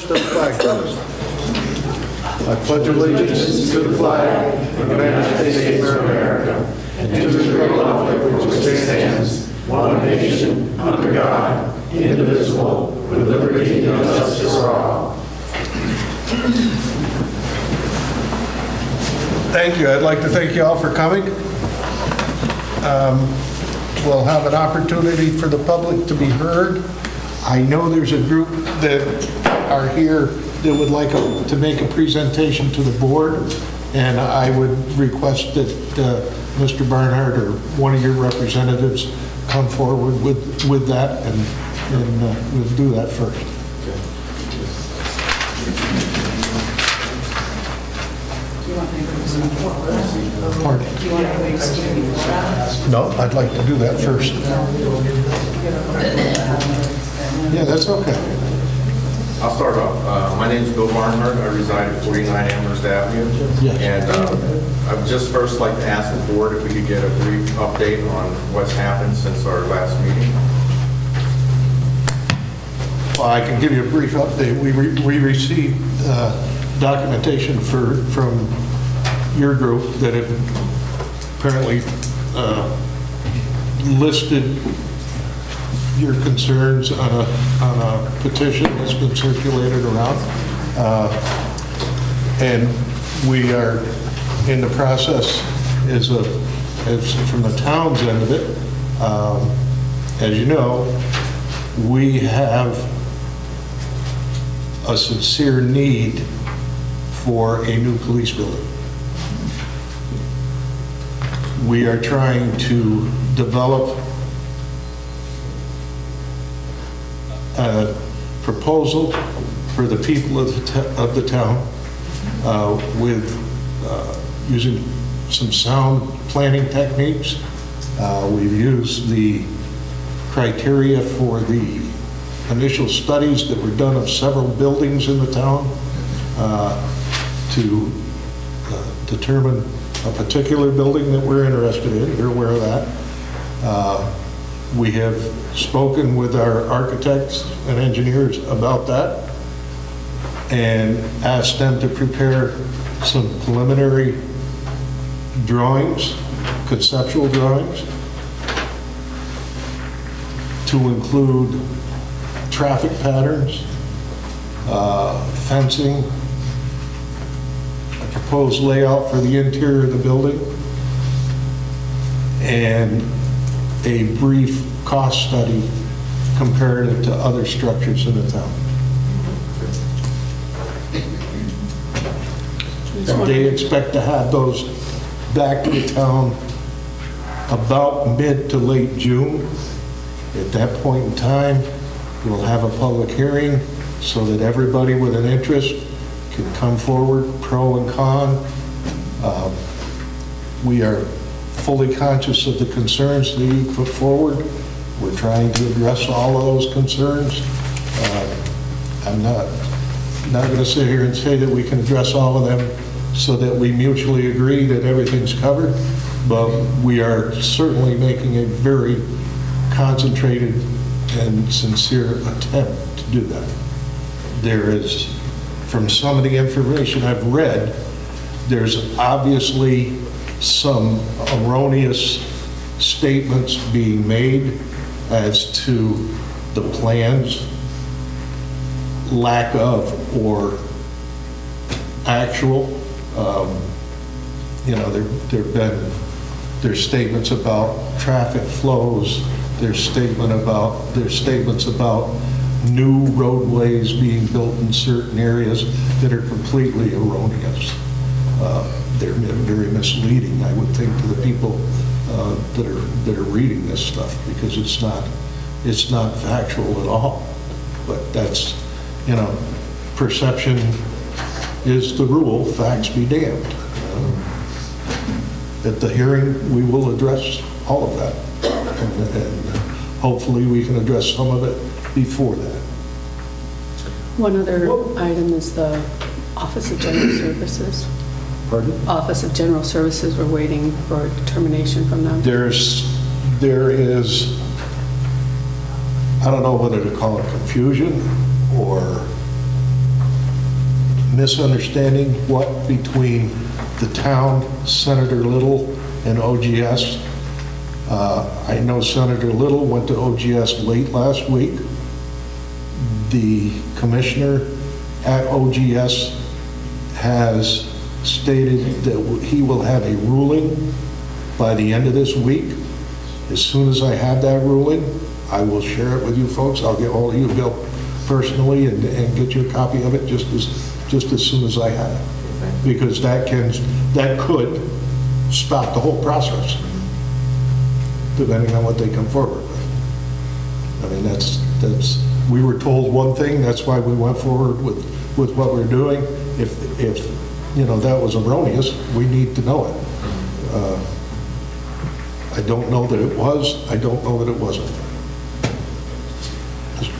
to the flag, please. I pledge allegiance to the flag of the United States of America and to the republic which stands, one nation, under God, indivisible, with liberty and justice for all. Thank you. I'd like to thank you all for coming. We'll have an opportunity for the public to be heard. I know there's a group that are here that would like to make a presentation to the board, and I would request that Mr. Barnhart or one of your representatives come forward with that, and we'll do that first. Pardon? No, I'd like to do that first. Yeah, that's okay. I'll start off. My name is Bill Barnhart. I reside at 49 Amherst Avenue. Yes. And I would just first like to ask the board if we could get a brief update on what's happened since our last meeting. Well, I can give you a brief update. We received documentation from your group that had apparently listed your concerns on a petition that's been circulated around. And we are in the process as from the town's end of it. As you know, we have a sincere need for a new police building. We are trying to develop a proposal for the people of the town with using some sound planning techniques. We've used the criteria for the initial studies that were done of several buildings in the town to determine a particular building that we're interested in. You're aware of that. We have spoken with our architects and engineers about that and asked them to prepare some preliminary drawings, conceptual drawings, to include traffic patterns, fencing, a proposed layout for the interior of the building, and a brief cost study comparative to other structures in the town. They expect to have those back to the town about mid to late June. At that point in time, we'll have a public hearing so that everybody with an interest can come forward, pro and con. We are fully conscious of the concerns that you put forward. We're trying to address all of those concerns. I'm not going to sit here and say that we can address all of them so that we mutually agree that everything's covered, but we are certainly making a very concentrated and sincere attempt to do that. There is, from some of the information I've read, there's obviously some erroneous statements being made as to the plans, lack of or actual. You know, there's statements about traffic flows. There's statements about new roadways being built in certain areas that are completely erroneous. They're very misleading, I would think, to the people that are reading this stuff, because it's not factual at all. But that's, you know, perception is the rule, facts be damned. At the hearing, we will address all of that, and hopefully we can address some of it before that. One other item is the Office of General Services. Pardon? Office of General Services, we're waiting for a determination from them. There is, I don't know whether to call it confusion or misunderstanding what between the town, Senator Little, and OGS. I know Senator Little went to OGS late last week. The commissioner at OGS has stated that he will have a ruling by the end of this week. As soon as I have that ruling, I will share it with you folks. I'll get all of you, Bill, personally, and get you a copy of it just as soon as I have it. Because that could stop the whole process, depending on what they come forward with. I mean, we were told one thing, that's why we went forward with what we're doing. If that was erroneous, we need to know it. I don't know that it was. I don't know that it wasn't.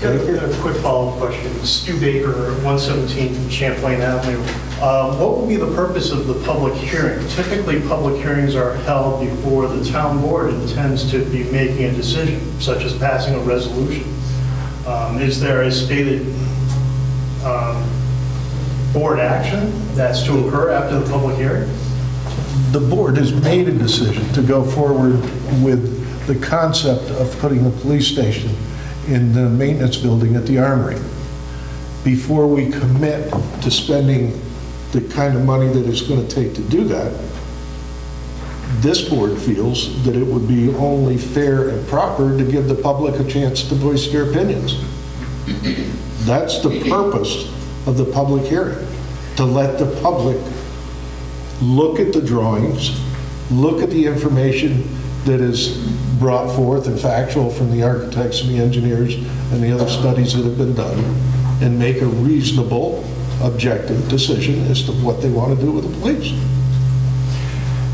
Got a quick follow-up question. Stu Baker, 117 Champlain Avenue. What would be the purpose of the public hearing? Typically, public hearings are held before the town board intends to be making a decision, such as passing a resolution. Is there a stated board action that's to occur after the public hearing? The board has made a decision to go forward with the concept of putting a police station in the maintenance building at the Armory. Before we commit to spending the kind of money that it's going to take to do that, this board feels that it would be only fair and proper to give the public a chance to voice their opinions. That's the purpose of the public hearing, to let the public look at the drawings, look at the information that is brought forth and factual from the architects and the engineers and the other studies that have been done, and make a reasonable, objective decision as to what they want to do with the police.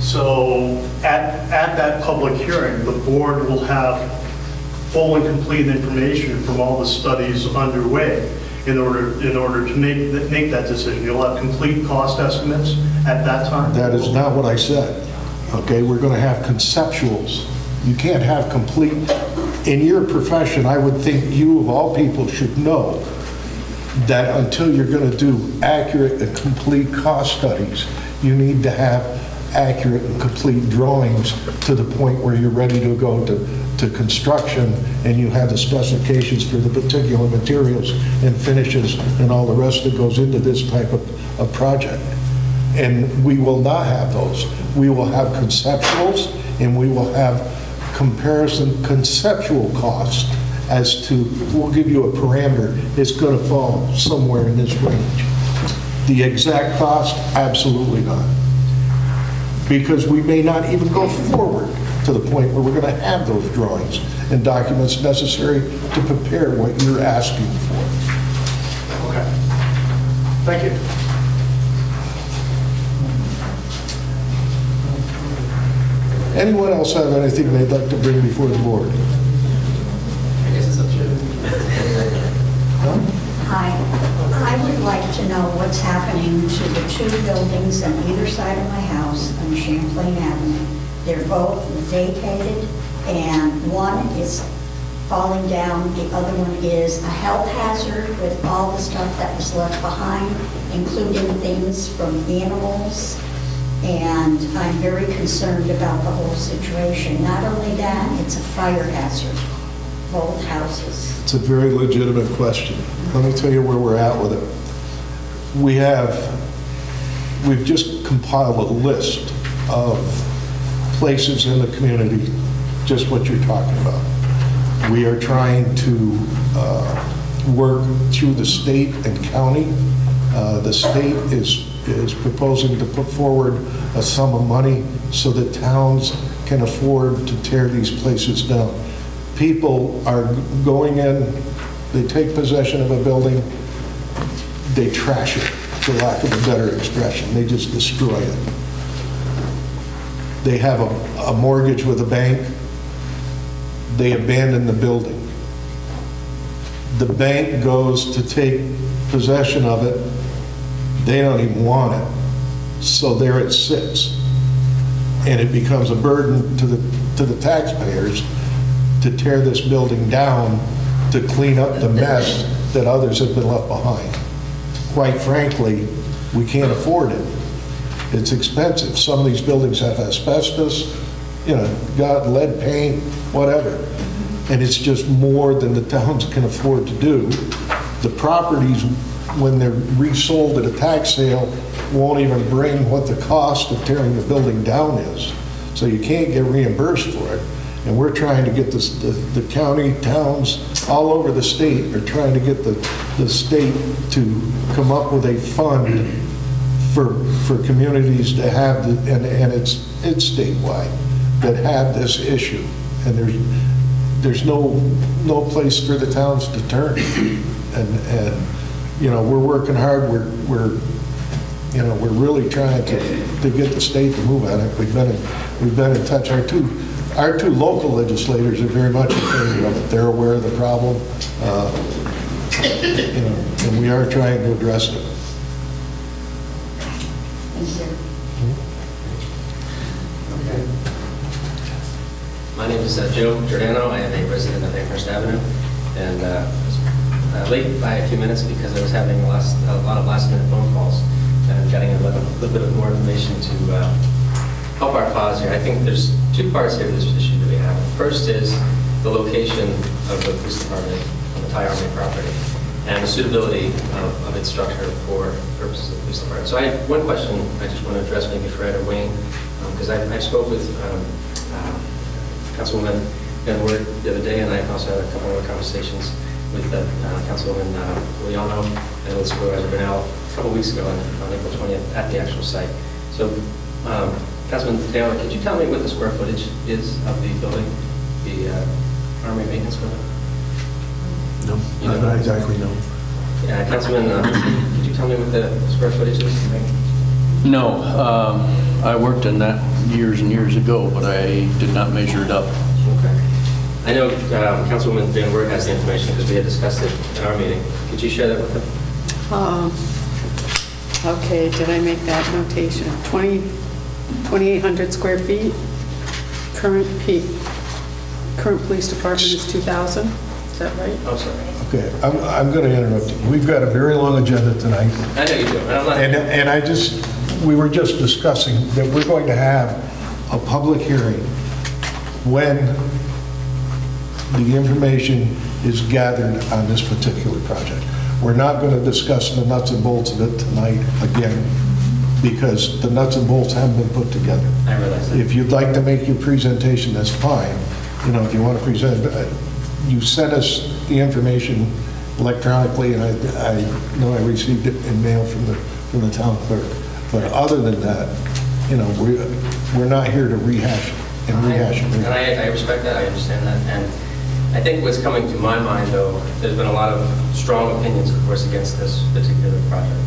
So at that public hearing, the board will have full and complete information from all the studies underway in order to make that decision. You'll have complete cost estimates at that time? That is not what I said. Okay, we're going to have conceptuals. You can't have complete. In your profession, I would think you of all people should know that until you're going to do accurate and complete cost studies, you need to have accurate and complete drawings to the point where you're ready to go to construction, and you have the specifications for the particular materials and finishes and all the rest that goes into this type of project. And we will not have those. We will have conceptuals, and we will have comparison conceptual cost as to, we'll give you a parameter, it's going to fall somewhere in this range. The exact cost, absolutely not. Because we may not even go forward to the point where we're going to have those drawings and documents necessary to prepare what you're asking for. Okay. Thank you. Anyone else have anything they'd like to bring before the board? I guess it's up to you. Hi, I would like to know what's happening to the two buildings on either side of my house on Champlain Avenue. They're both vacated, and one is falling down, the other one is a health hazard with all the stuff that was left behind, including things from animals, and I'm very concerned about the whole situation. Not only that, it's a fire hazard, both houses. It's a very legitimate question. Let me tell you where we're at with it. We've just compiled a list of places in the community, just what you're talking about. We are trying to work through the state and county. The state is proposing to put forward a sum of money so that towns can afford to tear these places down. People are going in, they take possession of a building, they trash it, for lack of a better expression. They just destroy it. They have a mortgage with a bank, they abandon the building. The bank goes to take possession of it, they don't even want it, so there it sits. And it becomes a burden to the taxpayers to tear this building down to clean up the mess that others have been left behind. Quite frankly, We can't afford it. It's expensive. Some of these buildings have asbestos, got lead paint, whatever. And it's just more than the towns can afford to do. The properties, when they're resold at a tax sale, won't even bring what the cost of tearing the building down is. So you can't get reimbursed for it. And we're trying to get the county, towns, all over the state are trying to get the state to come up with a fund for communities to have, and it's statewide, that have this issue. And there's no place for the towns to turn. And we're working hard. We're really trying to get the state to move on it. We've been in touch. Our two local legislators are very much in favor of it. They're aware of the problem, and we are trying to address it. My name is Joe Giordano. I am a resident of Amherst Avenue, and late by a few minutes because I was having a lot of last-minute phone calls and getting a little bit of more information to help our cause here. I think there's two parts here to this issue that we have. First is the location of the police department on the Thai Army property and the suitability of its structure for purposes of the police department. So I have one question I just want to address, maybe Fred or Wayne, because I spoke with Councilwoman Van Wert the other day, and I also had a couple other conversations with Councilwoman Leono and with Supervisor Bernal a couple weeks ago on April 20th at the actual site. So, Councilman Taylor, could you tell me what the square footage is of the building, the Army Maintenance Building? No, not exactly, no. Yeah, Councilman, could you tell me what the square footage is? No, I worked in that years and years ago, but I did not measure it up. Okay. I know Councilwoman Van Wert has the information because we had discussed it in our meeting. Could you share that with them? Okay, did I make that notation? 2,800 square feet. Current police department is 2,000. Is that right? Oh, sorry. Okay, I'm going to interrupt you. We've got a very long agenda tonight. I know you do. And we were just discussing that we're going to have a public hearing when the information is gathered on this particular project. We're not going to discuss the nuts and bolts of it tonight again because the nuts and bolts haven't been put together. I realize that. If you'd like to make your presentation, that's fine. If you want to present, you sent us the information electronically, and I know I received it in mail from the town clerk. But other than that, we're not here to rehash it and rehash it. And I respect that. I understand that. And I think what's coming to my mind, though, there's been a lot of strong opinions, of course, against this particular project,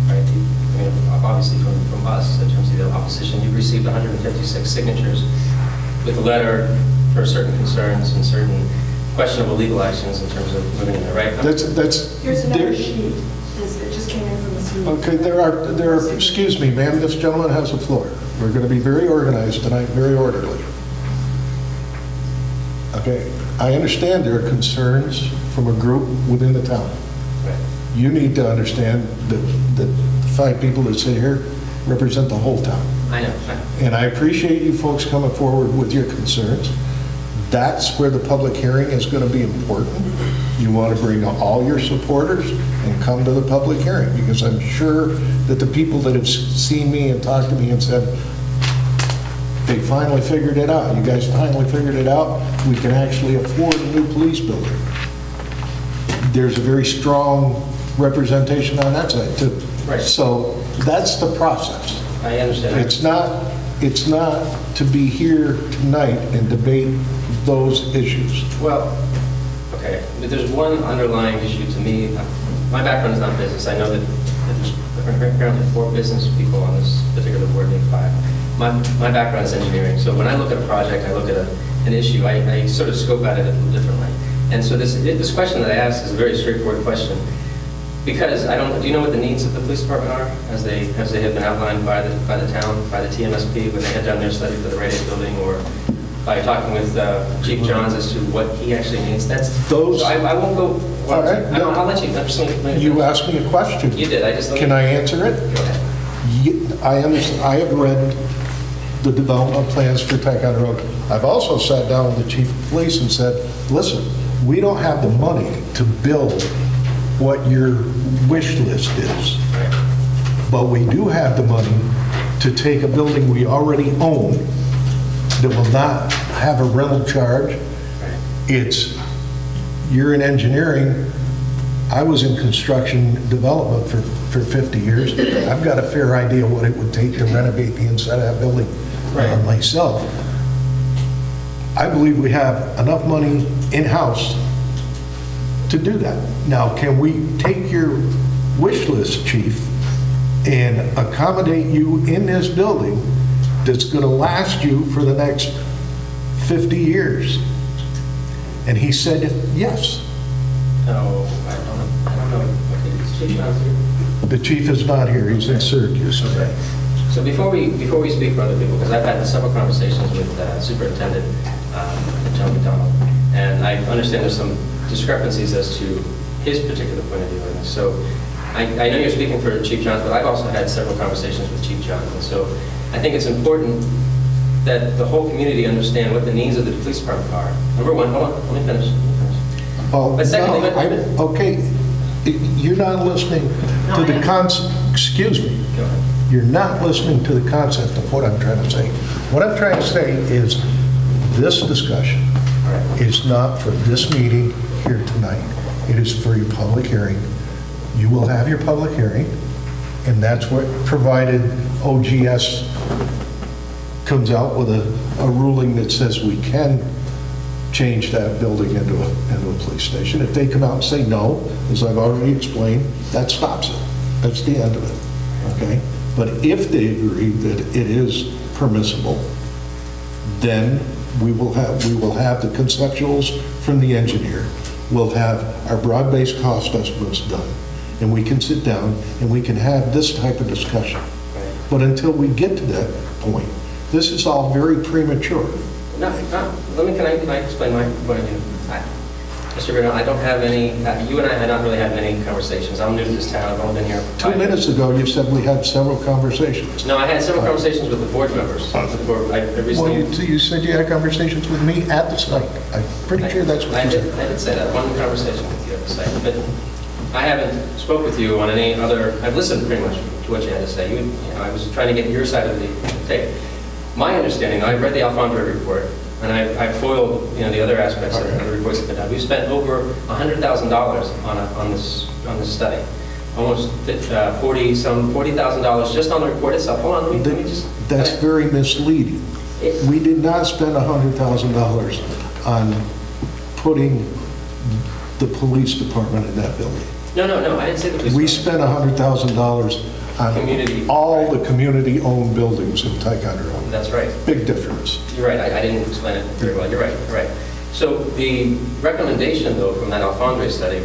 right? I mean, obviously from us, in terms of the opposition, you've received 156 signatures with a letter for certain concerns and certain questionable legal actions in terms of moving in the right. Here's another sheet. It just came in from the city. Okay, there are, excuse me, ma'am, this gentleman has the floor. We're going to be very organized tonight, very orderly. Okay, I understand there are concerns from a group within the town. Right. You need to understand that the 5 people that sit here represent the whole town. I know. And I appreciate you folks coming forward with your concerns. That's where the public hearing is going to be important. You want to bring all your supporters and come to the public hearing, because I'm sure that the people that have seen me and talked to me and said, they finally figured it out. You guys finally figured it out. We can actually afford a new police building. There's a very strong representation on that side too. Right. So that's the process. I understand. It's not to be here tonight and debate those issues. Well, okay, but there's one underlying issue to me. My background is not business. I know that there's apparently 4 business people on this particular board, maybe 5. My background is engineering, so when I look at a project, I look at an issue, I sort of scope at it a little differently. And so this question that I asked is a very straightforward question. Because do you know what the needs of the police department are as they have been outlined by the town, by the TMSP when they had done their study for the Radius building, or by talking with Chief Johns as to what he actually needs? So I won't go. All right. I'll let you. You asked me a question. You did. Can I answer it? Go ahead. I understand, I have read the development plans for Ticonderoga. I've also sat down with the chief of police and said, listen, we don't have the money to build what your wish list is, but we do have the money to take a building we already own that will not have a rental charge. You're in engineering. I was in construction development for 50 years. I've got a fair idea what it would take to renovate the inside of that building myself. I believe we have enough money in-house to do that. Now, can we take your wish list, chief, and accommodate you in this building that's going to last you for the next 50 years? And he said, yes. No, I don't know. Okay, is Chief John's here? The chief is not here. He's in Syracuse today. So before we speak for other people, because I've had several conversations with Superintendent John McDonald, and I understand there's some discrepancies as to his particular point of view on this. So I know you're speaking for Chief Johns, but I've also had several conversations with Chief Johns, and so I think it's important that the whole community understand what the needs of the police department are. Number one, hold on, let me finish. Oh, But secondly, no, okay, you're not listening to the concept, excuse me. Go ahead. You're not listening to the concept of what I'm trying to say. What I'm trying to say is this discussion is not for this meeting here tonight. It is for your public hearing. You will have your public hearing, and that's what, provided OGS comes out with a ruling that says we can change that building into a police station. If they come out and say no, as I've already explained, that stops it. That's the end of it, okay? But if they agree that it is permissible, then we will have the conceptuals from the engineer. We'll have our broad-based cost estimates done, and we can sit down and we can have this type of discussion. But until we get to that point, this is all very premature. No, can I explain my point of view? Mr. Bruno, I don't have any, you and I had not really had many conversations. I'm new to this town, I've only been here. 2 minutes ago, you said we had several conversations. No, I had several conversations with the board members. I Well, recently. you said you had conversations with me at the site. I'm pretty sure that's what you said. I did say that, one conversation with you at the site, but I haven't spoke with you on any other, I've listened pretty much to what you had to say. You know, I was trying to get your side of the tape. My understanding, I've read the Alfondre report, and I've foiled, the other aspects of the reports that have been done. We've spent over $100,000 on this study, almost $40,000 just on the report itself. Hold on, let me just. That's very misleading. We did not spend $100,000 on putting the police department in that building. No, I didn't say the police. We spent $100,000 on all the community-owned buildings in Ticonderoga. That's right. Big difference. You're right, I didn't explain it very well. You're right. So the recommendation, though, from that Alfondre study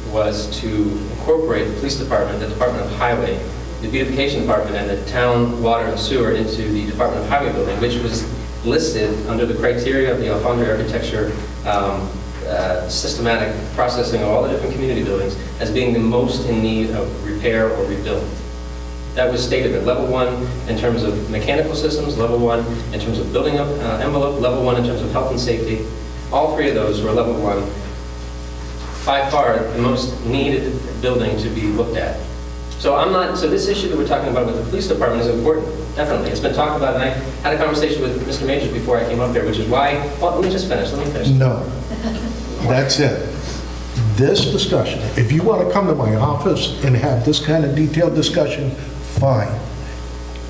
was to incorporate the police department, the Department of Highway, the beautification department, and the town water and sewer into the Department of Highway building, which was listed under the criteria of the Alfondre architecture systematic processing of all the different community buildings as being the most in need of repair or rebuild. That was stated at level 1 in terms of mechanical systems, level 1 in terms of building envelope, level 1 in terms of health and safety. All three of those were level 1. By far, the most needed building to be looked at. So this issue that we're talking about with the police department is important, definitely. It's been talked about, and I had a conversation with Mr. Majors before I came up there, which is why, well, let me finish. No, that's it. This discussion, if you want to come to my office and have this kind of detailed discussion, fine.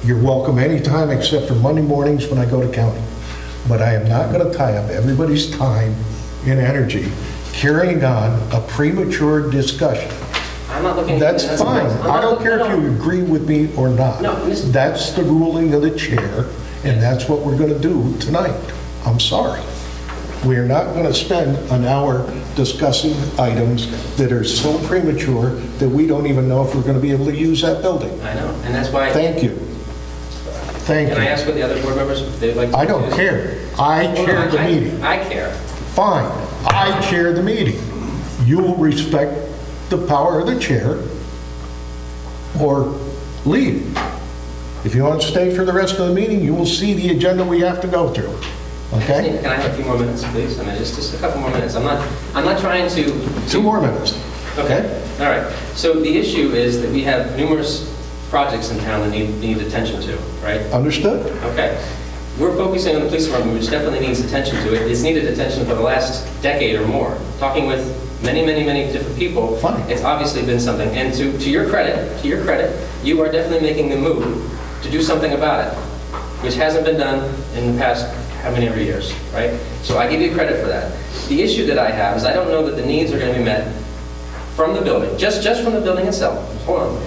You're welcome anytime except for Monday mornings when I go to county. But I am not going to tie up everybody's time and energy carrying on a premature discussion. I'm not looking. That's fine. I don't care if you agree with me or not. No, that's the ruling of the chair, and that's what we're going to do tonight. I'm sorry. We're not going to spend an hour discussing items that are so premature that we don't even know if we're going to be able to use that building. I know, and that's why. Thank you. Thank you. Can I ask what the other board members, if they'd like to? I don't care. I chair the meeting. I care. Fine. I chair the meeting. You will respect the power of the chair, or leave. If you want to stay for the rest of the meeting, you will see the agenda we have to go through. Okay? Can I have a few more minutes, please? I mean, just a couple more minutes. I'm not trying to... 2 more minutes. Okay, all right. So the issue is that we have numerous projects in town that need attention to, right? Understood? Okay. We're focusing on the police department, which definitely needs attention to it. It's needed attention for the last decade or more. Talking with many different people, Fine. it's obviously been something. And to your credit, you are definitely making the move to do something about it, which hasn't been done in the past how many ever years, right? So I give you credit for that. The issue that I have is I don't know that the needs are going to be met from the building, just from the building itself. Hold on.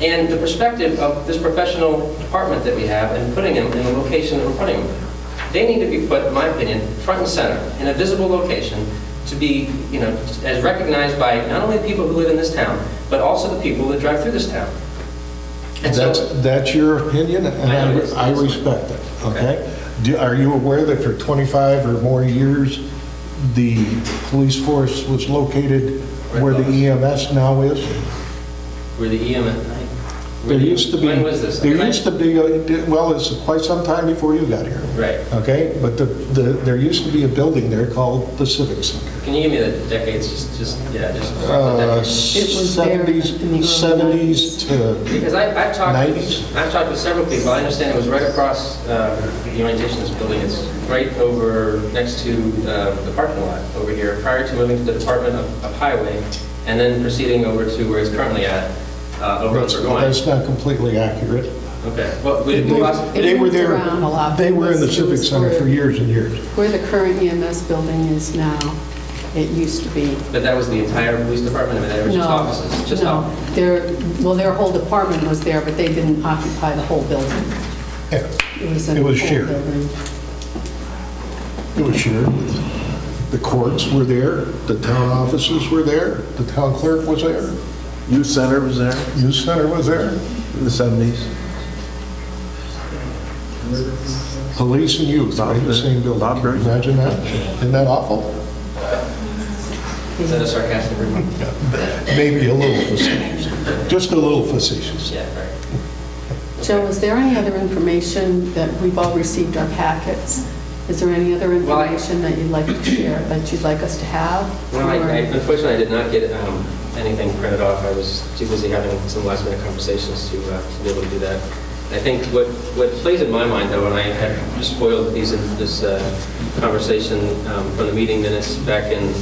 And the perspective of this professional department that we have and putting them in the location that we're putting them. They need to be put, in my opinion, front and center in a visible location to be, as recognized by not only the people who live in this town, but also the people that drive through this town. And That's your opinion, and I respect it, okay? Are you aware that for 25 or more years, the police force was located where the EMS now is? Where the EMS... There used to be... When was this? There used to be, well, it's quite some time before you got here. Right. Okay, but there used to be a building there called the Civic Center. Can you give me the decades? Just the decades. It was there in the early 70s to Because I've talked 90s. I've talked with several people. I understand it was right across the orientation of this building. It's right over next to the parking lot over here, prior to moving to the Department of Highway, and then proceeding over to where it's currently at, over where we're going. That's not completely accurate. Okay. Well, They were there, around a lot. they were in the It Civic was Center where- for years and years. Where the current EMS building is now, it used to be. but that was the entire police department. I mean, there was just offices. Just No, offices. their whole department was there, but they didn't occupy the whole building. Yeah, It was a It was full shared. building. it was shared. The courts were there, the town offices were there, the town clerk was there, Youth Center was there youth center was there, in the 70s. police and youth, right in the same building. Library. Imagine that. Isn't that awful? Is that a sarcastic remark? Maybe a little facetious, just a little facetious. Yeah, right. Joe, is there any other information that we've all received our packets? Is there any other Well, information that you'd like to share, that you'd like us to have? Well, unfortunately, I did not get anything printed off. I was too busy having some last minute conversations to be able to do that. I think what plays in my mind, though, and I had just spoiled this conversation from the meeting minutes back in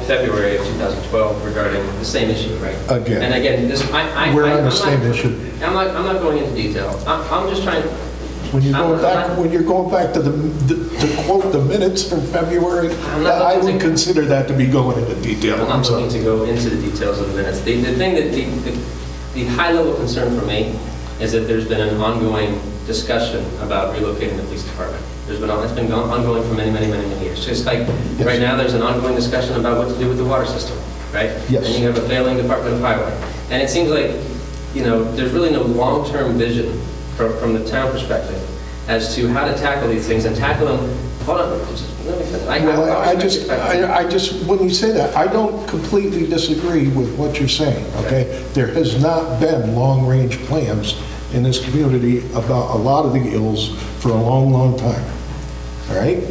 February of 2012 regarding the same issue, right? Again. And again, We're on the same issue. I'm not going into detail. I'm just trying. When you're going I'm back, when you're going back to to quote the minutes from February, I'm not I looking would to- consider that to be going into detail. I'm I'm not sorry. looking to go into the details of the minutes. The thing that the high-level concern for me is that there's been an ongoing discussion about relocating the police department. It's been ongoing for many years. Just like right now, there's an ongoing discussion about what to do with the water system, right? Yes. And you have a failing Department of Highway. And it seems like, there's really no long-term vision from the town perspective as to how to tackle these things and tackle them. Hold on, let me finish. Well, I just, when you say that, I don't completely disagree with what you're saying, okay? There has not been long-range plans in this community about a lot of the ills for a long time, all right?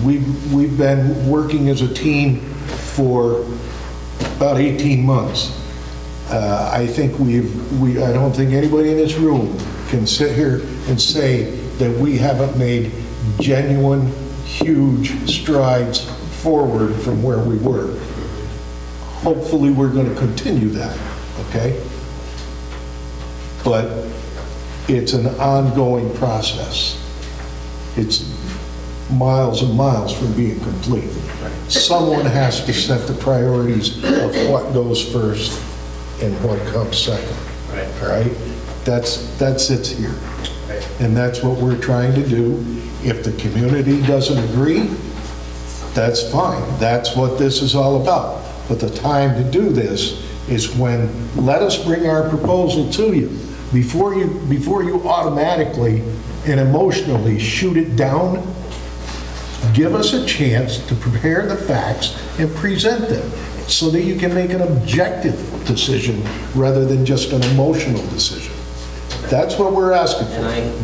We've been working as a team for about 18 months. I think I don't think anybody in this room can sit here and say that we haven't made genuine, huge strides forward from where we were. Hopefully, we're going to continue that, okay? But it's an ongoing process. It's miles and miles from being complete. Someone has to set the priorities of what goes first and what comes second. Right. All right? That's it here. Right. And that's what we're trying to do. If the community doesn't agree, that's fine. That's what this is all about. But the time to do this is when, let us bring our proposal to you. Before you automatically and emotionally shoot it down, give us a chance to prepare the facts and present them. so that you can make an objective decision rather than just an emotional decision. That's what we're asking for.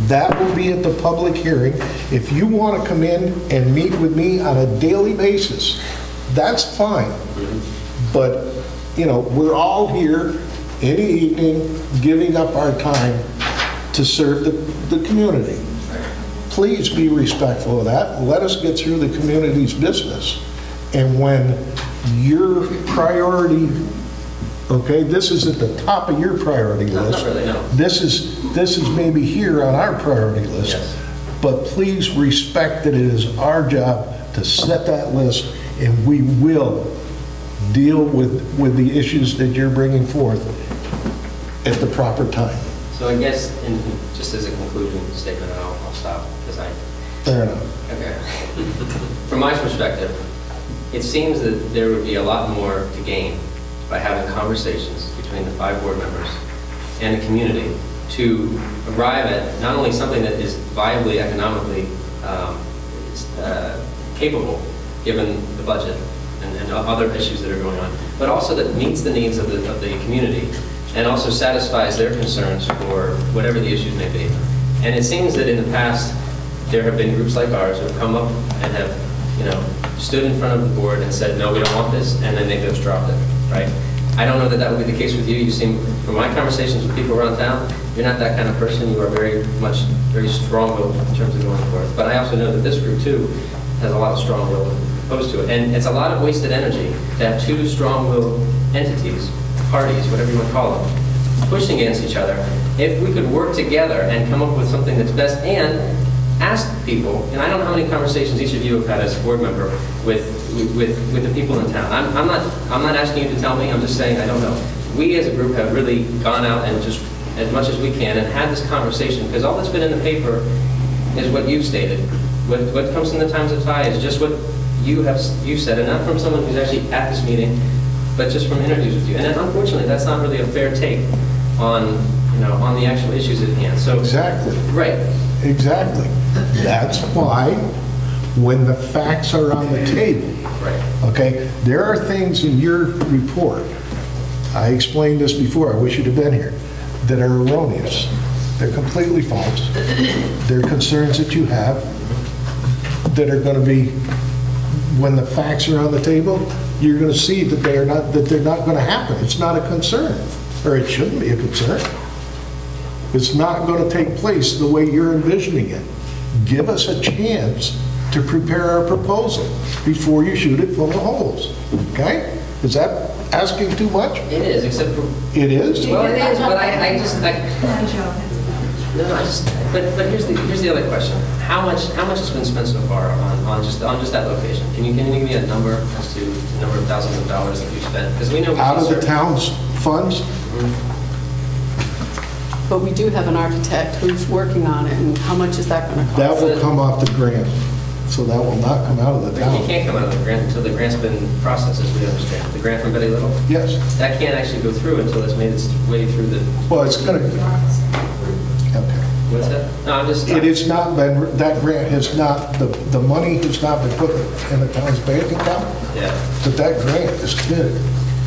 That will be at the public hearing. If you want to come in and meet with me on a daily basis, that's fine. But, you know, we're all here any evening giving up our time to serve the community. Please be respectful of that. Let us get through the community's business. And when your priority, okay, this is at the top of your priority list. Not really, no. This is maybe here on our priority list. Yes. But please respect that it is our job to set that list, and we will deal with the issues that you're bringing forth at the proper time. So I guess, just as a conclusion statement, I'll stop, because Fair enough. okay. From my perspective, it seems that there would be a lot more to gain by having conversations between the 5 board members and the community to arrive at not only something that is viably economically capable, given the budget and other issues that are going on, but also that meets the needs of the community and also satisfies their concerns for whatever the issues may be. And it seems that in the past, there have been groups like ours who have come up and have, you know, stood in front of the board and said, no, we don't want this, and then they just dropped it, right? I don't know that that would be the case with you. You seem, from my conversations with people around town, you're not that kind of person. You are very strong-willed in terms of going forth. But I also know that this group, too, has a lot of strong will opposed to it. And it's a lot of wasted energy to have 2 strong-willed entities, parties, whatever you want to call them, pushing against each other. If we could work together and come up with something that's best and ask people, and I don't know how many conversations each of you have had as a board member with the people in town. I'm not asking you to tell me, I'm just saying I don't know. We as a group have really gone out and just, as much as we can, and had this conversation, because all that's been in the paper is what you've stated. What comes from the Times of Thai is just what you said, and not from someone who's actually at this meeting, but just from interviews with you. And unfortunately, that's not really a fair take on, you know, on the actual issues at hand. So Exactly. Right. Exactly. That's why, when the facts are on the table, Right. okay, there are things in your report, I explained this before, I wish you'd have been here, that are erroneous. They're completely false. They're concerns that you have that are going to be, when the facts are on the table, you're going to see that they're not going to happen. It's not a concern, or it shouldn't be a concern. It's not going to take place the way you're envisioning it. Give us a chance to prepare our proposal before you shoot it full of holes, okay? Is that asking too much? It is, except for... It is? Well, it is, but but here's the other question. How much has been spent so far on just that location? Can you give me a number as to the number of thousands of dollars that you've spent? Because we know Out of the town's funds? But we do have an architect who's working on it, and how much is that going to That cost? will come off the grant, so that will not come out of the You town. can't come out of the grant until the grant's been processed, as we understand. The grant from Betty Little? Yes. That can't actually go through until it's made its way through the... Well, it's going to, okay. What's that? No, I'm just... It has not been, that grant has not, the money has not been put in the town's bank account, Yeah, but that grant is committed.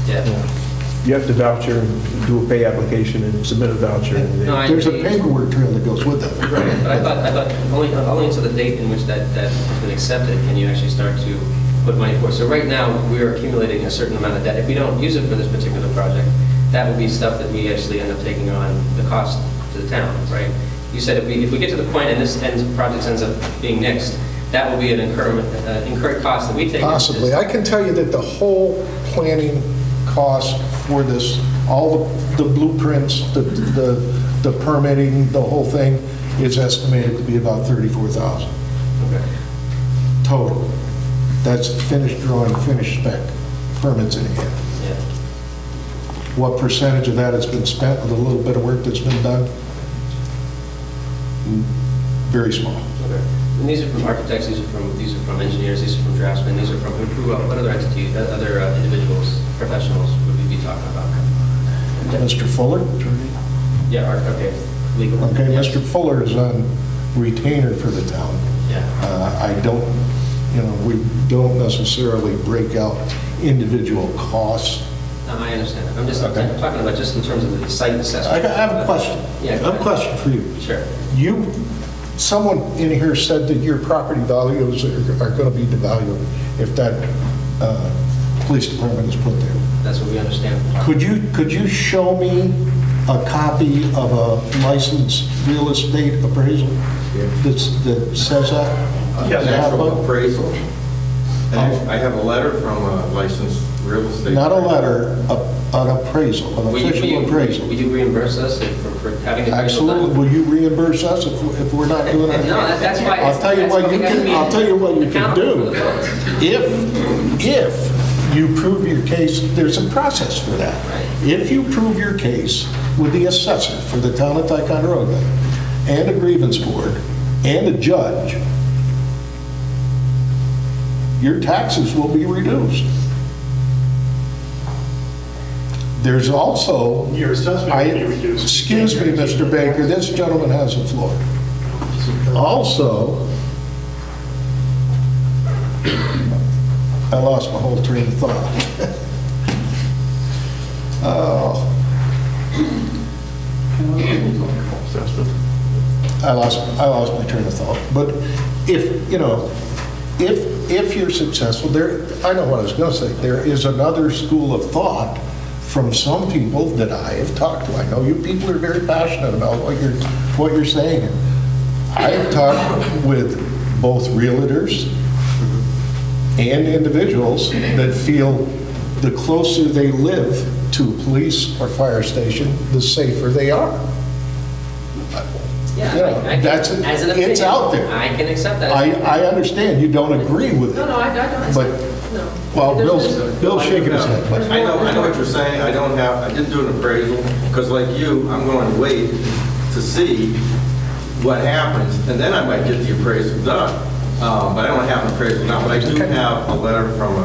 yeah. You have to voucher and do a pay application and submit a voucher. And No, I- There's a paperwork trail that goes with that. Right, but I thought only until the date in which that has been accepted can you actually start to put money forward. So right now, we're accumulating a certain amount of debt. If we don't use it for this particular project, that would be stuff that we actually end up taking on the cost to the town, right? You said if we get to the point and this project ends up being nixed, that will be an incurred cost that we take. Possibly. I can tell you that the whole planning cost for this, all the blueprints, the permitting, the whole thing is estimated to be about $34,000 Okay. total. That's finished drawing, finished spec, permits in hand. Yeah. What percentage of that has been spent with a little bit of work that's been done? Very small. Okay. And these are from architects, these are from engineers, these are from draftsmen, these are from what other entities, other individuals, professionals would we be talking about? Mr. Fuller? Yeah, okay, legal. Okay, Yeah. Mr. Fuller is on retainer for the town. Yeah. I don't, we don't necessarily break out individual costs. No, I understand that. I'm just Okay. talking about just in terms of the site assessment. I have a question. Yeah, I go have a ahead. question for you. Sure. Someone in here said that your property values are going to be devalued if that police department is put there. That's what we understand. Could you show me a copy of a licensed real estate appraisal that says that? An actual appraisal. And I have a letter from a licensed real estate. Not a letter, an appraisal, an official appraisal. Will you reimburse us for having it? Absolutely. Will you reimburse us if we're not doing it? No, that's why. I'll tell you what you can do. If you prove your case, there's a process for that. If you prove your case with the assessor for the town of Ticonderoga and a grievance board and a judge, your taxes will be reduced. There's also... Your assessment will be reduced. Excuse me, Mr. Baker, this gentleman has the floor. Also, I lost my whole train of thought. I lost my train of thought. But if you're successful, I know what I was going to say. There is another school of thought from some people that I have talked to. I know you people are very passionate about what you're saying. I have talked with both realtors and individuals that feel the closer they live to a police or fire station, the safer they are. Yeah, You know, I can, that's as an opinion, it's out there. I can accept that. I understand you don't agree with it. No, I don't. But, No. well, There's- Bill's shaking his head. but- I know what you're saying. I didn't do an appraisal, because like you, I'm going to wait to see what happens, and then I might get the appraisal done. But I don't have an appraisal now, but I do have a letter from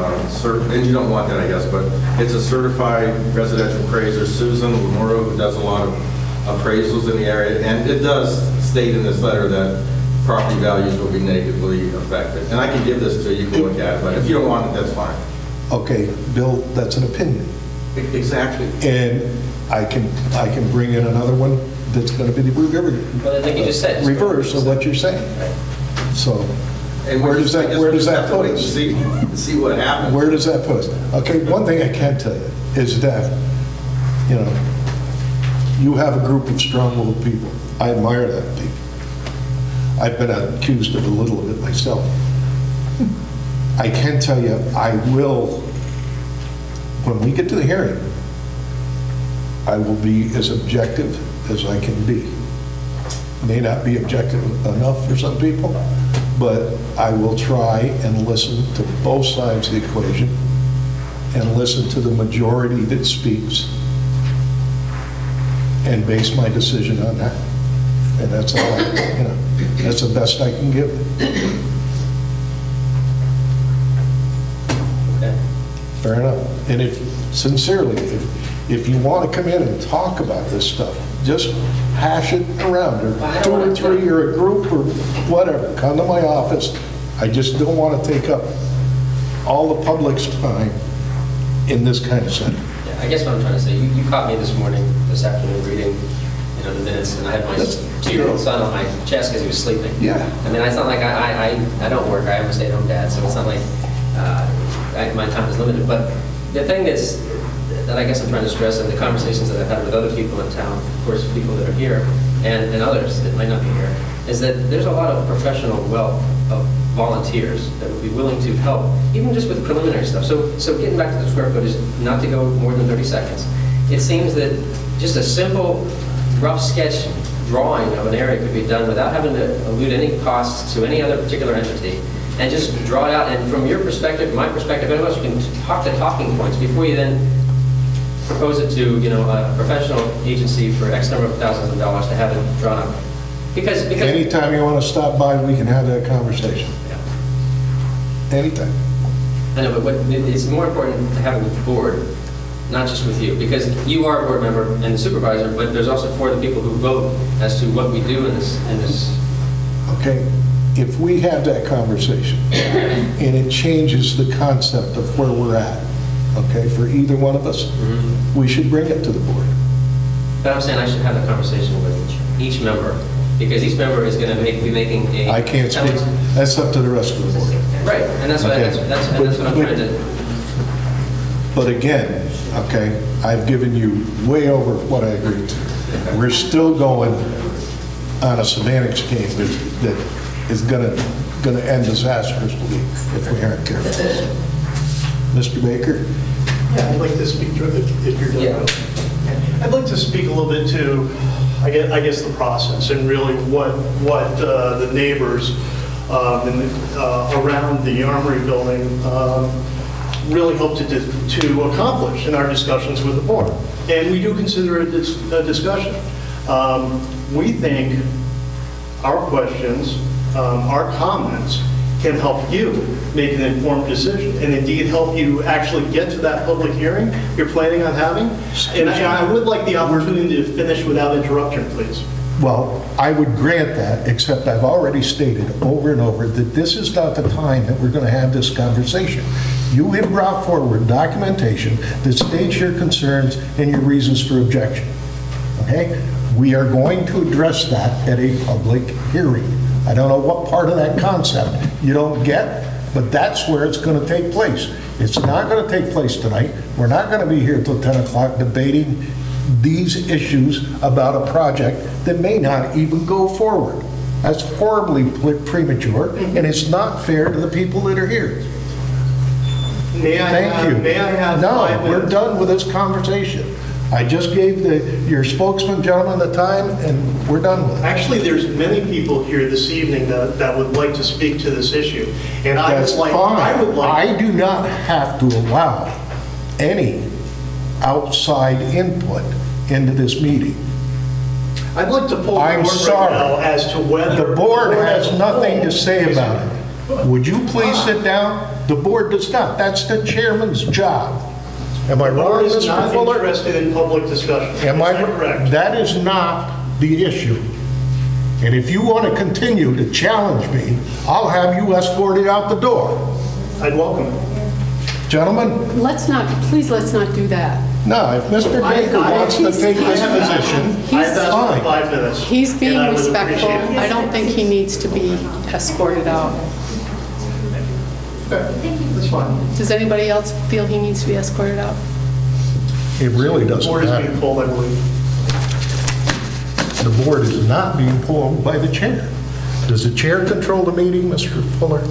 and you don't want that, I guess, but it's a certified residential appraiser, Susan Lamuro, who does a lot of appraisals in the area, and it does state in this letter that property values will be negatively affected. And I can give this to you, you can look at it, but if you don't want it, that's fine. Okay, Bill, that's an opinion. Exactly. And I can bring in another one that's going to be the But I think you just said. reverse of what you're saying. So, And where does that put us? See what happens. Where does that put us? Okay, one thing I can tell you is that, you have a group of strong-willed people. I admire that people. I've been accused of a little of it myself. I can tell you, I will, when we get to the hearing, I will be as objective as I can be. May not be objective enough for some people, but I will try and listen to both sides of the equation and listen to the majority that speaks and base my decision on that. And that's all, that's the best I can give. Okay. Fair enough. And sincerely, if you want to come in and talk about this stuff, just hash it around, or 2 or 3 or a group or whatever, come to my office. I just don't want to take up all the public's time in this kind of setting. Yeah, I guess what I'm trying to say, you caught me this afternoon reading, the minutes, and I had my 2-year-old son on my chest because he was sleeping. Yeah. I mean, it's not like I don't work. I am a stay-at-home dad, so it's not like my time is limited. But the thing that I guess I'm trying to stress in the conversations that I've had with other people in town, of course, people that are here, and others that might not be here, is that there's a lot of professional wealth of volunteers that would be willing to help, even just with preliminary stuff. So getting back to the square footage, not to go more than 30 seconds, it seems that just a simple, rough sketch drawing of an area could be done without having to allude any costs to any other particular entity, and just draw it out. And from your perspective, my perspective, anyone else, you can talk the talking points before you then propose it to a professional agency for X number of thousands of dollars to have it drawn up. Because Anytime you want to stop by, we can have that conversation. Yeah. Anytime. I know, but it's more important to have it with the board, not just with you, because you are a board member and the supervisor, but there's also 4 of the people who vote as to what we do in this. Okay, if we have that conversation and it changes the concept of where we're at, okay, for either one of us, we should bring it to the board. But I'm saying I should have the conversation with each member, because each member is going to be making a... I can't speak, that's up to the rest of the board. Right, and that's what, Okay. that's what I'm trying to... But again, okay, I've given you way over what I agreed to. We're still going on a semantics game that is gonna end disastrously if we aren't careful. Mr. Baker? Yeah, I'd like to speak to it if you're done. Yeah. I'd like to speak a little bit to, I guess, the process and really what the neighbors around the Armory building really hope to accomplish in our discussions with the board. And we do consider it a discussion. We think our questions, our comments can help you make an informed decision and indeed help you actually get to that public hearing you're planning on having. And I would like the opportunity to finish without interruption, please. Well, I would grant that, except I've already stated over and over that this is not the time that we're going to have this conversation. You have brought forward documentation that states your concerns and your reasons for objection, okay? We are going to address that at a public hearing. I don't know what part of that concept you don't get, but that's where it's going to take place. It's not going to take place tonight. We're not going to be here till 10 o'clock debating these issues about a project that may not even go forward. That's horribly premature, and it's not fair to the people that are here. Thank you. May I have No, 5 minutes? we're done with this conversation. I just gave your spokesman gentleman the time, and we're done with it. Actually, there's many people here this evening that would like to speak to this issue. And I That's would like, fine. I would like. I do not have to allow any outside input into this meeting. I'd like to pull the I'm board right sorry. now as to whether. The board has as a nothing whole- to say about it. Would you please sit down? The board does not. That's the chairman's job. Am I The wrong, board is Mr. not Fuller? interested in public discussion. Am I Is that correct? That is not the issue. And if you want to continue to challenge me, I'll have you escorted out the door. I'd welcome it. Gentlemen, Please let's not do that. no, if Mr. Baker wants to take this position, I've asked fine. for 5 minutes. He's being and I would respectful. appreciate it. I don't think he needs to be escorted out. Okay, that's fine. Does anybody else feel he needs to be escorted out? It really The doesn't board is being matter. pulled, I believe. The board is not being pulled by the chair. Does the chair control the meeting, Mr. Fuller?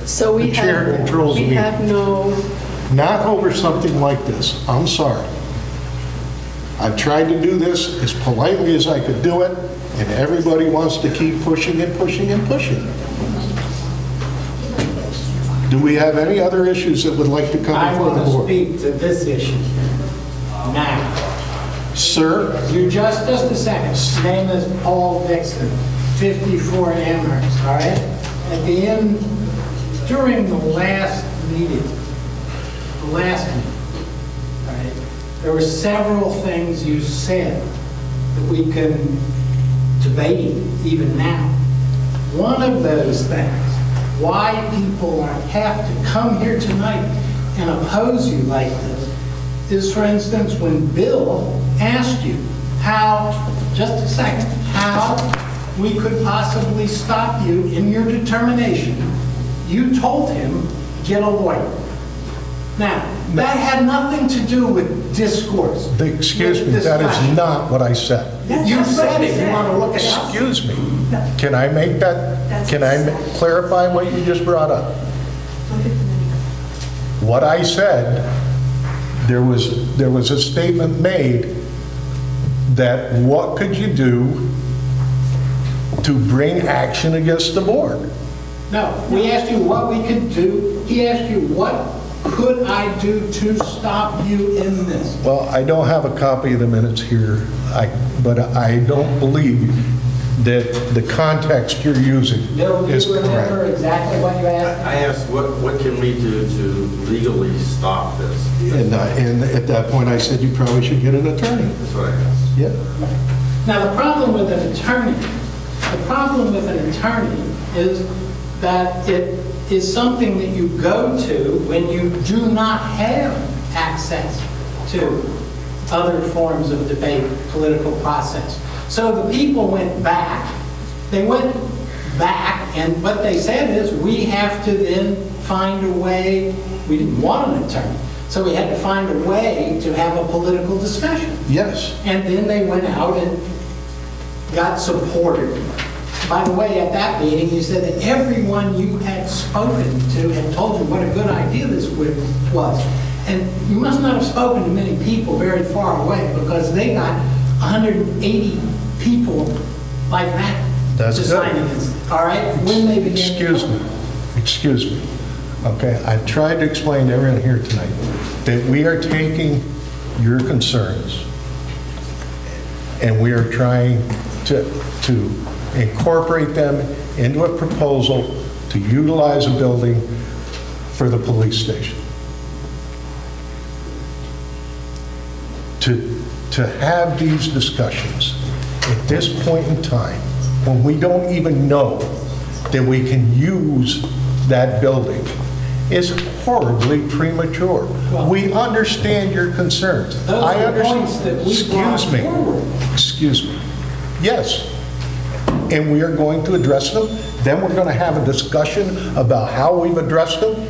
So we The chair have, controls the we meeting. have no, Not over something like this. I'm sorry. I've tried to do this as politely as I could do it, and everybody wants to keep pushing and pushing and pushing. Do we have any other issues that would like to come I before want the to board? speak to this issue now. Sir, You just a second. Name is Paul Dixon, 54 Amherst, all right? At the end, during the last meeting, all right, there were several things you said that we can debate even now. One of those things, why people have to come here tonight and oppose you like this, is, for instance, when Bill asked you how, just a second, how we could possibly stop you in your determination, you told him, get a lawyer. Now, that had nothing to do with discourse. excuse me, with that is discussion. not what I said. You said it, you want to look it up? Excuse me. Can I make that, can I clarify what you just brought up? What I said, there was a statement made that what could you do to bring action against the board? No, we asked you what we could do. He asked you, what could I do to stop you in this? Well, I don't have a copy of the minutes here, but I don't believe that the context you're using Bill, do is you remember correct. exactly what you asked? I asked, what can we do to legally stop this? And at that point, I said you probably should get an attorney. That's what I asked. Yeah. Now, the problem with an attorney is that it is something that you go to when you do not have access to other forms of debate, political process. So the people went back, and what they said is, we have to then find a way, we didn't want an attorney, so we had to find a way to have a political discussion. Yes. And then they went out and got supported. By the way, at that meeting, you said that everyone you had spoken to had told you what a good idea this was. And you must not have spoken to many people very far away, because they got 180 people like that That's to good. sign it. All right? When they began. Excuse me. Okay, I've tried to explain to everyone here tonight that we are taking your concerns and we are trying to incorporate them into a proposal to utilize a building for the police station. To have these discussions at this point in time, when we don't even know that we can use that building, is horribly premature. We understand your concerns. Those I are the understand. points that we brought forward. Excuse me. Yes. And we are going to address them. Then we're going to have a discussion about how we've addressed them,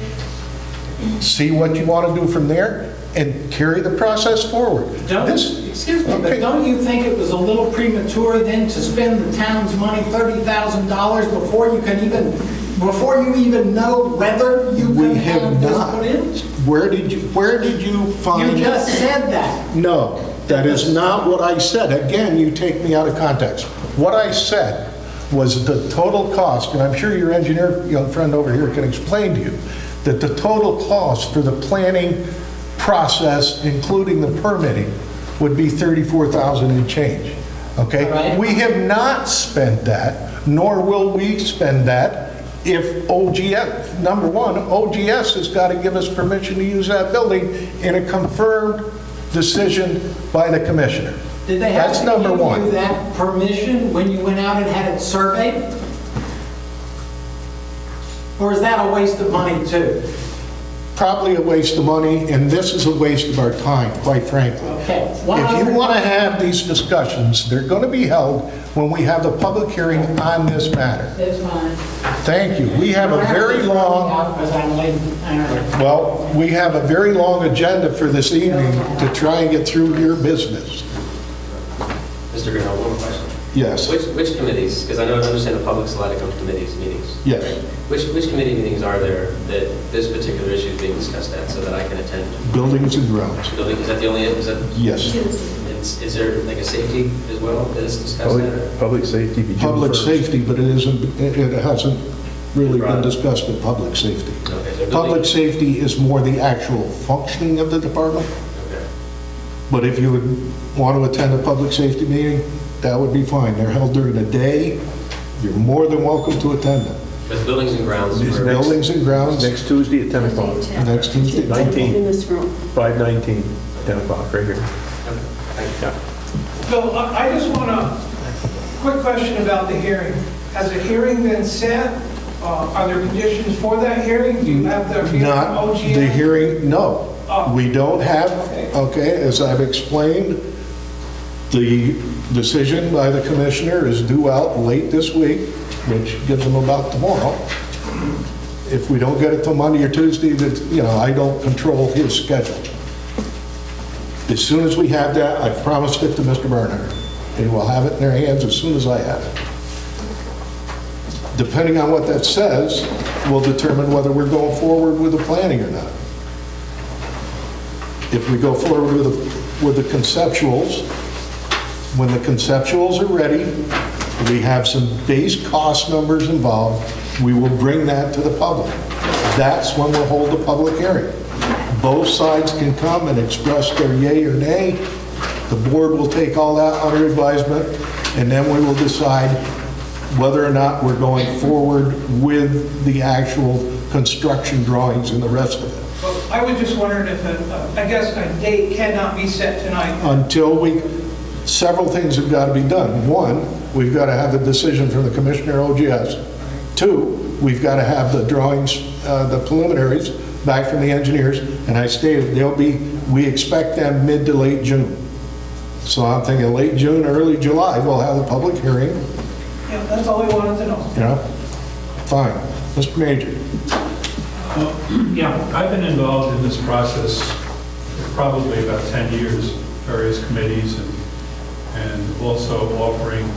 see what you want to do from there, and carry the process forward. Excuse me, but don't you think it was a little premature then to spend the town's money, $30,000, before you even know whether you can have this put in? Where did you find? You just said that. No, that is not what I said. Again, you take me out of context. What I said was the total cost, and I'm sure your engineer, young friend over here, can explain to you, that the total cost for the planning process, including the permitting, would be $34,000 and change. Okay? Right. We have not spent that, nor will we spend that if OGS, number one, OGS has got to give us permission to use that building in a confirmed decision by the commissioner. Did they have That's to number give one. you that permission when you went out and had it surveyed? Or is that a waste of money too? Probably a waste of money, and this is a waste of our time, quite frankly. Okay. If you want to have these discussions, they're going to be held when we have the public hearing on this matter. It's fine. Thank you. We have a very long, well, we have a very long agenda for this evening to try and get through your business. Mr. Greenwald, one more question. Yes. Which committees, because I understand the public's allowed to come to committees meetings. Yes. Which committee meetings are there that this particular issue is being discussed at, so that I can attend? Buildings and grounds. Building, is that the only, is that? Yes. Is there like a safety as well that is discussed there? Public safety. be June Public 1st. safety, but it hasn't really been discussed in public safety. Okay, so Public safety is more the actual functioning of the department. Okay. But if you would want to attend a public safety meeting, that would be fine. They're held during the day. You're more than welcome to attend them. But buildings and grounds. This were- Buildings and grounds, Next Tuesday at 10 o'clock. next Tuesday. 19. In this room. 5/19, 10 o'clock, right here. Yeah. Bill, I just want a quick question about the hearing. Has the hearing been set? Are there conditions for that hearing? Do you have the Not OGM? the hearing, no. Oh. We don't have, okay, as I've explained, the decision by the commissioner is due out late this week, which gives them about tomorrow. If we don't get it till Monday or Tuesday, that, I don't control his schedule. As soon as we have that, I've promised it to Mr. Bernhardt. They will have it in their hands as soon as I have it. Depending on what that says, we'll determine whether we're going forward with the planning or not. If we go forward with the conceptuals, when the conceptuals are ready, we have some base cost numbers involved, we will bring that to the public. That's when we'll hold the public hearing. Both sides can come and express their yay or nay. The board will take all that under advisement, and then we will decide whether or not we're going forward with the actual construction drawings and the rest of it. Well, I was just wondering if, I guess a date cannot be set tonight. Several things have got to be done. One, we've got to have the decision from the commissioner OGS. Two, we've got to have the drawings, the preliminaries back from the engineers, and I stated they'll be we expect them mid to late June. So I'm thinking late June, early July, we'll have the public hearing, Yeah, that's all we wanted to know. you know? Fine. Mr. Major? Yeah, I've been involved in this process for probably about 10 years, various committees, and also offering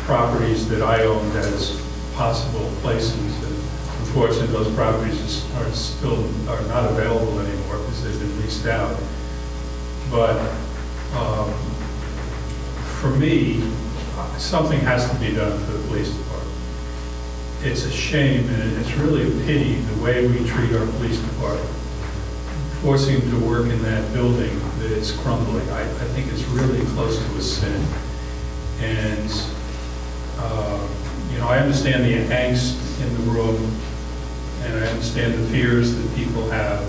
properties that I owned as possible places. And unfortunately, those properties are not available anymore because they've been leased out. But for me, something has to be done for the police department. It's a shame, and it's really a pity the way we treat our police department. Forcing them to work in that building that is crumbling, I think it's really close to a sin. And, you know, I understand the angst in the room, and I understand the fears that people have,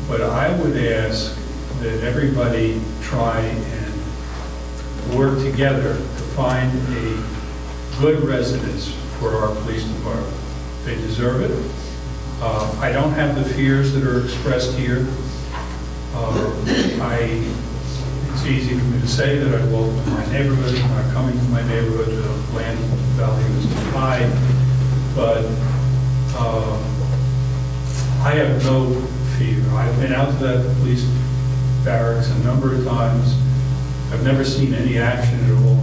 but I would ask that everybody try and work together to find a good residence for our police department. They deserve it. I don't have the fears that are expressed here. It's easy for me to say that I welcome my neighborhood, not coming to my neighborhood, the land value is too high, but I have no fear. I've been out to that police barracks a number of times. I've never seen any action at all.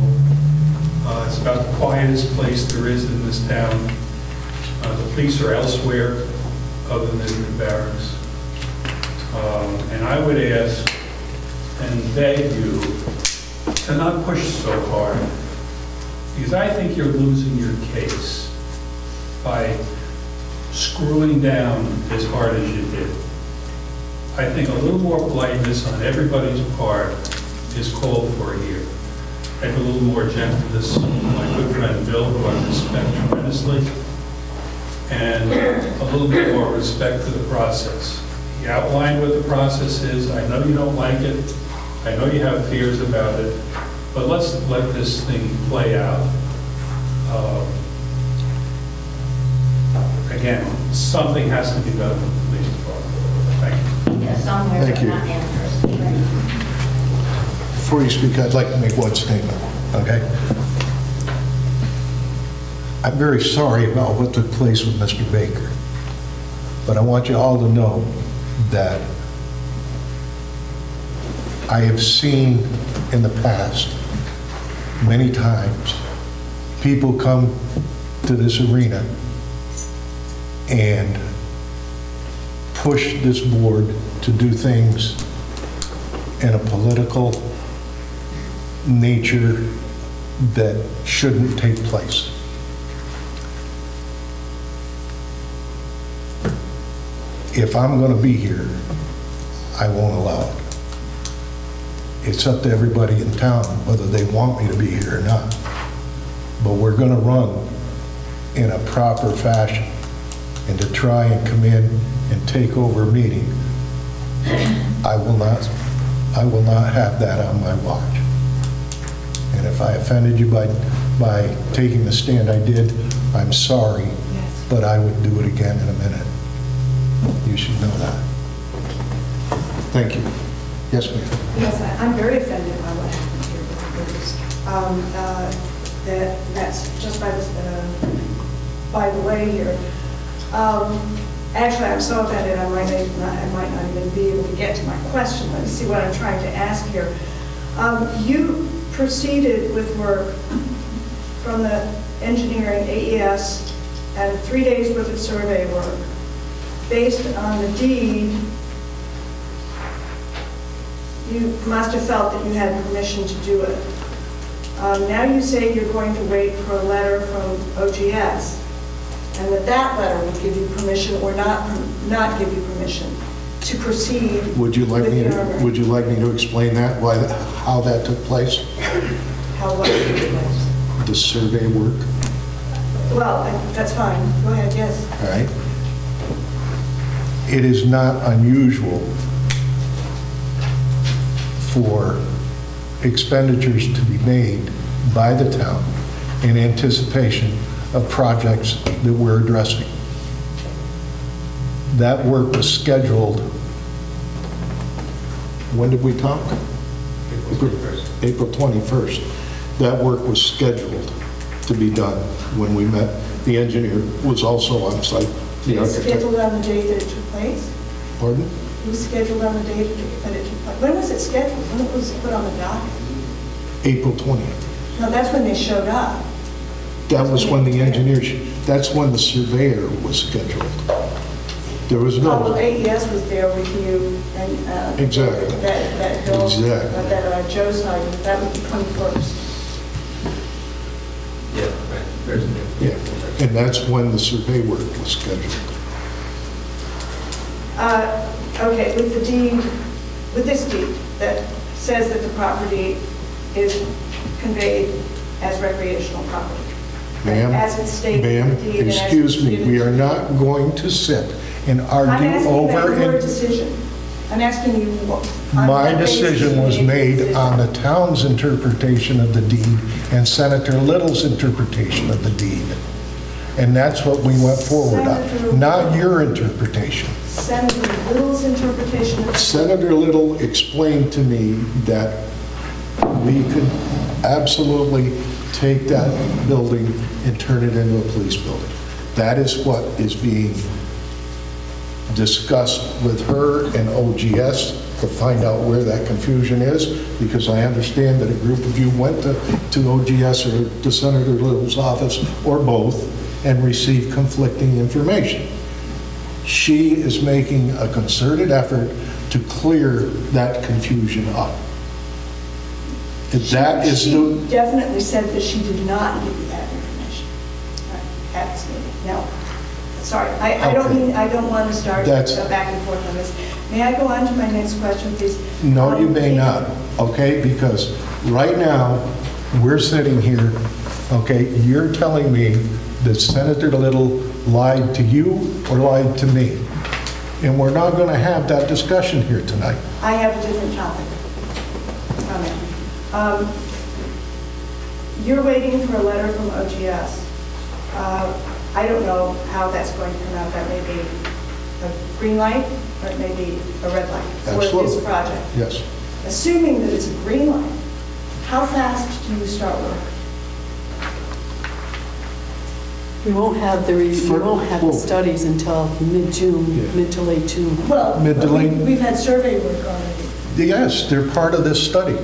It's about the quietest place there is in this town. The police are elsewhere other than the barracks. And I would ask and beg you to not push so hard, because I think you're losing your case by screwing down as hard as you did. I think a little more politeness on everybody's part is called for here. I think a little more gentleness, my good friend Bill, who I respect tremendously, and a little bit more respect for the process. He outlined what the process is. I know you don't like it. I know you have fears about it, but let's let this thing play out. Again, something has to be done with the police department. Thank you. Yeah, somewhere, Thank but you. not Amherst. Right. Before you speak, I'd like to make one statement, okay? I'm very sorry about what took place with Mr. Baker, but I want you all to know that I have seen in the past, many times, people come to this arena and push this board to do things in a political nature that shouldn't take place. If I'm going to be here, I won't allow it. It's up to everybody in town whether they want me to be here or not. But we're going to run in a proper fashion, and to try and come in and take over a meeting, I will not have that on my watch. And if I offended you by taking the stand I did, I'm sorry, but I would do it again in a minute. You should know that. Thank you. Yes, ma'am. Yes, I'm very offended by what happened here with the Brewers. That's just by the way here. Actually, I'm so offended I might not even be able to get to my question. Let me see what I'm trying to ask here. You proceeded with work from the engineering AES and 3 days worth of survey work. Based on the deed, you must have felt that you had permission to do it. Now you say you're going to wait for a letter from OGS, and that letter will give you permission or not give you permission to proceed. Would you like me to explain that, how that took place? How what took place? The survey work. Well, that's fine. Go ahead, yes. All right. It is not unusual for expenditures to be made by the town in anticipation of projects that we're addressing. That work was scheduled When did we talk? April 21st. April 21st. That work was scheduled to be done when we met. The engineer was also on site, the It was architect. scheduled on the date that it took place? Pardon? It was scheduled on the date that it took place. When was it scheduled? When was it put on the docket? April 20th. No, that's when they showed up. That was when the engineer, that's when the surveyor was scheduled. There was Oh, well, no, AES was there with you and... Exactly. That bill, Exactly. that Joe signed, that was the 21st. Yeah, right, Thursday. yeah, and that's when the survey work was scheduled. Okay, with the deed, with this deed that says that the property is conveyed as recreational property. Ma'am, As it's stated in the deed. ma'am, and as excuse it's me, given we to are you. not going to sit and I'm argue asking over that your and decision. I'm asking you what... on my what basis decision you was made decision. on the town's interpretation of the deed and Senator Little's interpretation of the deed. And that's what we went forward on, not your interpretation. Senator Little's interpretation of the Senator Little explained to me that we could absolutely take that building and turn it into a police building. That is what is being discussed with her and OGS to find out where that confusion is, because I understand that a group of you went to OGS or to Senator Little's office, or both, and received conflicting information. She is making a concerted effort to clear that confusion up. If that is She the... definitely said that she did not give you that information at this meeting. No. Sorry, I don't Okay. mean, I don't want to start That's- back and forth on this. May I go on to my next question, please? No, you may not, okay? Because right now, we're sitting here, okay? You're telling me that Senator Little lied to you or lied to me. And we're not going to have that discussion here tonight. I have a different topic. Comment. You're waiting for a letter from OGS. I don't know how that's going to come out. That may be a green light, or it may be a red light for this Absolutely. project. Yes. Assuming that it's a green light, how fast do you start work? We won't have the Whoa. studies until mid-June, Yeah. mid to late June. Well, Mid to late. we've had survey work already. Yes, they're part of this study.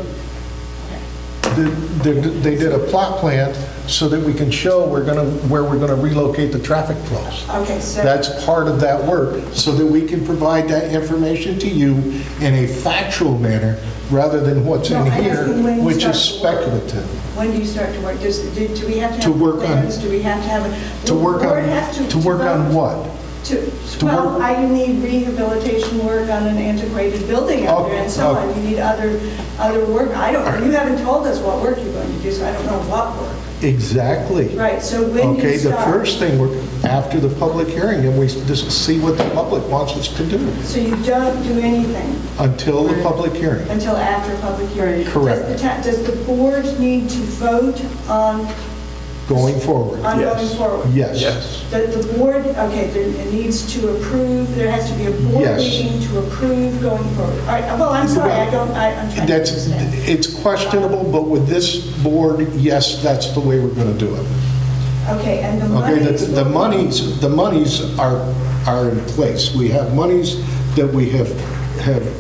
They did a plot plan so that we can show where we're going to relocate the traffic flows. Okay, so... That's part of that work, so that we can provide that information to you in a factual manner, rather than what's No, in I'm here, asking when you which is start to work. speculative. When do you start to work? Do we have to To have work on- plans? Do we have to have a... To will the work board on, have to work on what? Well, work- I need rehabilitation work on an antiquated building out there and so on. You need other work. You haven't told us what work you're going to do, so I don't know what work. Exactly. Right, so when do Okay, you the start? first thing, after the public hearing, and we just see what the public wants us to do, So you don't do anything until the public hearing. until after public hearing? Correct. Does the board need to vote on Going forward. going Yes. forward? Yes. The board, okay, then it needs to approve, there has to be a board Yes. meeting to approve going forward. All right, well, I'm sorry, I'm trying to That's, understand. it's questionable, but with this board, yes, that's the way we're going to do it. Okay, and the Okay, monies... the monies are in place. We have monies that we have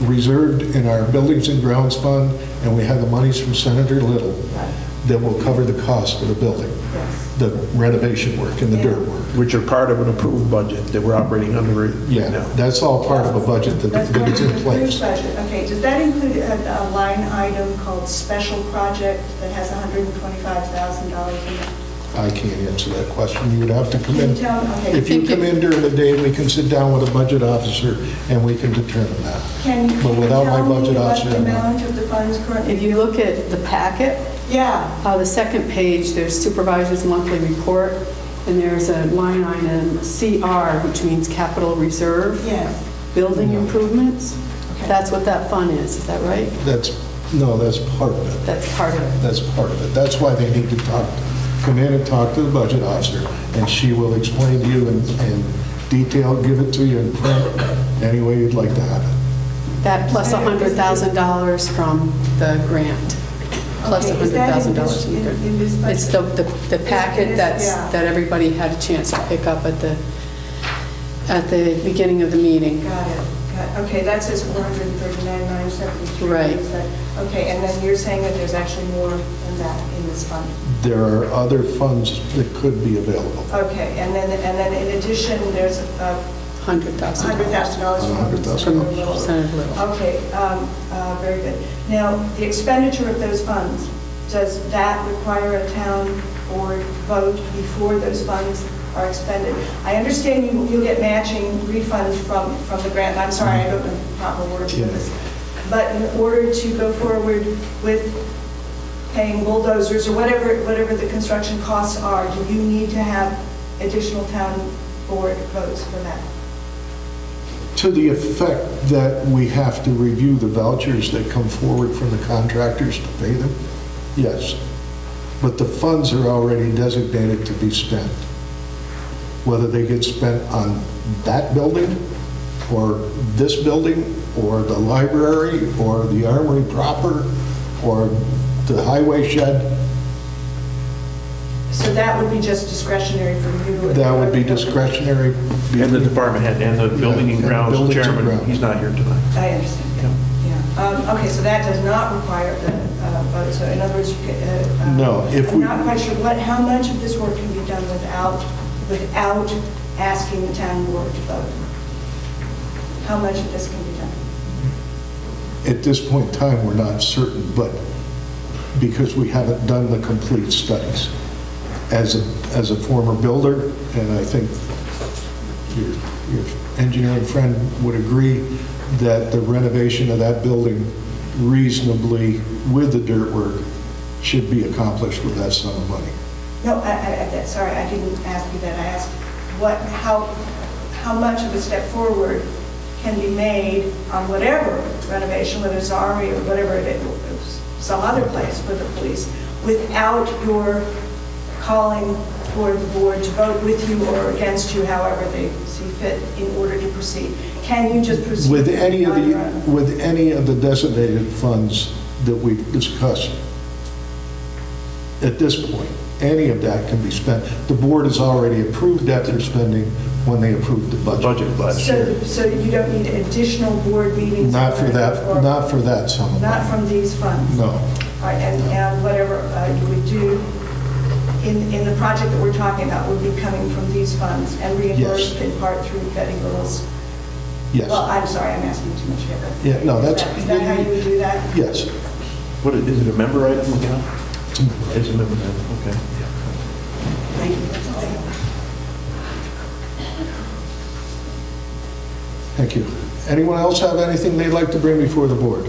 reserved in our Buildings and Grounds Fund, and we have the monies from Senator Little that will cover the cost of the building, Yes. the renovation work and the dirt work. Which are part of an approved budget that we're operating under right Yeah, now. that's all part of a budget That's that part is of in the place. approved budget. Okay, does that include a line item called special project that has $125,000 in it? I can't answer that question. You would have to come Can in. you tell me? Okay. If you come in during the day, we can sit down with a budget officer and we can determine that. Can But you without my tell me budget what officer, the I'm not. amount of the funds currently? If you look at the packet, Yeah, the second page, there's supervisor's monthly report, and there's a line item CR, which means capital reserve, yes. building improvements. Okay. That's what that fund is that right? That's part of it. That's part of it. That's part of it. That's why they need to come in and talk to the budget officer, and she will explain to you in detail, give it to you in print, any way you'd like to have it. That plus $100,000 from the grant, plus Okay, is that in $100,000 this- from the grant. in this budget? It's the packet Yeah. that everybody had a chance to pick up at the beginning of the meeting. Got it. Okay, that says 439,973. Right. Okay, and then you're saying that there's actually more than that in this fund? There are other funds that could be available. Okay, and then in addition, there's $100,000. $100,000 from $100,000. Senator Little. Okay, very good. Now, the expenditure of those funds, does that require a town board vote before those funds are expended? I understand you'll get matching refunds from the grant. I'm sorry, I don't know the proper word for this. But in order to go forward with paying bulldozers or whatever the construction costs are, do you need to have additional town board votes for that? To the effect that we have to review the vouchers that come forward from the contractors to pay them, yes. But the funds are already designated to be spent. Whether they get spent on that building, or this building, or the library, or the armory proper, or the highway shed, So that would be just discretionary for you? that would be discretionary. And the department head and the building and grounds Buildings and chairman, grounds. he's not here tonight. I understand, yeah. Okay, so that does not require the vote, so in other words, No, if I'm we- not quite sure how much of this work can be done without asking the town board to vote? How much of this can be done? At this point in time, we're not certain, but because we haven't done the complete studies. As a former builder, and I think your engineering friend would agree, that the renovation of that building reasonably, with the dirt work, should be accomplished with that sum of money. No, sorry, I didn't ask you that. I asked how much of a step forward can be made on whatever renovation, whether it's Ari or whatever it is, some other place for the police, without your calling for the board to vote with you or against you, however they see fit, in order to proceed. Can you just proceed? With any of on your own? with any of the designated funds that we've discussed, at this point, any of that can be spent. The board has already approved that they're spending when they approved the budget last year. So you don't need additional board meetings? Not for that, or- not for that sum of Not money. from these funds? No. All right, and whatever you would do in the project that we're talking about would be coming from these funds and reimbursed Yes. in part through Betty Little's? Yes. Well, I'm sorry, I'm asking too much here, but... Yeah, no, that's- Is that how you would do that? Yes. What, is it a member item again? It's a member item. It's a member item, okay. Thank you. That's all. Thank you. Anyone else have anything they'd like to bring before the board?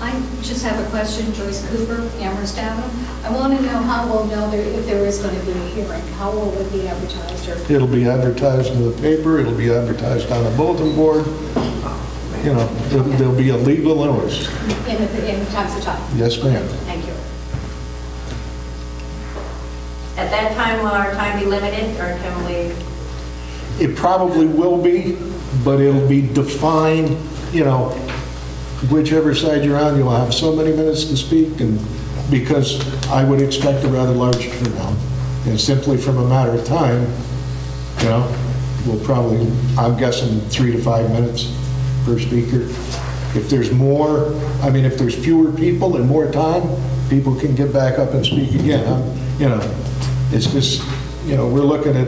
I just have a question, Joyce Cooper, Amherst Avenue. I want to know how we'll know if there is going to be a hearing. How will it be advertised? Or It'll be advertised in the paper, it'll be advertised on a bulletin board, you know, there'll be a legal notice. in times of time? Yes, ma'am. Thank you. At that time, will our time be limited, or can we? It probably will be, but it'll be defined, you know, whichever side you're on, you'll have so many minutes to speak, and because I would expect a rather large turnout. And simply from a matter of time, you know, we'll probably, I'm guessing 3 to 5 minutes per speaker. If there's more, I mean, if there's fewer people and more time, people can get back up and speak again. You know, it's just, you know, we're looking at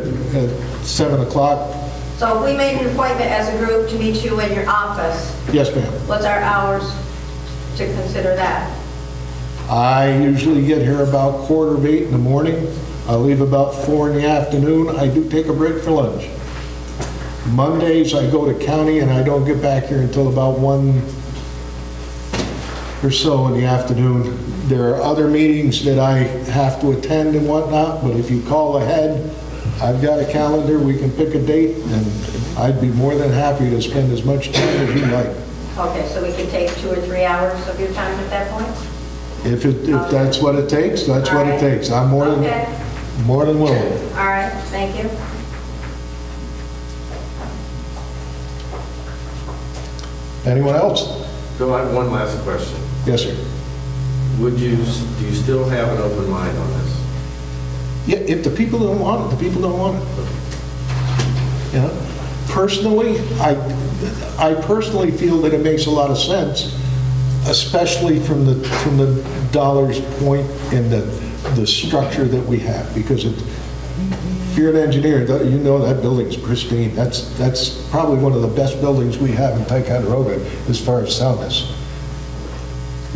7 o'clock. So if we made an appointment as a group to meet you in your office, Yes, ma'am. what's our hours to consider that? I usually get here about 7:45 in the morning. I leave about 4 in the afternoon. I do take a break for lunch. Mondays, I go to county and I don't get back here until about 1 or so in the afternoon. There are other meetings that I have to attend and whatnot, but if you call ahead, I've got a calendar, we can pick a date, and I'd be more than happy to spend as much time as you like. Okay, so we could take 2 or 3 hours of your time at that point? If that's what it takes, that's what it takes. I'm more than willing. All right, thank you. Anyone else? Bill, I have one last question. Yes, sir. Do you still have an open mind on this? Yeah, if the people don't want it, the people don't want it. You know, personally, I personally feel that it makes a lot of sense, especially from the dollars point and the structure that we have, because if you're an engineer, you know that building's pristine. That's probably one of the best buildings we have in Ticonderoga as far as soundness.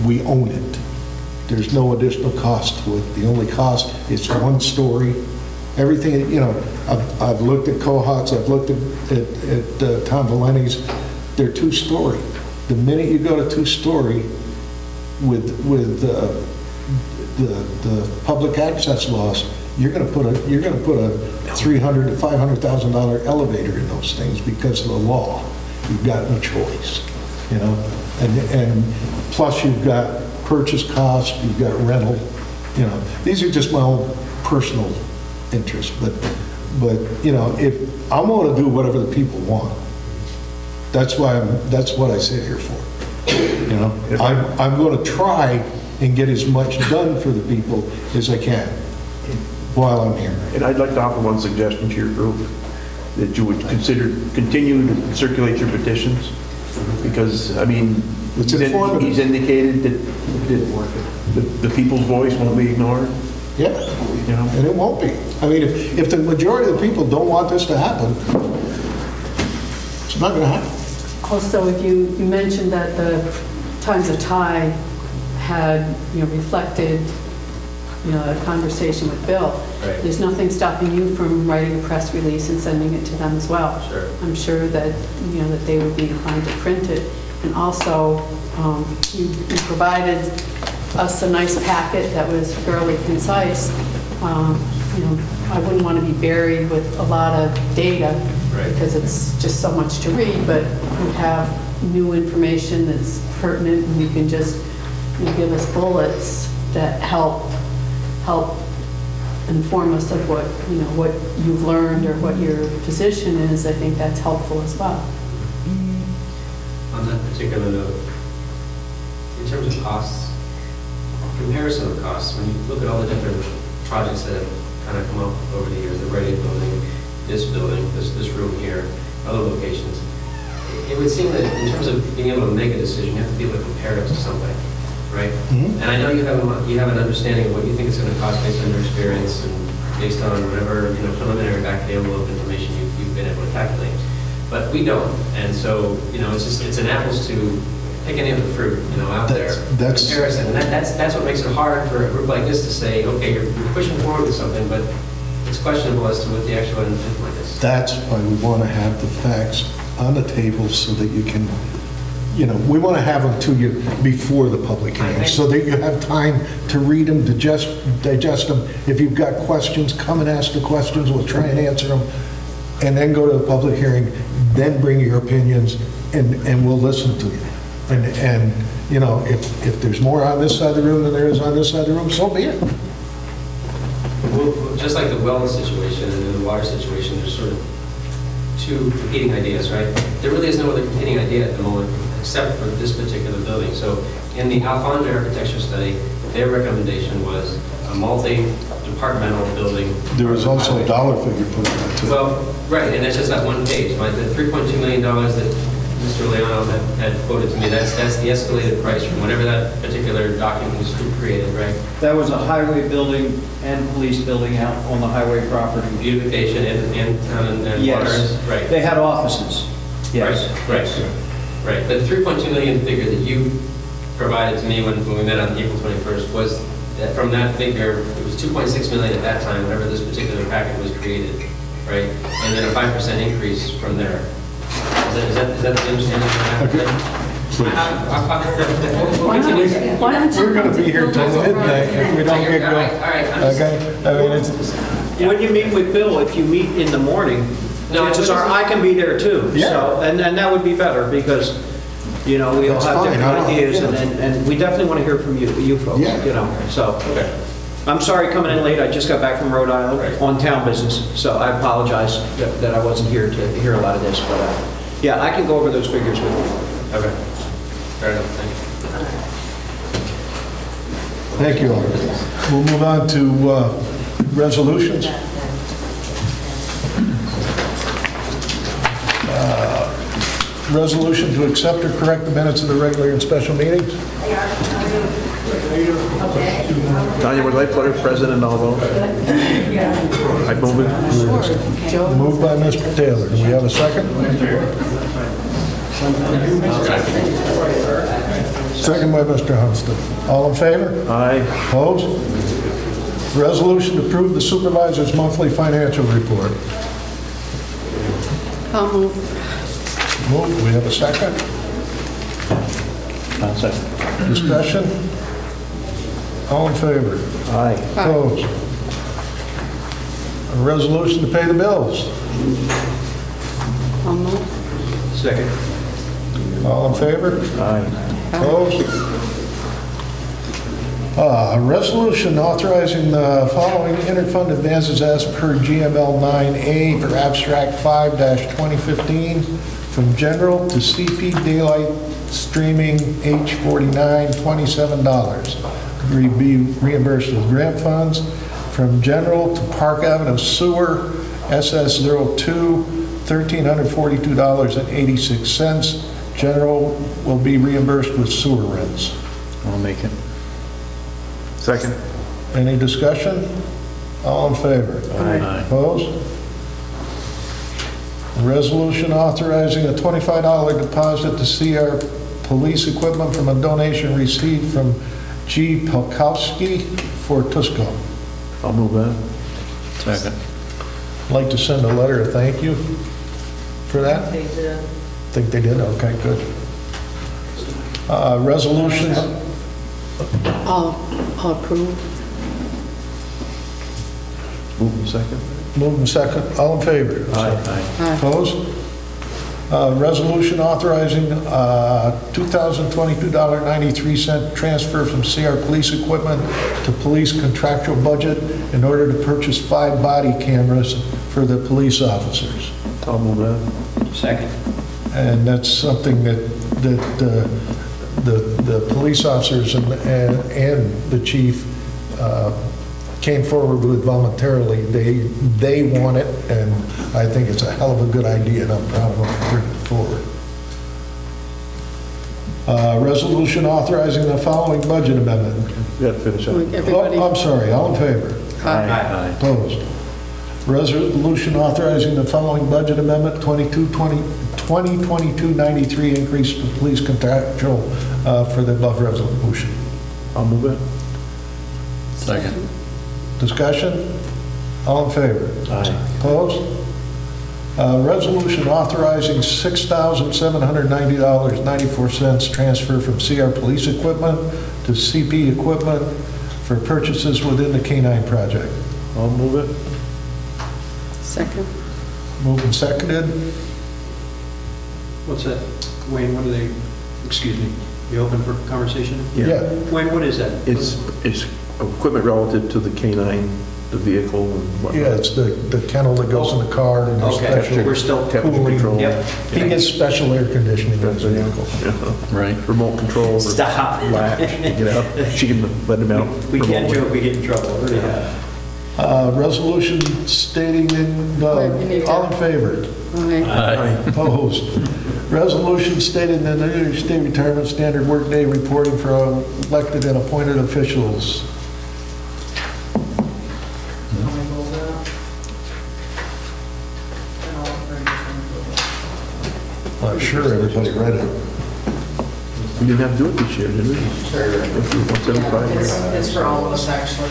We own it. There's no additional cost to it. The only cost is one story. Everything, you know, I've looked at Cohats, I've looked at Tom Valenti's. They're two-story. The minute you go to two-story with the public access laws, you're going to put a $300,000 to $500,000 elevator in those things because of the law. You've got no choice, you know, and plus you've got purchase cost, you've got rental, you know. These are just my own personal interests, but you know, if I'm going to do whatever the people want, that's what I sit here for. You know, I'm going to try and get as much done for the people as I can while I'm here. And I'd like to offer one suggestion to your group, that you would consider continuing to circulate your petitions, because, I mean, It's informative. he's indicated that the people's voice won't be ignored. Yeah, You know? and it won't be. I mean, if the majority of the people don't want this to happen, it's not going to happen. Also, if you mentioned that the Times of Ty had, you know, reflected, you know, a conversation with Bill. Right. There's nothing stopping you from writing a press release and sending it to them as well. Sure. I'm sure that, you know, that they would be inclined to print it. And also, you provided us a nice packet that was fairly concise. You know, I wouldn't want to be buried with a lot of data, Right. because it's just so much to read, but we have new information that's pertinent, and you can just, you give us bullets that help inform us of what, you know, what you've learned or what your position is. I think that's helpful as well. On that particular note, in terms of costs, comparison of costs, when you look at all the different projects that have kind of come up over the years, the Radiant building, this room here, other locations, it would seem that in terms of being able to make a decision, you have to be able to compare it to something, right? Mm-hmm. And I know you have an understanding of what you think it's going to cost based on your experience and based on whatever, you know, preliminary back of the envelope information you've been able to calculate. But we don't, and so, you know, it's an apples to pick any of the fruit, you know, out there. That's comparison, and that's what makes it hard for a group like this to say, okay, you're pushing forward with something, but it's questionable as to what the actual implement is. That's why we want to have the facts on the table so that you can, you know, we want to have them to you before the public hearing so that you have time to read them, digest them. If you've got questions, come and ask the questions. We'll try and answer them. And then go to the public hearing, then bring your opinions, and we'll listen to you. And you know, if there's more on this side of the room than there is on this side of the room, so be it. Well, just like the wellness situation and the water situation, there's sort of two competing ideas, right? There really is no other competing idea at the moment except for this particular building. So in the Alfonso architecture study, their recommendation was a multi-departmental building. There was also a dollar figure put on it too. Well, right, and that's just that one page, right? The $3.2 million that Mr. Leono had quoted to me, that's the escalated price from whatever that particular document was created, right? That was a highway building and police building out on the highway property. Beautification and Yes. waters, right? They had offices. Yes. Right. But the 3.2 million figure that you provided to me when we met on April 21st was that from that figure, it was 2.6 million at that time, whenever this particular packet was created, right? And then a 5% increase from there. Is that the understanding? Okay. Why don't you? We're going to be here till midnight if we don't get going. All right. Okay? I mean, it's, When you meet with Bill, if you meet in the morning, chances are I can be there too. Yeah. So, and that would be better because, you know, we all That's have fine. different I don't- ideas yeah. and we definitely want to hear from you folks, Yeah. you know, so. Okay. I'm sorry coming in late. I just got back from Rhode Island on town business, so I apologize that I wasn't here to hear a lot of this, but yeah, I can go over those figures with you. Okay. Fair enough, thank you. Thank you all. We'll move on to resolutions. Resolution to accept or correct the minutes of the regular and special meetings. Tanya, would I put her present in all those? I move it. Moved by Mr. Taylor. Do we have a second? Second by Mr. Huntston. All in favor? Aye. Opposed? Resolution to approve the supervisor's monthly financial report. I'll move. Moved. We have a second? I'll second. Discussion? All in favor? Aye. Opposed? A resolution to pay the bills. I'll move. Second. All in favor? Aye. Opposed? A resolution authorizing the following interfund advances as per GML 9A for abstract 5-2015 from general to CP daylight streaming H49, $27. Be reimbursed with grant funds. From general to Park Avenue Sewer SS02, $1,342.86. General will be reimbursed with sewer rents. I'll make it. Second. Any discussion? All in favor? Aye. Opposed? Resolution authorizing a $25 deposit to CR police equipment from a donation received from G. Pelkowski for Tusco. I'll move that. Second. I'd like to send a letter of thank you for that. They did. Think they did? Okay, good. Resolution, I'll approve. Move in second. moved and second. All in favor? Aye. Aye. Opposed? Resolution authorizing $2,022.93 transfer from CR police equipment to police contractual budget in order to purchase 5 body cameras for the police officers. I'll move that. Second. And that's something that the police officers and the chief came forward with voluntarily. They want it, and I think it's a hell of a good idea, and I'm proud of them for bringing it forward. Resolution authorizing the following budget amendment. You got to finish up. Everybody. Oh, I'm sorry, all in favor? Aye. Opposed? Resolution authorizing the following budget amendment, 2022-93, increase to police contractual for the above resolution. I'll move it. Second. Discussion? All in favor? Aye. Opposed? Resolution authorizing $6,790.94 transfer from CR police equipment to CP equipment for purchases within the K-9 project. I'll move it. Second. Moved and seconded. What's that? Wayne, what are they, excuse me, you open for conversation? Yeah. Wayne, what is that? It's equipment relative to the K-9, the vehicle and whatnot. Yeah, it's the kennel that goes in the car and there's Okay, special we're still Temperature cooling. control. Yep. He gets special air conditioning in his vehicle. Yeah. Right. Remote control. Stop. Latch, get out. She can let him out. We can't remotely. joke, we get in trouble. Yeah. Resolution stating in, all in favor? Aye. Opposed? Resolution stating the New York State Retirement Standard Workday reporting for elected and appointed officials. I'm sure everybody read it. We didn't have to do it this year, did we? Sure. 175. It's for all of us, actually,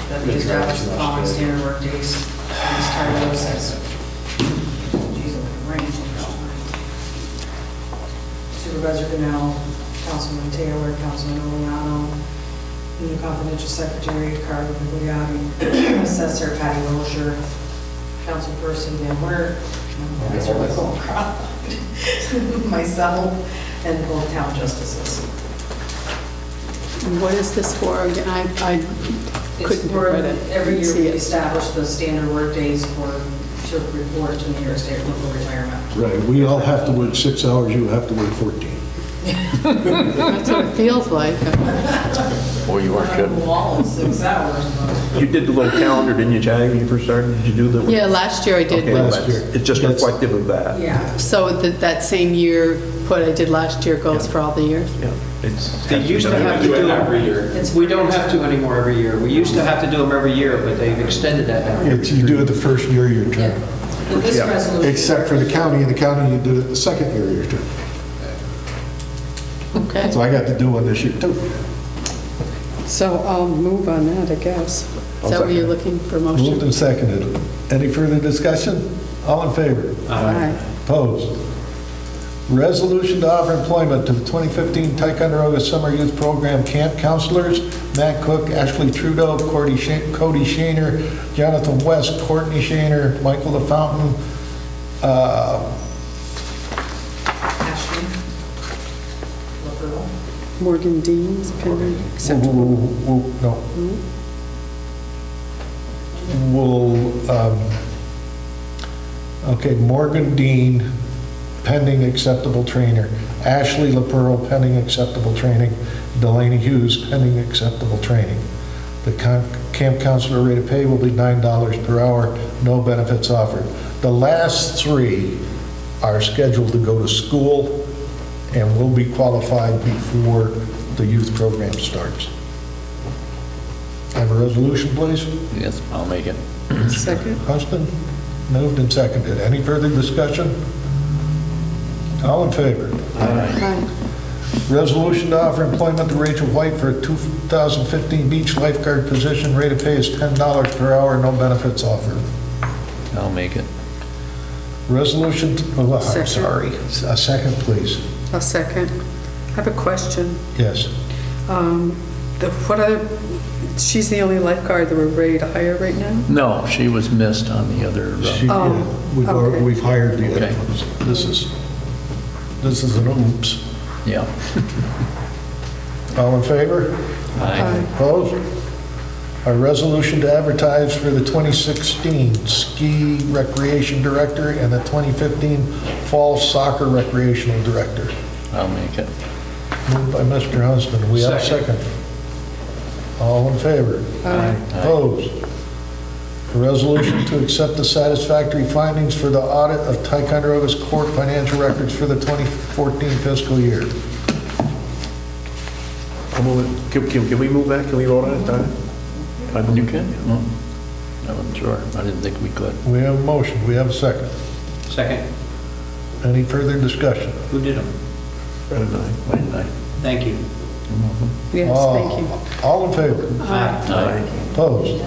that we establish the following standard work days. These titles as, geez, it range. Supervisor Goodell, Councilman Taylor, Councilman Oliano, new confidential secretary, Carla Bigliotti, assessor Patty Wilshire, councilperson Dan Wirt, it's really cool crowd, myself, and both town justices. And what is this for? Again, I It's couldn't for, read it. every year See we it. establish the standard work days to report to New York State local retirement. Right, we all have to work 6 hours, you have to work 14. That's what it feels like. Boy, you weren't On kidding. the wall in 6 hours. You did the little calendar, didn't you, Chad, when you first started? Did you do the? Yeah, last year I did. Okay, Last that's- year. It's just That's- reflective of that. Yeah. So that same year, what I did last year goes for all the years? Yeah. It's. They used to have to do them every year. We don't have to anymore every year. We used to have to do them every year, but they've extended that now. You do it the first year of your term. But this Yeah. resolution. Except for the county. In the county, you do it the second year of your term. Okay. So I got to do one this year too. So I'll move on that, I guess. Is that what you're looking for Moved motion? and seconded. Any further discussion? All in favor? Aye. Opposed? Resolution to offer employment to the 2015 Ticonderoga Summer Youth Program Camp Counselors, Matt Cook, Ashley Trudeau, Cody Shaner, Jonathan West, Courtney Shaner, Michael LaFountain, Ashley. LaPerle. Morgan Dean's pending acceptable. no. Okay, Morgan Dean, pending acceptable trainer. Ashley LaPerle, pending acceptable training. Delaney Hughes, pending acceptable training. The camp counselor rate of pay will be $9 per hour, no benefits offered. The last three are scheduled to go to school and will be qualified before the youth program starts. Have a resolution, please? Yes, I'll make it. Second? Huston, moved and seconded. Any further discussion? All in favor? Aye. Resolution to offer employment to Rachel White for a 2015 beach lifeguard position. Rate of pay is $10 per hour, no benefits offered. I'll make it. Resolution, I'm Second. sorry. A second, please. A second. I have a question. Yes. What other, she's the only lifeguard that we're ready to hire right now? No, she was missed on the other. Oh, okay. We've hired the other Okay. ones. This is an oops. Yeah. All in favor? Aye. Opposed? A resolution to advertise for the 2016 ski recreation director and the 2015 fall soccer recreational director. I'll make it. Moved by Mr. Hunston. We have a second. All in favor? Aye. Opposed? A resolution to accept the satisfactory findings for the audit of Ticonderoga's court financial records for the 2014 fiscal year. Can we move that? Can we vote on it, Tony? You can? No, I'm sure. I didn't think we could. We have a motion. We have a second. Second. Any further discussion? Who did them? Fred and I. Wait a minute. Thank you. Yes, thank you. All in favor? Aye. Opposed?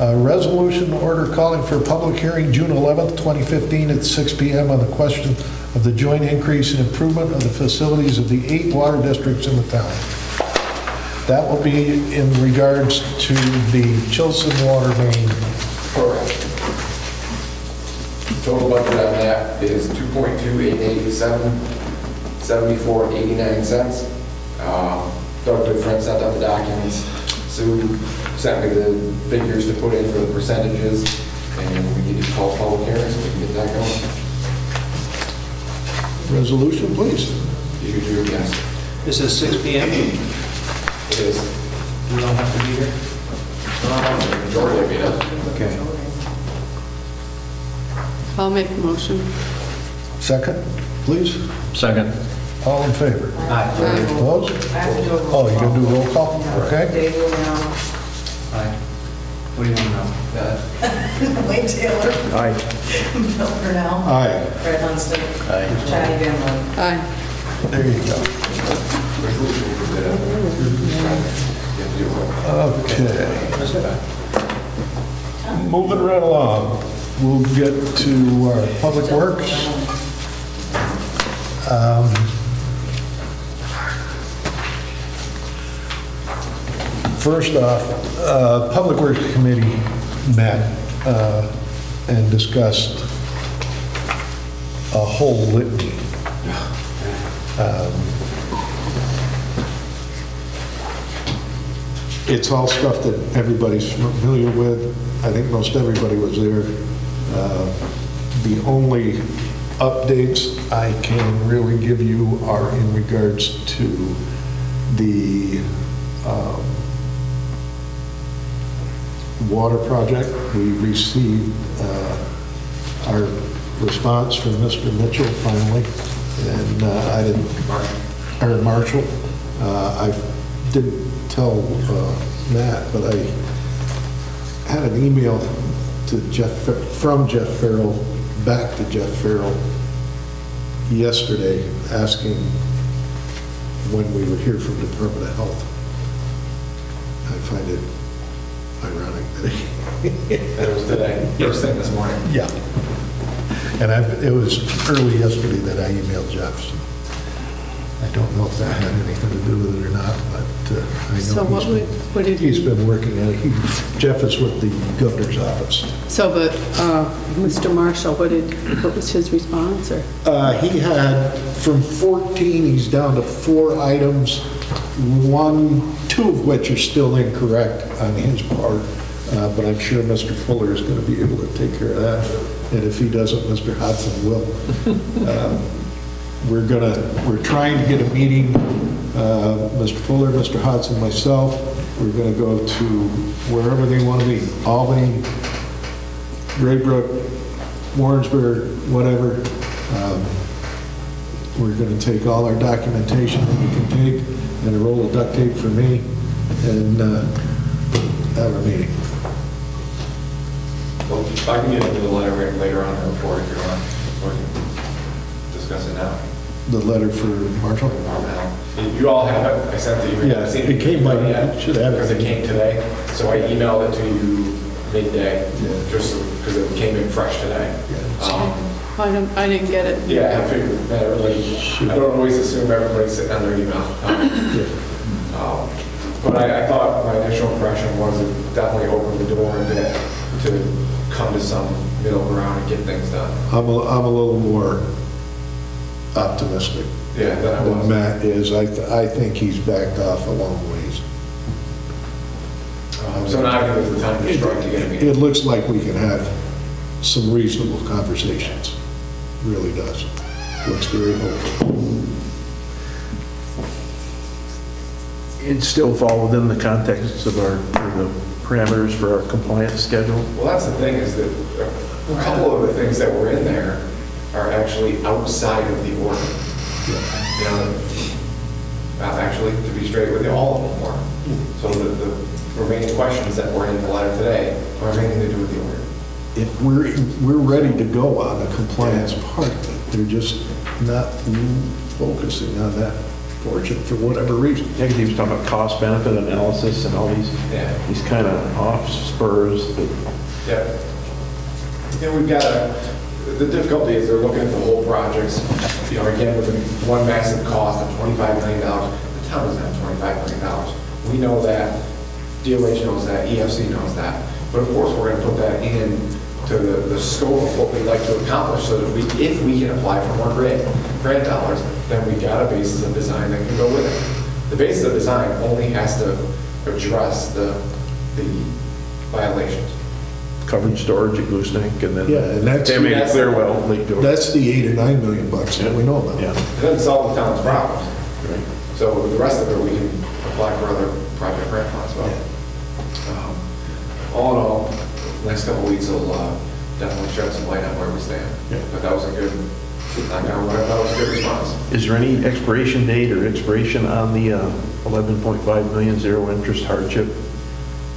A resolution order calling for a public hearing June 11th, 2015 at 6 p.m. on the question of the joint increase and improvement of the facilities of the 8 water districts in the town. That will be in regards to the Chilson water main. Correct. Total budget on that is $2.2887.74.89. Doug Goodfriend sent out the documents. Sue sent me the figures to put in for the percentages, and we need to call public hearings so we can get that going. Resolution, please. You do, yes. This is 6 p.m. It is. You don't have to be here? The majority of it does. Okay. I'll make the motion. Second, please. Second. All in favor? Aye. Opposed? I have to do a roll Oh, you're going to do roll call? Okay. Dave Lomano. Aye. What do you want to know? Wade Taylor. Aye. Bill Purnell. Aye. Fred Huntston. Aye. Johnny Van Loon. Aye. There you go. Okay. Moving right along, we'll get to our Public Works. First off, Public Works Committee met and discussed a whole litany. It's all stuff that everybody's familiar with. I think most everybody was there. The only updates I can really give you are in regards to the water project. We received our response from Mr. Mitchell finally, and I didn't, or Marshall. I didn't tell Matt, but I had an email to from Jeff Farrell back to Jeff Farrell yesterday asking when we would hear from the Department of Health. I find it ironic that It was today, first thing this morning. Yeah. And it was early yesterday that I emailed Jeff, so I don't know if that had anything to do with it or not, but I So know what did he's been working on it. Jeff is with the governor's office. So, but Mr. Marshall, what was his response, or? He had, from 14, he's down to 4 items, 2 of which are still incorrect on his part, but I'm sure Mr. Fuller is going to be able to take care of that, and if he doesn't, Mr. Hodson will. We're trying to get a meeting, Mr. Fuller, Mr. Hodson, myself. We're going to go to wherever they want to be, Albany, Raybrook, Warrensburg, whatever. We're going to take all our documentation that we can take and a roll of duct tape for me and have a meeting. Well, I can get into the letter later on in the report if you want. We can discuss it now. The letter for Marshall? You all have it. I sent the email. Yeah, it came by, should have it. Because it came today. So I emailed it to you midday, just because it came in fresh today. I didn't get it. Yeah, I figured that everybody, I don't always assume everybody's sitting on their email. But I thought my initial impression was it definitely opened the door a bit to come to some middle ground and get things done. I'm a little more optimistic than Matt is. I think he's backed off a long ways. So now I think it's the time to strike to get a meeting. It looks like we can have some reasonable conversations. Really does. Looks very hopeful. It still fall within the context of the parameters for our compliance schedule? Well, that's the thing, is that a couple of the things that were in there are actually outside of the order. You know, actually, to be straight with you, all of them were. So the remaining questions that were in the letter today are anything to do with the order. If we're ready to go on the compliance part of it, they're just not focusing on that portion for whatever reason. Yeah, he was talking about cost benefit analysis and all these kind of off spurs. Yeah. And we've got the difficulty is they're looking at the whole projects, you know, again, with one massive cost of $25 million. The town doesn't have $25 million. We know that, DOH knows that, EFC knows that. But of course, we're going to put that in to the scope of what we'd like to accomplish, so that if we can apply for more grant dollars, then we've got a basis of design that can go with it. The basis of design only has to address the violations. Covered storage at Gooseneck, and then and that's Clearwell, Lake George. That's the $8 or $9 million that we know about. Yeah. It doesn't solve the town's problems. Right. So the rest of it, we can apply for other project grant funds. Well, all in all, the next couple of weeks will definitely shed some light on where we stand. Yeah. But that was a good, that was a good response. Is there any expiration date or expiration on the 11.5 million zero interest hardship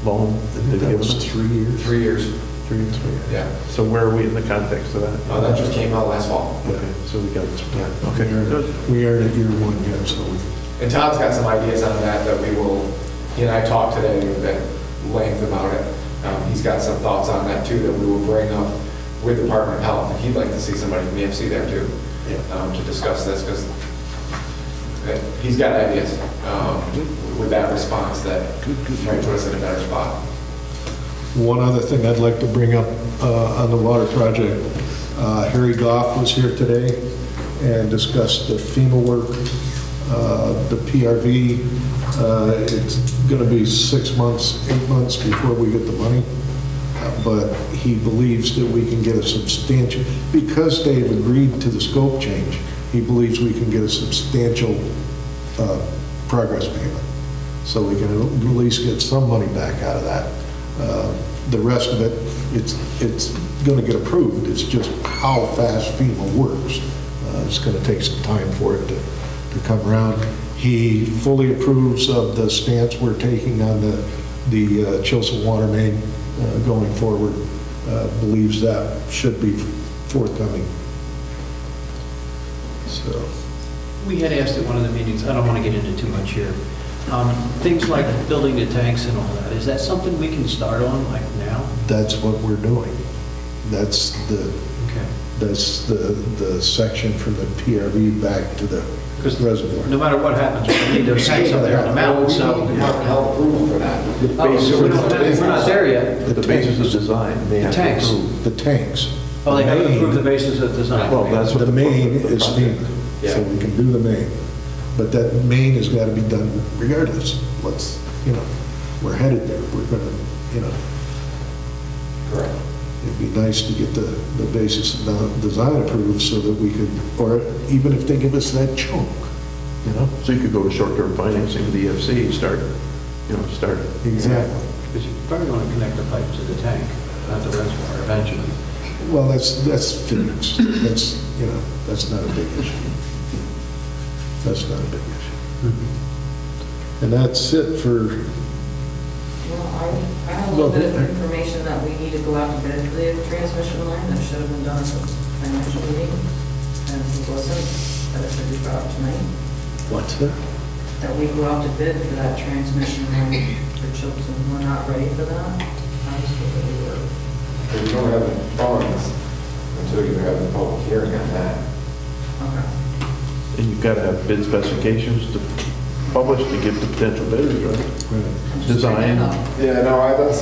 loan that they've given us? 3 years. 3 years. 3 years. Yeah. So where are we in the context of that? That just came out last fall. Okay, so we got it. Okay, we are at year 1 yet, so And Todd's got some ideas on that we will, he and I talked today at length about it. He's got some thoughts on that too that we will bring up with the Department of Health. He'd like to see somebody from EFC there too, to discuss this, because he's got ideas with that response that might put us in a better spot. one other thing I'd like to bring up on the water project. Harry Goff was here today and discussed the FEMA work, the PRV. It's going to be 6 months, 8 months before we get the money. but he believes that we can get a substantial, because they've agreed to the scope change, he believes we can get a substantial progress payment. So we can at least get some money back out of that. The rest of it, it's going to get approved. It's just how fast FEMA works. It's going to take some time for it to come around. He fully approves of the stance we're taking on the Chilson water main going forward. Believes that should be forthcoming. So. We had asked at one of the meetings, I don't want to get into too much here, things like building the tanks and all that, is that something we can start on like now? That's what we're doing. That's the section from the PRV back to the reservoir. No matter what happens, we need those tanks up there on the mountain, so. Health approval for that. We're not there yet. The basis of design, they have to tanks. approve. The tanks. Oh, they have to approve the basis of design. Well, that's what the main is FEMA, so we can do the main. But that main has got to be done regardless. Let's, we're headed there. We're going to, Correct. it'd be nice to get the basis of design approved so that we could, or even if they give us that chunk, So you could go to short-term financing with the EFC and start. Exactly. Because you probably want to connect the pipe to the tank, not the reservoir eventually. Well, that's physics. That's not a big issue. That's not a big issue. And that's it for. Well, I have a little bit of information that we need to go out to bid for the transmission line that should have been done at the financial meeting, and it wasn't, that it should be brought up tonight. What's that? That we go out to bid for that transmission line for Chilton. We're not ready for that. I was hoping we were. But you don't have the funds until you have the public hearing on that. Okay. And you've got to have bid specifications to publish to give to potential bidders, right? Design. Yeah, no, that's,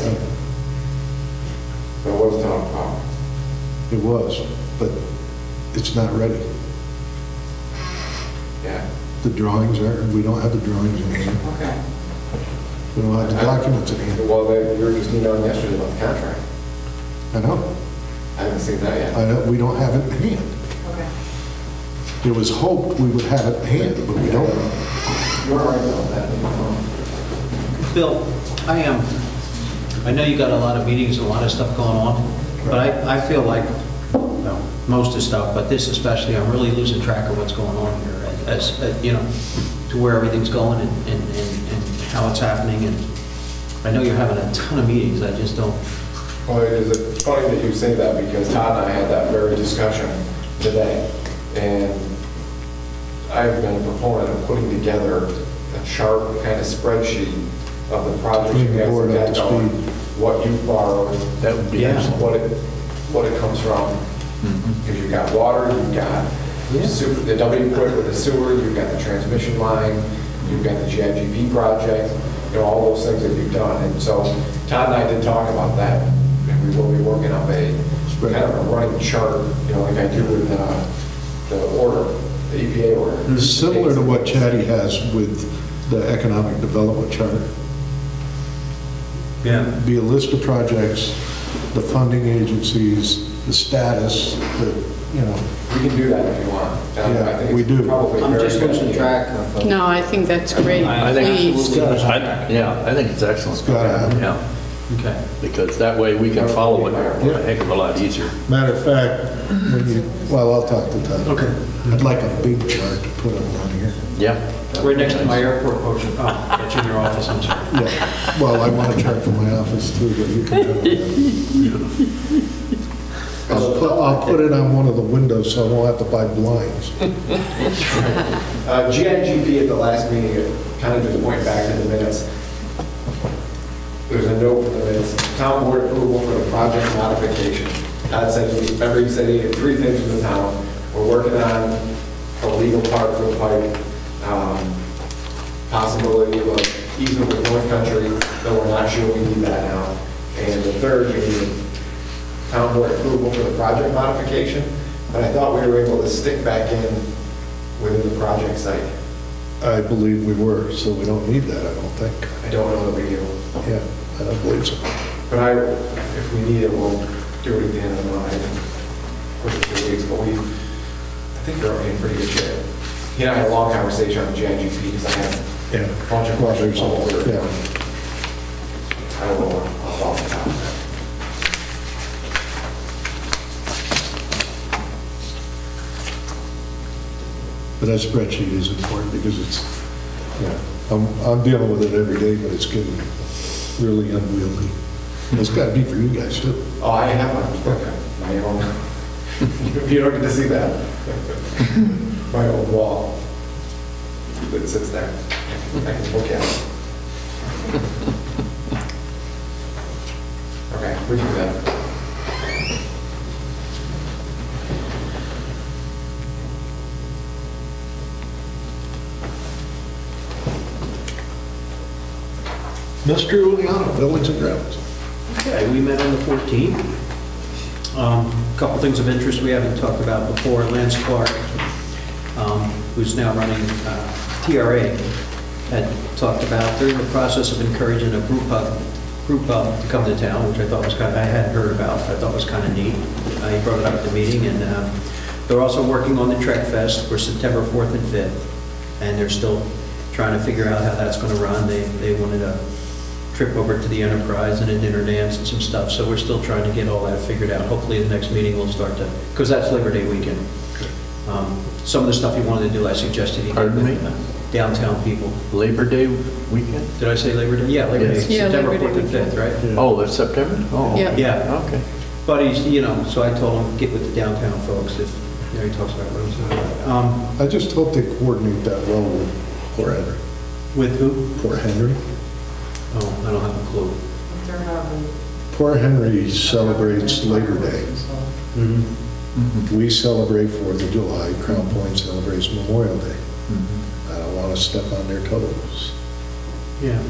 that was talked about. It was, but it's not ready. Yeah. The drawings we don't have the drawings in hand. Okay. We don't have the documents in hand. Well, we were just emailing yesterday about the contract. I know. I haven't seen that yet. I know, we don't have it in hand. Okay. It was hoped we would have it in hand, but we don't. You're right about that. Bill, I know you got a lot of meetings, a lot of stuff going on, but I feel like, well, most of the stuff, but this especially, I'm really losing track of what's going on here, as to where everything's going and how it's happening. And I know you're having a ton of meetings, I just don't. Well, it is funny that you say that because Todd and I had that very discussion today. And I've been a proponent of putting together a chart kind of spreadsheet of the projects you guys have got going, what you borrowed, That would be excellent. what it comes from. Because you've got water, you've got the W put with the sewer, you've got the transmission line, you've got the GIGP project, all those things that you've done. And so Todd and I did talk about that, and we will be working up a kind of a running chart, like I do with the order, the EPA order. Similar to what Chatty has with the economic development chart. Yeah. Be a list of projects, the funding agencies, the status, We can do that if you want. I think we it's do. probably I'm very just good. losing track of. No, I think that's great, I think please. I think it's excellent. Yeah, Okay. because that way we can follow it a heck of a lot easier. Matter of fact, I'll talk to Todd. Okay. I'd like a big chart to put up on here. Yeah. Right next to my airport poster. Oh, that's in your office, I'm sorry. Yeah, well, I want a chart for my office too, but you can have it. I'll put it on one of the windows so I won't have to buy blinds. GIGP at the last meeting, it kind of just went back to the minutes. There's a note from the minutes, town board approval for the project modification. Todd said, remember he said he had 3 things from the town. We're working on a legal part for the pipe, possibility of easement with North Country, though we're not sure we need that now. And the third, we need town board approval for the project modification. But I thought we were able to stick back in within the project site. I believe we were, so we don't need that, I don't think. I don't know that we do. Yeah, I don't believe so. But if we need it, we'll do it at the end of the month. I think push it 2 weeks, but I think we're in pretty good shape. He and I had a long conversation on the JGP because I had a bunch of questions all over. Yeah. I don't know what I'll talk about. But that spreadsheet is important because it's, I'm dealing with it every day, but it's getting really unwieldy. It's got to be for you guys too. Oh, I have my own. You don't get to see that. My own wall that sits there. I can look at it. Okay, we can do that. Mr. Giuliano, Buildings and Grounds. Okay, we met on the 14th. A couple things of interest we haven't talked about before. Lance Clark, who's now running TRA, had talked about they're in the process of encouraging a group hub to come to town, which I thought was I hadn't heard about, I thought was kind of neat. He brought it up at the meeting, and they're also working on the Trek Fest for September 4th and 5th, and they're still trying to figure out how that's going to run. They wanted a trip over to the Enterprise and a dinner dance and some stuff, so we're still trying to get all that figured out. Hopefully the next meeting we'll start to, because that's Labor Day weekend. Some of the stuff you wanted to do, I suggested you get with downtown people. Labor Day weekend? Did I say Labor Day? Yeah, Labor Day, Yeah, September Labor 4th and Day 5th, right? Yeah. Oh, that's September? Oh. Yeah. Yeah. Okay. But he's, so I told him, get with the downtown folks if, he talks about roads and all that. I just hope they coordinate that well with poor Henry. With who? Poor Henry. Oh, I don't have a clue. They're having. Poor Henry celebrates Labor Day. Mm-hmm. We celebrate 4th of July. Crown Point celebrates Memorial Day. I don't want to step on their toes. Yeah.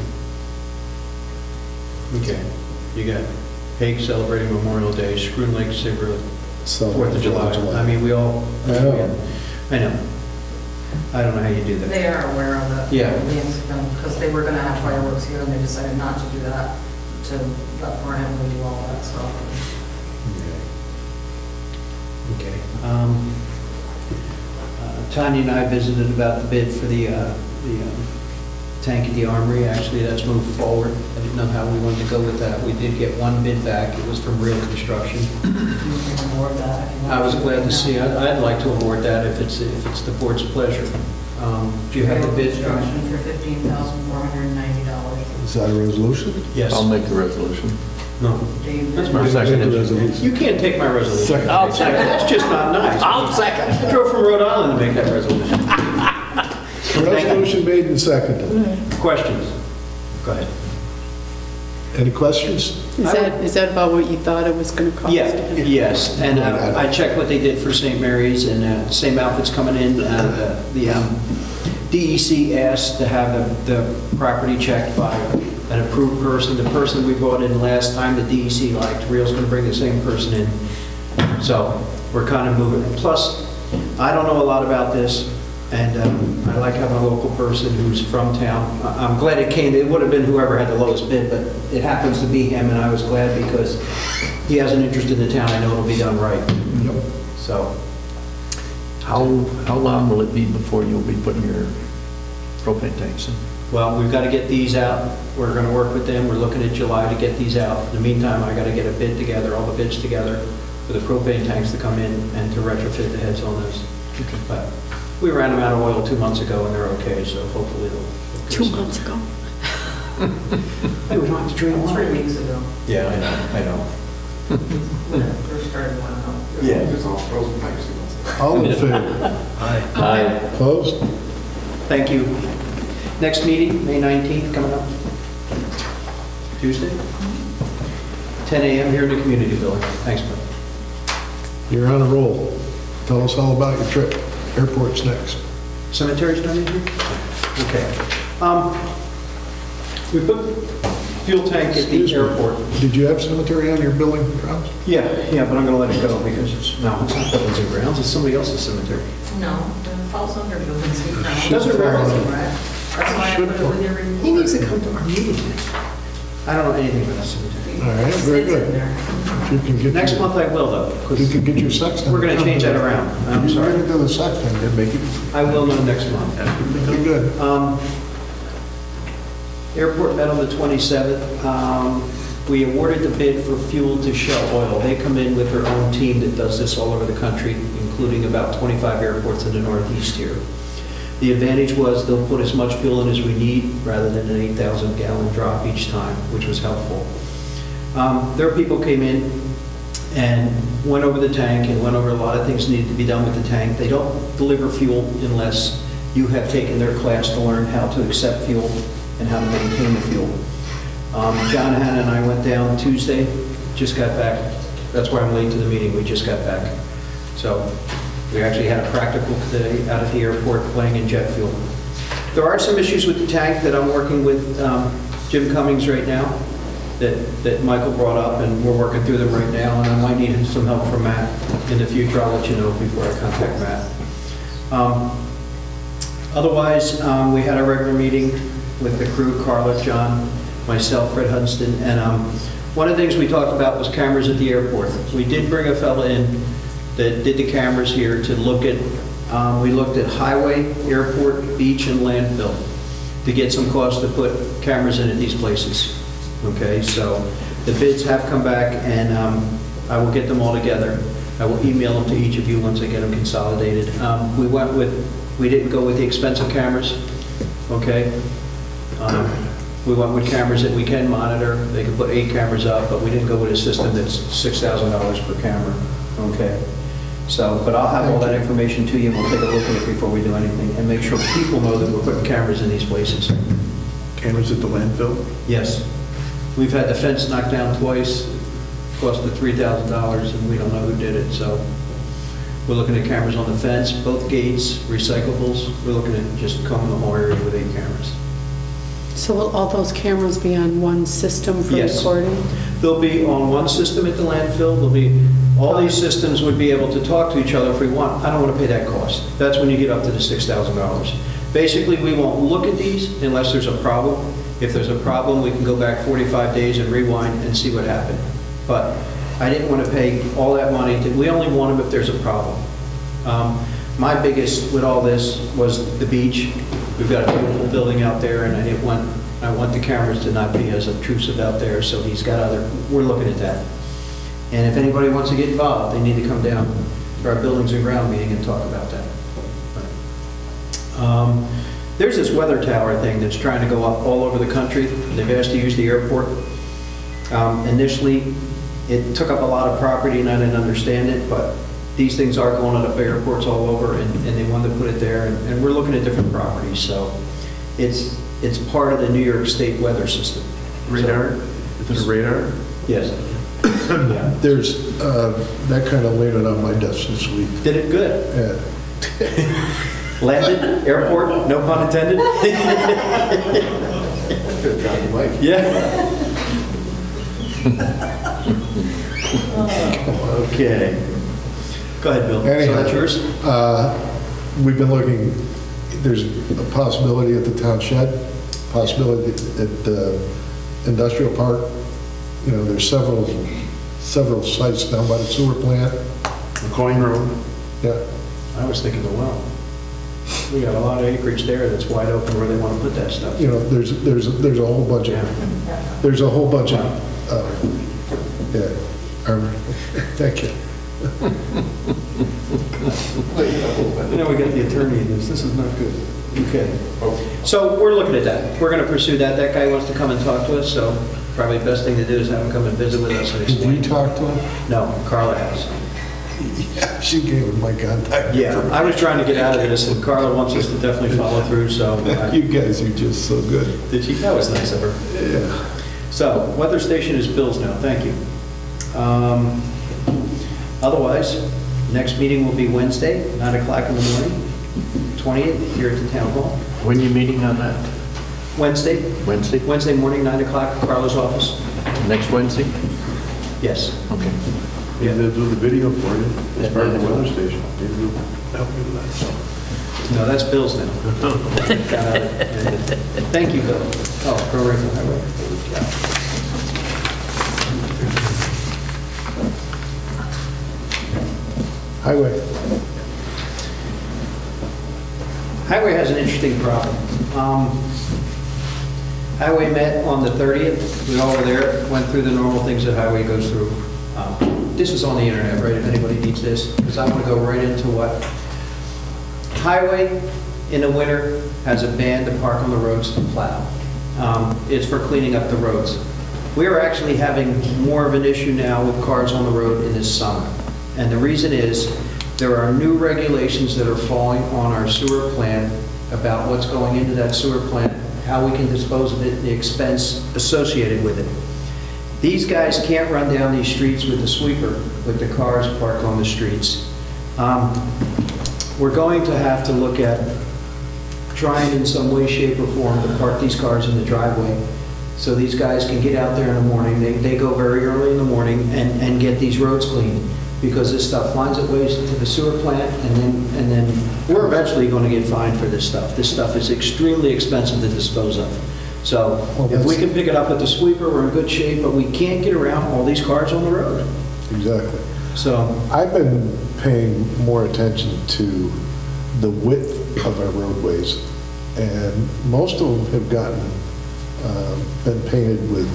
Okay. You got Hague celebrating Memorial Day, Schroon Lake Cigarette, 4th of July. I mean, we all. I know. I know. I don't know how you do that. They are aware of it. Yeah. Because they were going to have fireworks here and they decided not to do that, to let poor Emily do all that stuff. Okay. Tanya and I visited about the bid for the tank at the Armory. Actually, that's moved forward. I didn't know how we wanted to go with that. We did get one bid back. It was from Real Construction. You can award that. if you want I was glad to see. I'd like to award that if it's the board's pleasure. Do you have the bid? Construction for $15,490. Is that a resolution? Yes. I'll make the resolution. No. That's my Make second. the resolution. You can't take my resolution. Second. I'll second. That's just not nice. I'll second. I drove from Rhode Island to make that resolution. Resolution made and seconded. Questions? Go ahead. Any questions? Is that about what you thought it was going to cost? Yeah, yes, and I checked what they did for St. Mary's, and same outfit's coming in. The DEC asked to have the property checked by an approved person. The person we brought in last time, the DEC liked. Real's going to bring the same person in. So we're kind of moving. Plus, I don't know a lot about this, and I like having a local person who's from town. I'm glad it came. It would have been whoever had the lowest bid, but it happens to be him, and I was glad because he has an interest in the town. I know it'll be done right. Yep. So, How long will it be before you'll be putting your propane tanks in? well, we've got to get these out. We're going to work with them. We're looking at July to get these out. In the meantime, I got to get a bid together, all the bids together for the propane tanks to come in and to retrofit the heads on those. But we ran them out of oil 2 months ago, and they're okay, so hopefully they'll... 2 months ago. Hey, we don't have to drain water. 3 weeks ago. Yeah, I know. When it first started going out. Yeah. It's all frozen pipes. All in favor? Aye. Opposed? Thank you. Next meeting, May 19th, coming up. Tuesday? 10 a.m. here in the community building. Thanks, bud. You're on a roll. Tell us all about your trip. Airport's next. Cemetery's done in here? Okay. We put fuel tank at the Excuse me. airport. Did you have cemetery on your building grounds? Yeah, but I'm gonna let it go because it's not buildings and grounds, it's somebody else's cemetery. No, it falls under buildings and grounds. Does it really? Right. That's why I put it with your report. He needs to come to our meeting. I don't know anything about the cemetery. All right, very good. If you can get Next your- month I will, though, If you because can get your sexton. we're going to change that around. I'm You're sorry. going to do the sexton, then make it, I will know next month. very good. Airport met on the 27th. We awarded the bid for fuel to Shell Oil. They come in with their own team that does this all over the country, including about 25 airports in the Northeast here. The advantage was they'll put as much fuel in as we need rather than an 8,000 gallon drop each time, which was helpful. Their people came in and went over the tank and went over a lot of things needed to be done with the tank. They don't deliver fuel unless you have taken their class to learn how to accept fuel and how to maintain the fuel. John, Hannah, and I went down Tuesday, just got back. That's why I'm late to the meeting, we just got back. So we actually had a practical today out at the airport playing in jet fuel. There are some issues with the tank that I'm working with Jim Cummings right now that Michael brought up, and we're working through them right now, and I might need some help from Matt in the future. I'll let you know before I contact Matt. Otherwise, we had a regular meeting with the crew, Carla, John, myself, Fred Hunston, and one of the things we talked about was cameras at the airport. We did bring a fella in that did the cameras here to look at, we looked at highway, airport, beach, and landfill to get some cost to put cameras in at these places. Okay, so the bids have come back, and I will get them all together. I will email them to each of you once I get them consolidated. We didn't go with the expensive cameras, okay? We went with cameras that we can monitor. They can put 8 cameras up, but we didn't go with a system that's $6,000 per camera, okay? So, but I'll have all that information to you, and we'll take a look at it before we do anything, and make sure people know that we're putting cameras in these places. Cameras at the landfill? Yes. We've had the fence knocked down twice, costed $3,000, and we don't know who did it, so we're looking at cameras on the fence, both gates, recyclables. We're looking at just combing the whole area with 8 cameras. So will all those cameras be on one system for Yes. recording? They'll be on one system at the landfill. All these systems would be able to talk to each other if we want. I don't want to pay that cost. That's when you get up to the $6,000. Basically, we won't look at these unless there's a problem. If there's a problem, we can go back 45 days and rewind and see what happened. But I didn't want to pay all that money. We only want them if there's a problem. My biggest with all this was the beach. We've got a beautiful building out there, and I want the cameras to not be as obtrusive out there, so we're looking at that. And if anybody wants to get involved, they need to come down to our buildings and ground meeting and talk about that. There's this weather tower thing that's trying to go up all over the country. They've asked to use the airport. Initially, it took up a lot of property, and I didn't understand it, but these things are going up airports all over, and they wanted to put it there, and we're looking at different properties, so it's part of the New York State weather system. Radar? Is it a radar? Yes. Yeah. There's, that kind of landed on my desk this week. Did it good? Yeah. Landed, airport, no pun intended? Good job, Mike. Yeah. Okay. Go ahead, Bill. Anyhow, So that's yours? We've been looking, there's a possibility at the town shed, possibility at the industrial park. You know, there's several sites down by the sewer plant. McCoyne Road. Yeah. I was thinking the well. We got a lot of acreage there that's wide open where they want to put that stuff. You know, there's a whole bunch of, there's a whole bunch of, thank you. You know, we got the attorney in this. This is not good. Okay. So we're looking at that. We're going to pursue that. That guy wants to come and talk to us, so probably the best thing to do is have him come and visit with us and Did explain. you talk to him? No, Carla has. Yeah, she gave him my contact. Yeah, I was trying to get out of this, and Carla wants us to definitely follow through, so. You guys are just so good. Did she? That was nice of her. Yeah. So, weather station is Bill's now. Thank you. Otherwise, next meeting will be Wednesday, 9 o'clock in the morning, 20th, here at the town hall. When are you meeting on that? Wednesday? Wednesday? Wednesday morning, 9 o'clock, Carla's office. Next Wednesday? Yes. Okay. Maybe they'll do the video for you as part of the weather station. Maybe they'll help you with that. No, that's Bill's now. Got out of it. Thank you, Bill. Oh, Pro Rico Highway. Highway. Highway has an interesting problem. Highway met on the 30th. We all were there, went through the normal things that Highway goes through. This is on the internet, right, if anybody needs this, because I want to go right into what. Highway in the winter has a ban to park on the roads to plow. It's for cleaning up the roads. We are actually having more of an issue now with cars on the road in this summer. And the reason is, there are new regulations that are falling on our sewer plant about what's going into that sewer plant, how we can dispose of it, the expense associated with it. These guys can't run down these streets with the sweeper, with the cars parked on the streets. We're going to have to look at trying in some way, shape, or form to park these cars in the driveway so these guys can get out there in the morning. They go very early in the morning and get these roads cleaned, because this stuff finds its ways to the sewer plant, and then we're eventually going to get fined for this stuff. This stuff is extremely expensive to dispose of. So if we can pick it up with the sweeper, we're in good shape, but we can't get around all these cars on the road. Exactly. So I've been paying more attention to the width of our roadways, and most of them have been painted with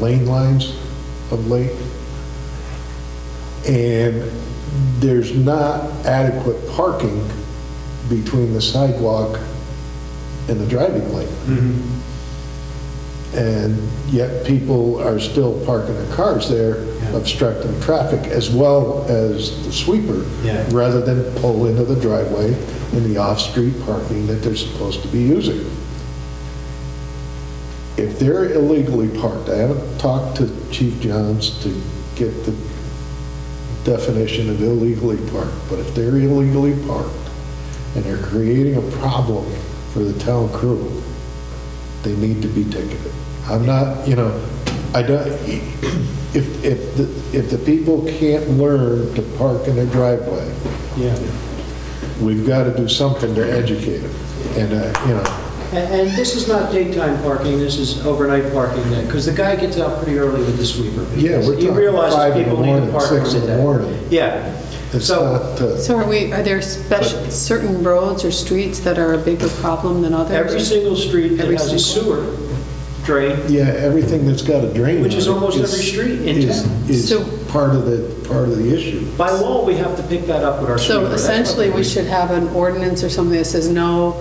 lane lines of late. And there's not adequate parking between the sidewalk and the driving lane. Mm-hmm. And yet people are still parking their cars there, obstructing traffic, as well as the sweeper, rather than pull into the driveway in the off-street parking that they're supposed to be using. If they're illegally parked, I haven't talked to Chief Johns to get the definition of illegally parked, but if they're illegally parked and they're creating a problem for the town crew, they need to be ticketed. I'm not, I don't, if the people can't learn to park in their driveway, we've got to do something to educate them. And, And this is not daytime parking, this is overnight parking, because the guy gets out pretty early with the sweeper. Yeah, we're He talking realizes 5 in the people need to morning, park 6 in the morning. Yeah. So are there certain roads or streets that are a bigger problem than others? Every single street that has a sewer drain. Yeah, everything that's got a drain, which is almost every street in town, is part of the issue. By law, we have to pick that up with our So sweeper. essentially, we should have an ordinance or something that says no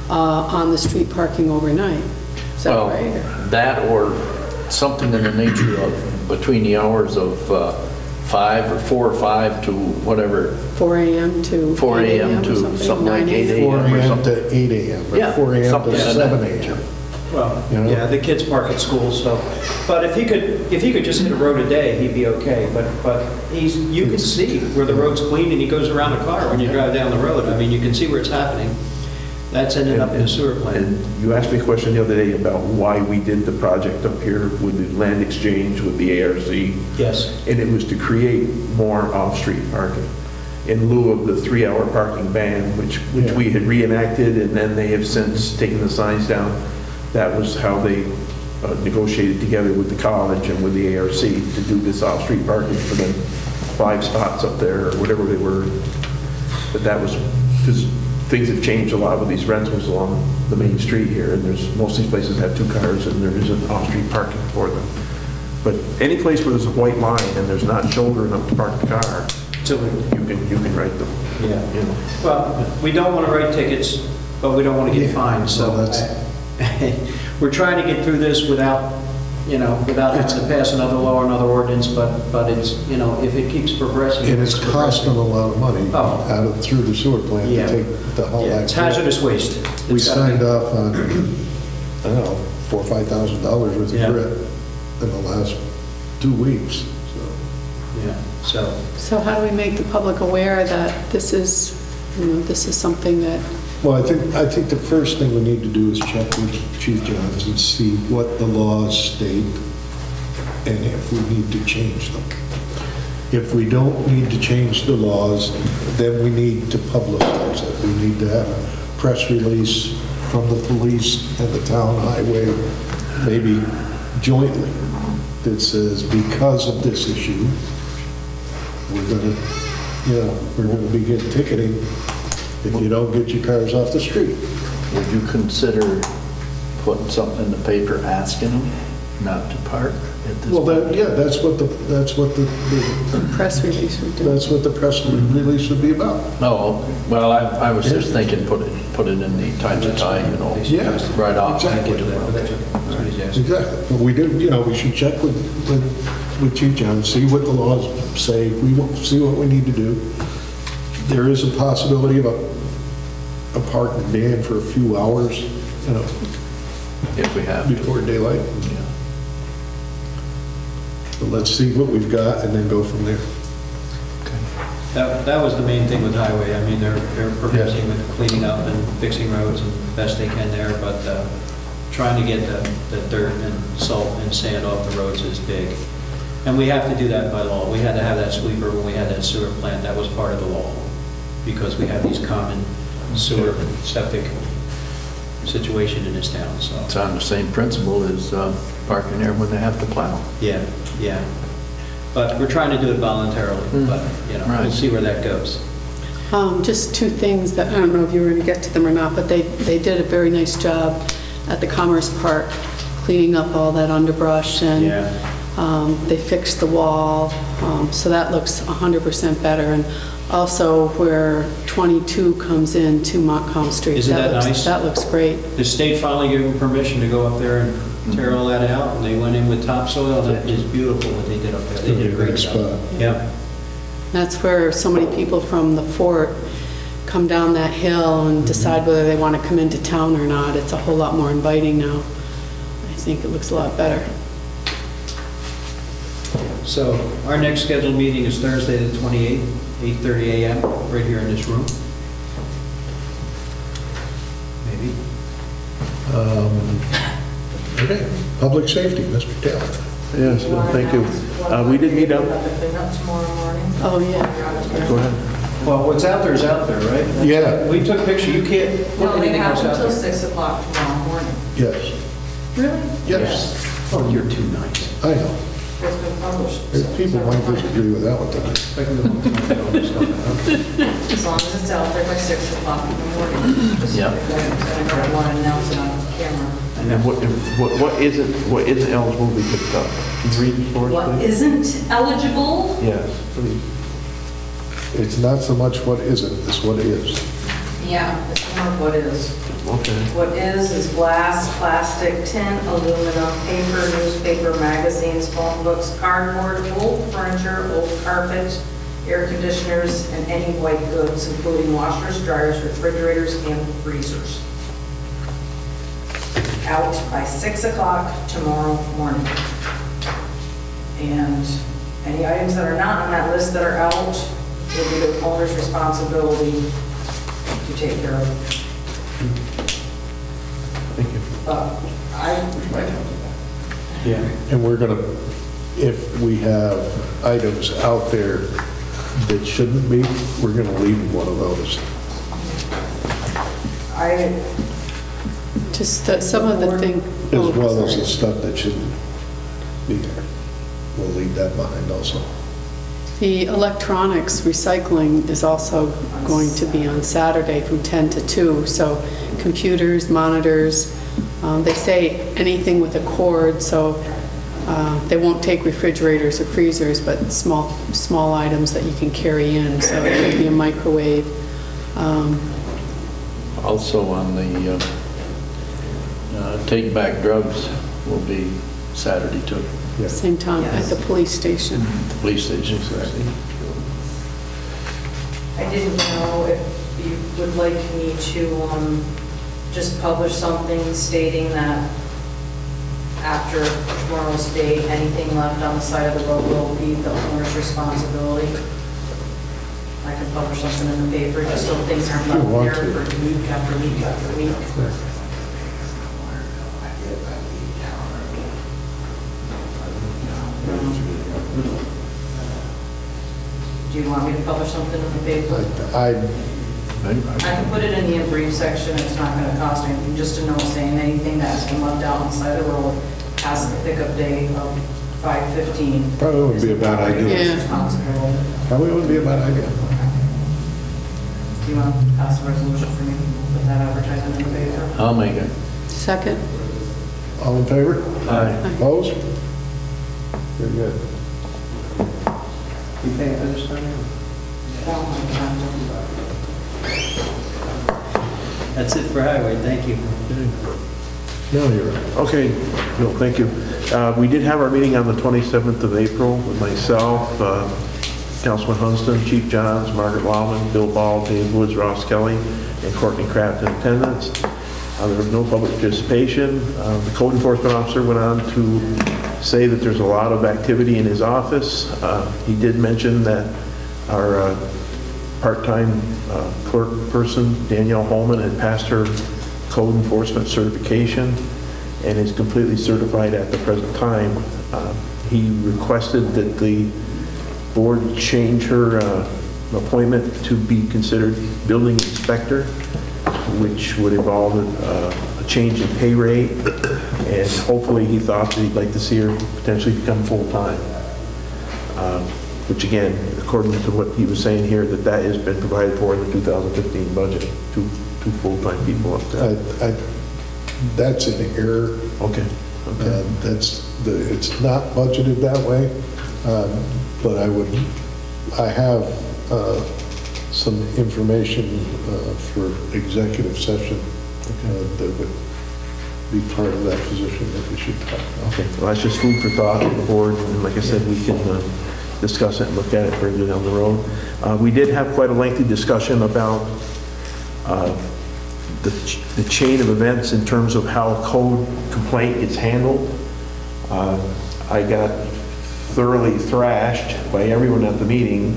on the street parking overnight. Is that right? That or something in the nature of between the hours of 5 or 4 or 5 to whatever. 4 a.m. to 4 a.m. to something like 8 a.m. 4 or a.m. something. to 8 a.m. or Yeah, 4 a.m. something to like 7 that. a.m. Well, yeah, the kids park at school, so, but if he could just hit a road a day, he'd be okay, but you can see where the road's clean and he goes around the car when you drive down the road. I mean, you can see where it's happening. That's ended up in a sewer plant. And you asked me a question the other day about why we did the project up here with the land exchange with the ARC. Yes. And it was to create more off-street parking in lieu of the 3-hour parking ban, which we had reenacted, and then they have since taken the signs down. That was how they negotiated together with the college and with the ARC to do this off-street parking for the 5 spots up there, or whatever they were. But that was, because things have changed a lot with these rentals along the main street here, and most of these places have 2 cars, and there isn't off-street parking for them. But any place where there's a white line and there's not shoulder enough to park the car, so you can write them. Yeah. Well, we don't want to write tickets, but we don't want to get fined, so we're trying to get through this without having to pass another law or another ordinance, but it's, if it keeps progressing. And it's costing a lot of money through the sewer plant to take the whole act. It's hazardous waste. We signed off on, I don't know, $4,000 or $5,000 worth of grit in the last 2 weeks. So how do we make the public aware that this is something that? Well, I think the first thing we need to do is check with Chief Johns and see what the laws state and if we need to change them. If we don't need to change the laws, then we need to publicize it. We need to have a press release from the police and the town highway, maybe jointly, that says because of this issue, we're going to we're going to be getting ticketing if you don't get your cars off the street. Would you consider putting something in the paper asking them not to park at this Well, point? that's what the Press release would do. that's what the press release would be about. No, well, I was just thinking, put it in the Times of Time, Yeah, right off. exactly. Exactly. Exactly. But we do, we should check with Chief John, see what the laws say, see what we need to do. There is a possibility of a parking ban for a few hours, If we have to. before daylight. But let's see what we've got and then go from there. That was the main thing with highway. I mean, they're progressing with cleaning up and fixing roads and best they can there, but trying to get the dirt and salt and sand off the roads is big. And we have to do that by law. We had to have that sweeper when we had that sewer plant. That was part of the law, because we have these common sewer and septic situation in this town, so. It's on the same principle as parking there when they have to plow. Yeah, yeah. But we're trying to do it voluntarily, but, we'll Right. see where that goes. Just two things that, I don't know if you were going to get to them or not, but they did a very nice job at the Commerce Park cleaning up all that underbrush, and they fixed the wall, so that looks 100% better. And also where 22 comes in to Montcalm Street. Isn't that nice? That looks great. The state finally gave them permission to go up there and tear all that out, and they went in with topsoil. That is beautiful what they did up there. They did a great job. Yeah. That's where so many people from the fort come down that hill and decide whether they want to come into town or not. It's a whole lot more inviting now. I think it looks a lot better. So our next scheduled meeting is Thursday the 28th, 8:30 a.m., right here in this room. Maybe. Okay, public safety, Mr. Taylor. Yes, thank you. We did meet up. Tomorrow morning. Oh, yeah. Go ahead. Well, what's out there is out there, right? Yeah. We took a picture. You can't put No, they anything have else out until there. 6 o'clock tomorrow morning. Yes, Really? yes, Oh, you're too nice. I know. It's been published. People might disagree with that one tonight. If I can go home tonight, I'll do stuff. As long as it's out there by 6 o'clock in the morning. Just Yeah. I don't want to announce it on camera. And then what isn't eligible to be picked up? Can you read it for us, What please? isn't eligible? Yes, please. It's not so much what isn't, it's what is. Yeah, it's more of what is. Okay. What is glass, plastic, tin, aluminum, paper, newspaper, magazines, phone books, cardboard, old furniture, old carpet, air conditioners, and any white goods, including washers, dryers, refrigerators, and freezers. Out by 6 o'clock tomorrow morning. And any items that are not on that list that are out will be the owner's responsibility to take care of. Thank you. Yeah. And we're gonna, if we have items out there that shouldn't be, we're gonna leave one of those. Just some of the things. As well as the stuff that shouldn't be there. We'll leave that behind also. The electronics recycling is also going to be on Saturday from 10 to 2, so computers, monitors, they say anything with a cord, so they won't take refrigerators or freezers, but small items that you can carry in, so it could be a microwave. Also on the take back drugs will be Saturday too. Same time at the police station. The police station, exactly. I didn't know if you would like me to just publish something stating that after tomorrow's date, anything left on the side of the road will be the owner's responsibility. I can publish something in the paper just so things aren't left there for week after week after week. Do you want me to publish something in the paper? I can put it in the brief section, it's not gonna cost anything, just a note saying anything that's been left out on the side of the road past the pickup day of 5:15. Probably wouldn't be a bad idea. Yeah. Responsible. Probably wouldn't be a bad idea. Do you want to pass a resolution for me with that advertisement in the paper? I'll make it. Second? All in favor? Aye. Opposed? Very good. You paying for this time? That's it for highway, thank you. No, you're, Okay, no, thank you. We did have our meeting on the 27th of April with myself, Councilman Hunston, Chief Johns, Margaret Lawman, Bill Ball, Dave Woods, Ross Kelly, and Courtney Kraft in attendance. There was no public participation. The code enforcement officer went on to say that there's a lot of activity in his office. He did mention that our part-time clerk person, Danielle Holman, had passed her code enforcement certification and is completely certified at the present time. He requested that the board change her appointment to be considered building inspector, which would involve a change in pay rate, and hopefully he thought that he'd like to see her potentially become full-time. Which again, according to what he was saying here, that has been provided for in the 2015 budget, two full-time people up there. that's an error. Okay. It's not budgeted that way, but I have some information for executive session that would be part of that position that we should talk about. Okay, well, that's just food for thought for the board, and like I said, we can discuss it and look at it further down the road. We did have quite a lengthy discussion about the chain of events in terms of how code complaint is handled. I got thoroughly thrashed by everyone at the meeting,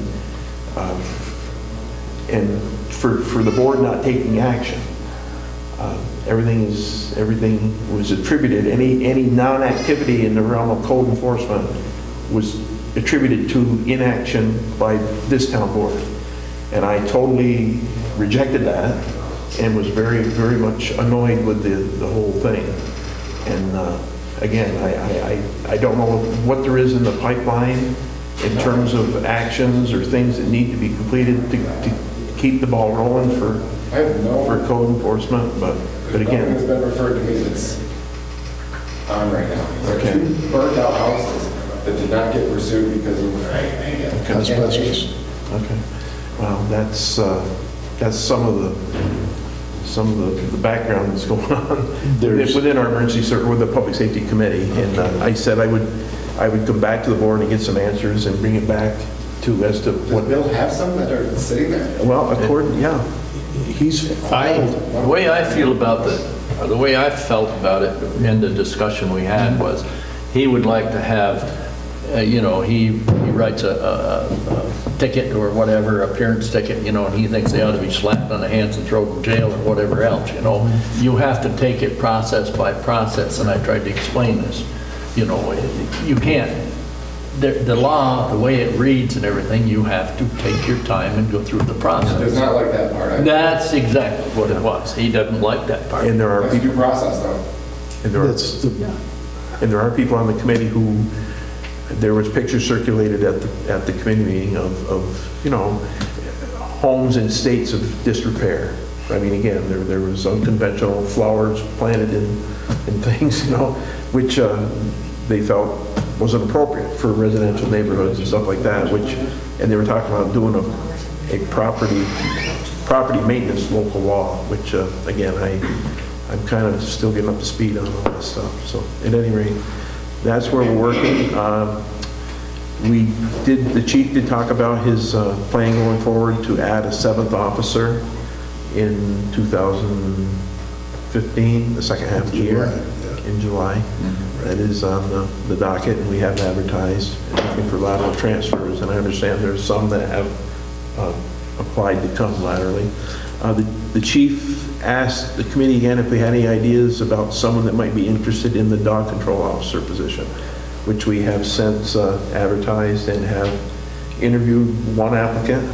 and for the board not taking action. Everything was attributed, any non-activity in the realm of code enforcement was attributed to inaction by this town board. And I totally rejected that and was very, very much annoyed with the whole thing. And again, I don't know what there is in the pipeline in terms of actions or things that need to be completed to keep the ball rolling for code enforcement, but again. Nothing has been referred to me that's on right now. There are two burnt out houses that did not get pursued because of asbestos. Okay. Well, that's some of the background that's going on within our emergency service with the public safety committee. And I said I would come back to the board and get some answers and bring it back as to what. Does Bill have some that are sitting there? Well, yeah. The way I feel about the way I felt about it in the discussion we had was he would like to have, he writes a ticket or whatever, appearance ticket, and he thinks they ought to be slapped on the hands and thrown in jail or whatever else, You have to take it process by process, and I tried to explain this. You can't. The law, the way it reads and everything, you have to take your time and go through the process. Does not like that part. That's exactly what it was. He doesn't like that part. And there are people process though. And there are people on the committee who there was pictures circulated at the committee meeting of homes in states of disrepair. I mean, again, there was unconventional flowers planted in things, which they felt wasn't appropriate for residential neighborhoods and stuff like that, and they were talking about doing a property maintenance local law, which again, I'm kind of still getting up to speed on all this stuff. So at any rate, that's where we're working. The chief did talk about his plan going forward to add a 7th officer in 2015, the second half of the year, in July. That is on the docket, and we have advertised and looking for lateral transfers, and I understand there's some that have applied to come laterally. The chief asked the committee again if we had any ideas about someone that might be interested in the dog control officer position, which we have since advertised and have interviewed one applicant.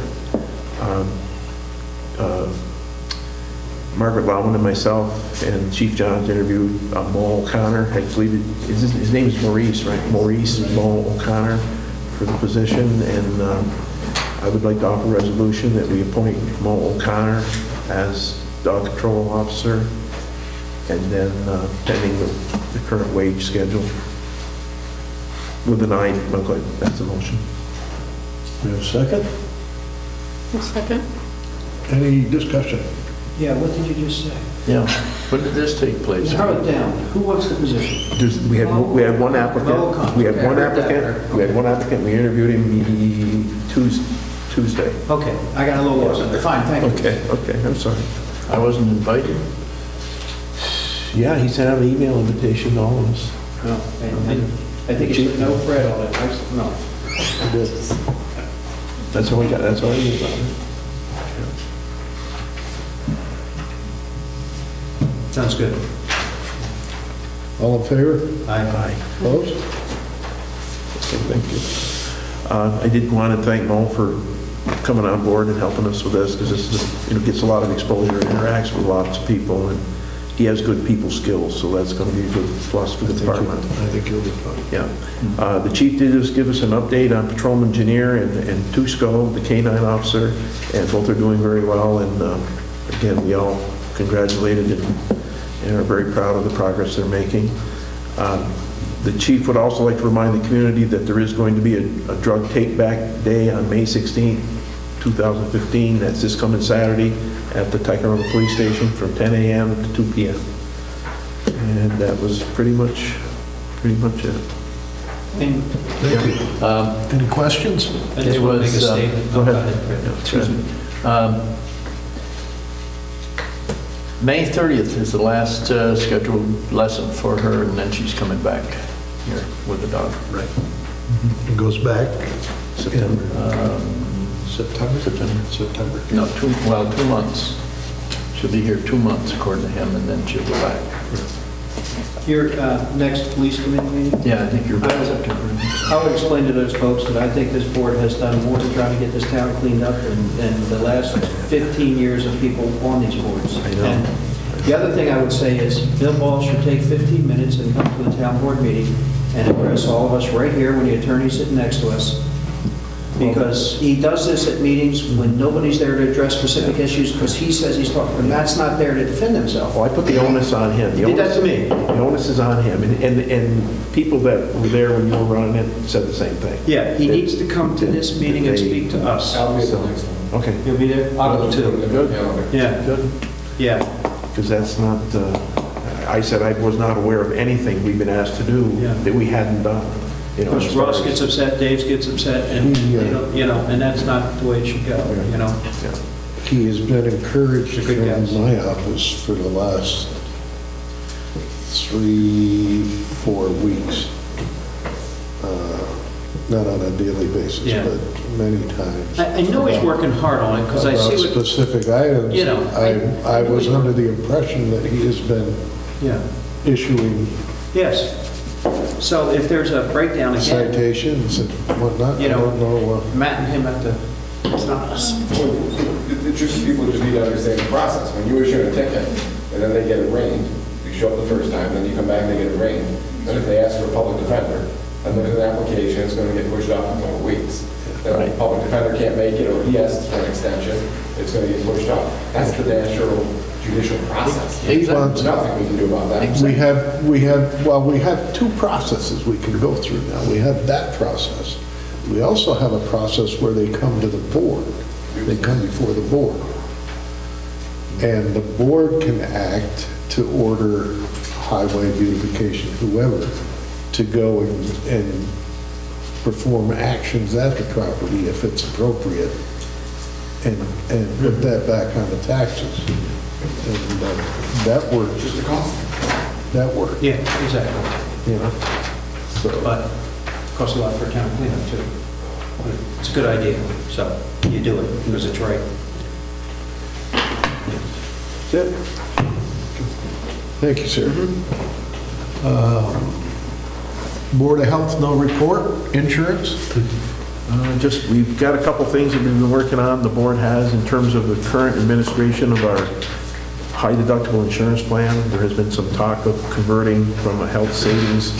Margaret Lauman and myself and Chief Johns interviewed Mo O'Connor. I believe his name is Maurice, right? Maurice Mo O'Connor for the position. And I would like to offer a resolution that we appoint Mo O'Connor as dog control officer, and then pending the current wage schedule with an eye. Okay, that's a motion. We have a second? A second? Any discussion? Yeah, what did you just say? Yeah. When did this take place? Narrow it down. Who wants the position? We had one applicant. We had one applicant. We had one applicant. We interviewed him Tuesday. Okay, I got a little lost. Fine, thank you. Okay, I'm sorry. I wasn't invited. Yeah, he sent out an email invitation to all of us. No, I think it's no Fred on it. No. I did. That's all we got. That's all I knew about it. Sounds good. All in favor? Aye. Opposed? Okay, thank you. I did want to thank Mo for coming on board and helping us with this, because this is, gets a lot of exposure and interacts with lots of people, and he has good people skills, so that's going to be a good plus for the department. I think you'll be fine. Yeah. The chief did just give us an update on Patrolman Janier and Tusco, the K-9 officer, and both are doing very well, and again, we all congratulated and are very proud of the progress they're making. The chief would also like to remind the community that there is going to be a drug take-back day on May 16th, 2015. That's this coming Saturday at the Ticonderoga Police Station from 10 a.m. to 2 p.m. And that was pretty much it. Thank you. Any questions? I just want to make a statement. Go ahead. Excuse me. May 30th is the last scheduled lesson for her, and then she's coming back here with the dog. Right. It goes back September. September. No, 2 months. She'll be here 2 months, according to him, and then she'll go back. Your next police committee meeting? Yeah, I think you're back September. I would explain to those folks that I think this board has done more to try to get this town cleaned up than the last 15 years of people on these boards. I know. And the other thing I would say is Bill Ball should take 15 minutes and come to the town board meeting and address all of us right here when the attorney's sitting next to us. Because he does this at meetings when nobody's there to address specific issues, because he says he's talking, and that's not there to defend himself. Well, I put the onus on him. He did that to me. The onus is on him, and people that were there when you were running it said the same thing. Yeah, he needs to come to this meeting and speak to us. I'll be at the next one. Okay. You'll be there? I'll go too. Good. Yeah. Good. Yeah. Because that's not, I said I was not aware of anything we've been asked to do Yeah. that we hadn't done. You know, Because as far Ross as- gets upset, Dave gets upset, and, and that's not the way it should go, you know? Yeah. He has been encouraged It's a good guess. from my office for the last 3-4 weeks. Not on a daily basis, Yeah. but many times. I know he's working hard on it, because I About see what, specific items. you know, I was under the impression that he has been yeah, issuing yes. So if there's a breakdown again, citations and whatnot. You I know, don't know. Matt and him at the, it's not us. The just people just need to understand the process. When you issue a ticket, and then they get it rained, you show up the first time, then you come back, they get it rained. Then if they ask for a public defender, and look at the application, it's going to get pushed off in 4 weeks. Then if the public defender can't make it, or he asks for an extension, it's going to get pushed off. That's the natural judicial process. There's nothing we can do about that. We have 2 processes we can go through now. We have that process. We also have a process where they come to the board. They come before the board. And the board can act to order highway beautification, whoever, to go and perform actions at the property if it's appropriate, and put that back on the taxes. And that works. Just the cost. That works. Yeah, exactly. You know? So, But it costs a lot for town cleanup too. But it's a good idea, so you do it, because it's right. that's it. Thank you, sir. Board of Health, no report. Insurance? Just, we've got a couple things that we've been working on, the board has, in terms of the current administration of our high deductible insurance plan. There has been some talk of converting from a health savings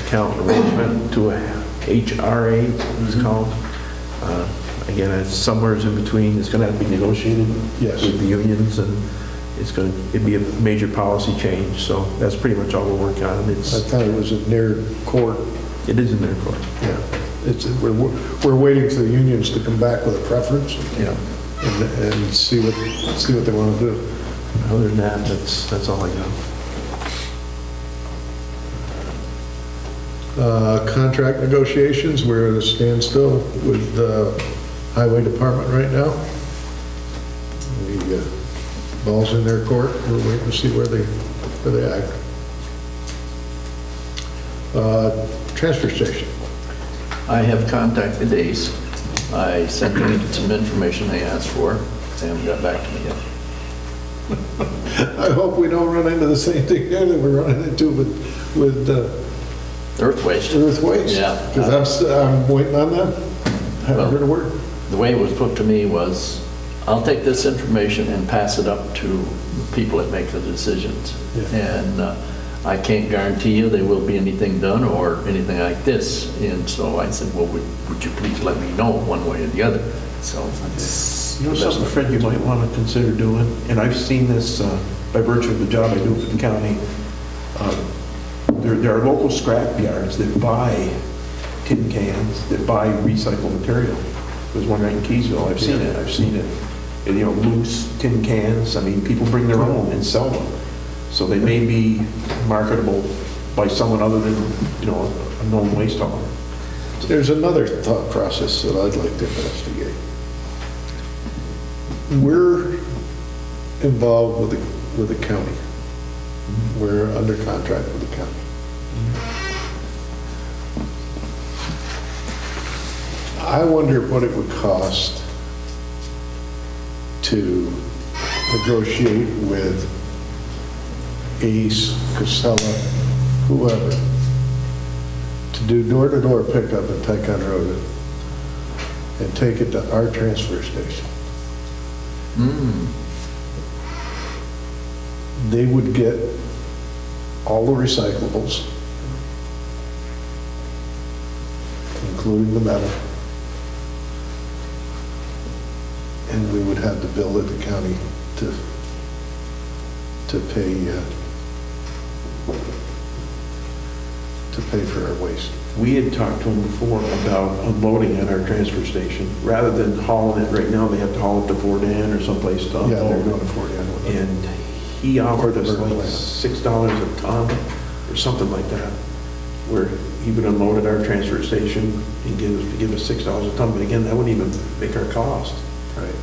account arrangement to a HRA, it's called. Again, it's somewhere in between. It's going to have to be negotiated with the unions, and it'd be a major policy change. So that's pretty much all we're working on. I thought it was in their court. It is in their court. Yeah. We're waiting for the unions to come back with a preference. Yeah. And see what they want to do. Other than that, that's all I got. Contract negotiations, we're at a standstill with the highway department right now. The ball's in their court. We're waiting to see where they act. Transfer station. I have contacted Ace. I sent them some information they asked for. They haven't got back to me yet. I hope we don't run into the same thing here that we're running into with Earth waste. Earth waste? Yeah. Because I'm waiting on them. Haven't heard a word. The way it was put to me was, I'll take this information and pass it up to the people that make the decisions. Yeah. And I can't guarantee you there will be anything done or anything like this. And so I said, well, would you please let me know one way or the other? So that's Something, Fred, you might want to consider doing, and I've seen this by virtue of the job I do for the county. There are local scrap yards that buy tin cans, that buy recycled material. There's one right in Keysville. I've seen it. I've seen it. And, loose tin cans. I mean, people bring their own and sell them. So they may be marketable by someone other than, a known waste hauler. There's another thought process that I'd like to investigate. We're involved with the county. We're under contract with the county. I wonder what it would cost to negotiate with Ace, Casella, whoever, to do door-to-door pickup in Ticonderoga and take it to our transfer station. They would get all the recyclables, including the metal, and we would have to bill at the county to pay for our waste. We had talked to him before about unloading at our transfer station. Rather than hauling it right now, they have to haul it to Fort Ann or someplace to unload. Yeah, they're going to Fort Ann with it. And he offered us like $6 a ton or something like that, where he would unload at our transfer station and give us $6 a ton. But again, that wouldn't even make our cost. Right?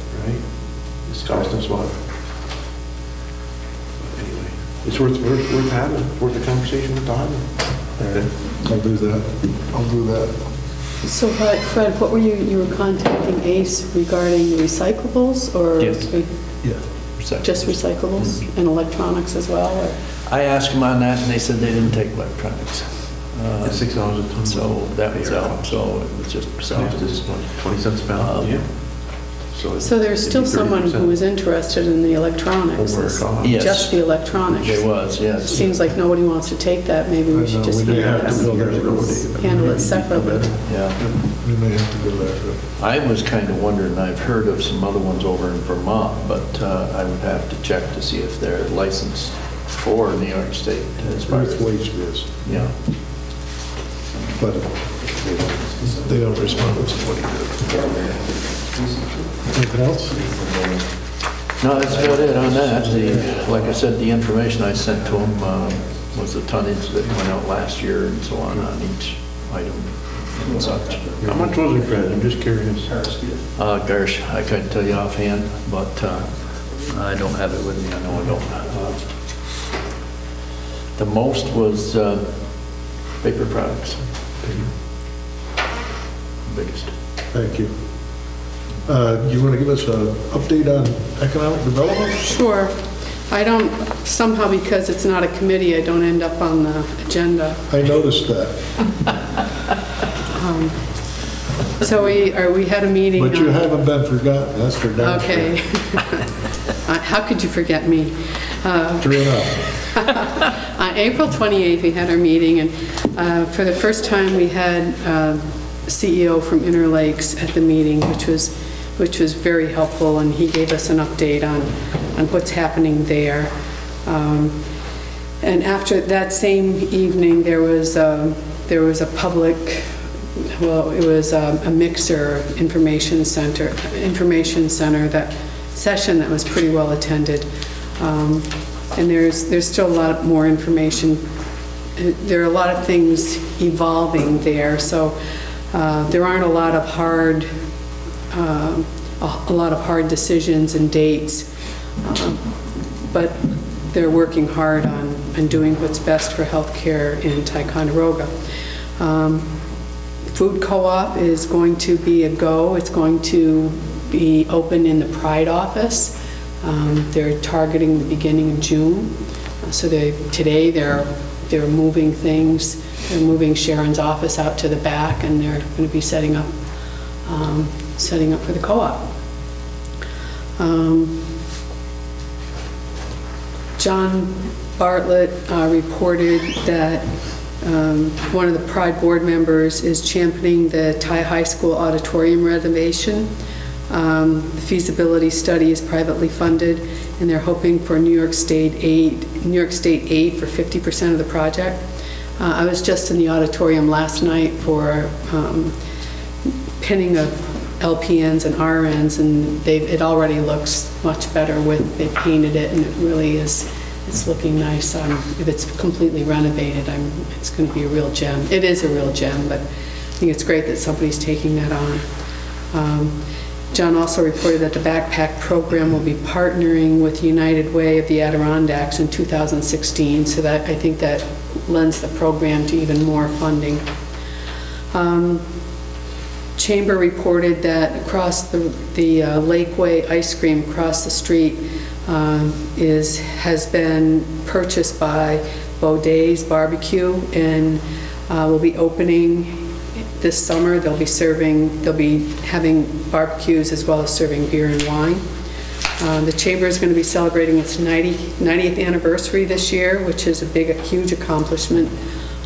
It's costing us what? But anyway, it's worth having. It's worth a conversation with Todd. I'll do that. So Fred, what were you were contacting Ace regarding the recyclables or? Yes. Yeah. Just recyclables and electronics as well? Or? I asked them on that, and they said they didn't take electronics. $6 a ton. So that was out. So it was just 20 cents a pound. Yeah. So there's still someone who was interested in the electronics. Yes. Just the electronics. There was, yes. It seems like nobody wants to take that. Maybe we should just handle it separately. Yeah. We may have to go that route. I was kind of wondering, I've heard of some other ones over in Vermont, but I would have to check to see if they're licensed for New York State. Earth waste is. Yeah. But they don't respond to somebody. Anything else? No, that's about it on that. Like I said, the information I sent to them was the tonnage that went out last year and so on each item and such. How much was it, Fred? I'm just curious. Gosh, I couldn't tell you offhand, but I don't have it with me. I know I don't. The most was paper products. Biggest. Thank you. You want to give us an update on economic development? Sure. I don't, somehow because it's not a committee, I don't end up on the agenda. I noticed that. So we had a meeting. But you haven't been forgotten, that's for damn sure. Okay. How could you forget me? True enough. On April 28th, we had our meeting, and for the first time, we had CEO from Interlakes at the meeting, which was very helpful, and he gave us an update on what's happening there. And after that same evening, there was a public, well, it was a mixer information center that session that was pretty well attended. And there's still a lot more information. There are a lot of things evolving there, so there aren't a lot of hard decisions and dates, but they're working hard on doing what's best for healthcare in Ticonderoga. Food co-op is going to be a go. It's going to be open in the Pride office. They're targeting the beginning of June. So today they're moving things. They're moving Sharon's office out to the back, and they're going to be setting up for the co-op. John Bartlett reported that one of the Pride board members is championing the Ty High School auditorium renovation. The feasibility study is privately funded, and they're hoping for New York State aid for 50% of the project. I was just in the auditorium last night for pinning of LPNs and RNs, and it already looks much better they've painted it, and it really is. It's looking nice. If it's completely renovated, it's going to be a real gem. It is a real gem, but I think it's great that somebody's taking that on. John also reported that the backpack program will be partnering with United Way of the Adirondacks in 2016, so that I think that lends the program to even more funding. Chamber reported that across the Lakeway ice cream across the street has been purchased by Boday's Barbecue, and will be opening this summer. They'll be having barbecues as well as serving beer and wine. The Chamber is going to be celebrating its 90th anniversary this year, which is a huge accomplishment.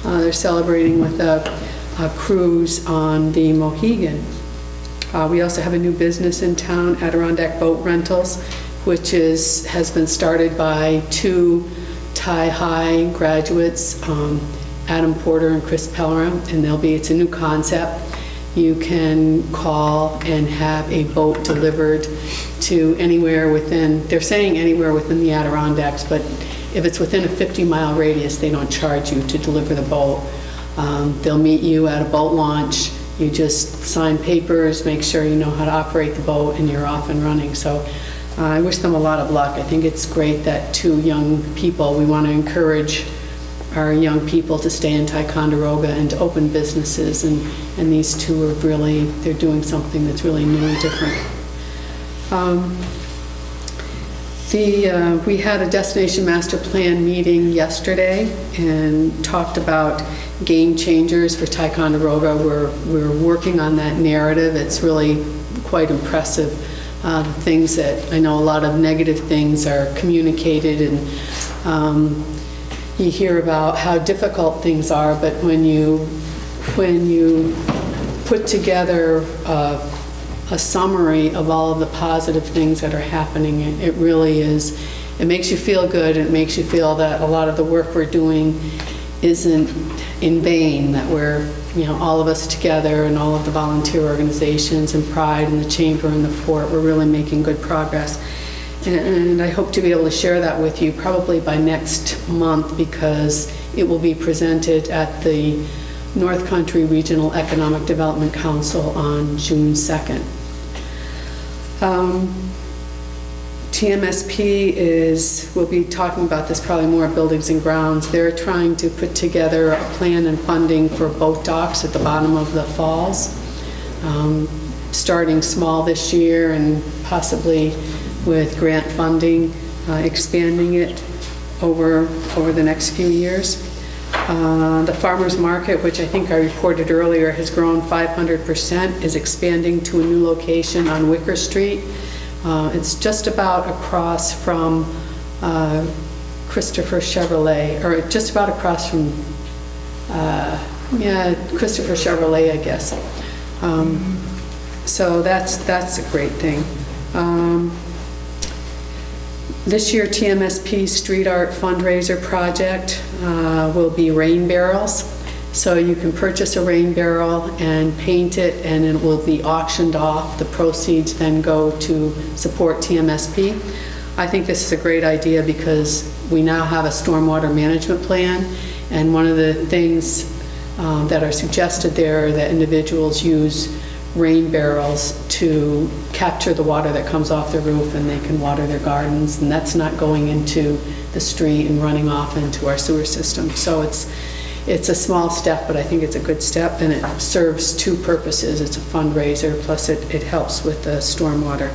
They're celebrating with a cruise on the Mohegan. We also have a new business in town, Adirondack Boat Rentals, which has been started by two Ty High graduates, Adam Porter and Chris Pellerin, and it's a new concept. You can call and have a boat delivered to anywhere within, they're saying anywhere within the Adirondacks, but if it's within a 50-mile radius, they don't charge you to deliver the boat. They'll meet you at a boat launch. You just sign papers, make sure you know how to operate the boat, and you're off and running. So I wish them a lot of luck. I think it's great that two young people, we want to encourage our young people to stay in Ticonderoga and to open businesses, and these two are they're doing something that's really new and different. We had a Destination Master Plan meeting yesterday and talked about game changers for Ticonderoga. We're working on that narrative. It's really quite impressive. Things that I know a lot of negative things are communicated, and you hear about how difficult things are, but when you put together a summary of all of the positive things that are happening, it really is, it makes you feel good. It makes you feel that a lot of the work we're doing isn't in vain, that we're, all of us together and all of the volunteer organizations and Pride and the Chamber and the Fort, we're really making good progress. And I hope to be able to share that with you probably by next month, because it will be presented at the North Country Regional Economic Development Council on June 2nd. TMSP we'll be talking about this probably more at Buildings and Grounds. They're trying to put together a plan and funding for boat docks at the bottom of the falls, starting small this year and possibly with grant funding, expanding it over the next few years. The farmers market, which I think I reported earlier, has grown 500%, is expanding to a new location on Wicker Street. It's just about across from Christopher Chevrolet, or just about across from, Christopher Chevrolet, I guess. So that's a great thing. This year, TMSP Street Art Fundraiser Project will be rain barrels. So you can purchase a rain barrel and paint it, and it will be auctioned off. The proceeds then go to support TMSP. I think this is a great idea because we now have a stormwater management plan, and one of the things that are suggested there are that individuals use rain barrels to capture the water that comes off the roof, and they can water their gardens, and that's not going into the street and running off into our sewer system. So it's a small step, but I think it's a good step, and it serves two purposes. It's a fundraiser, plus it helps with the stormwater.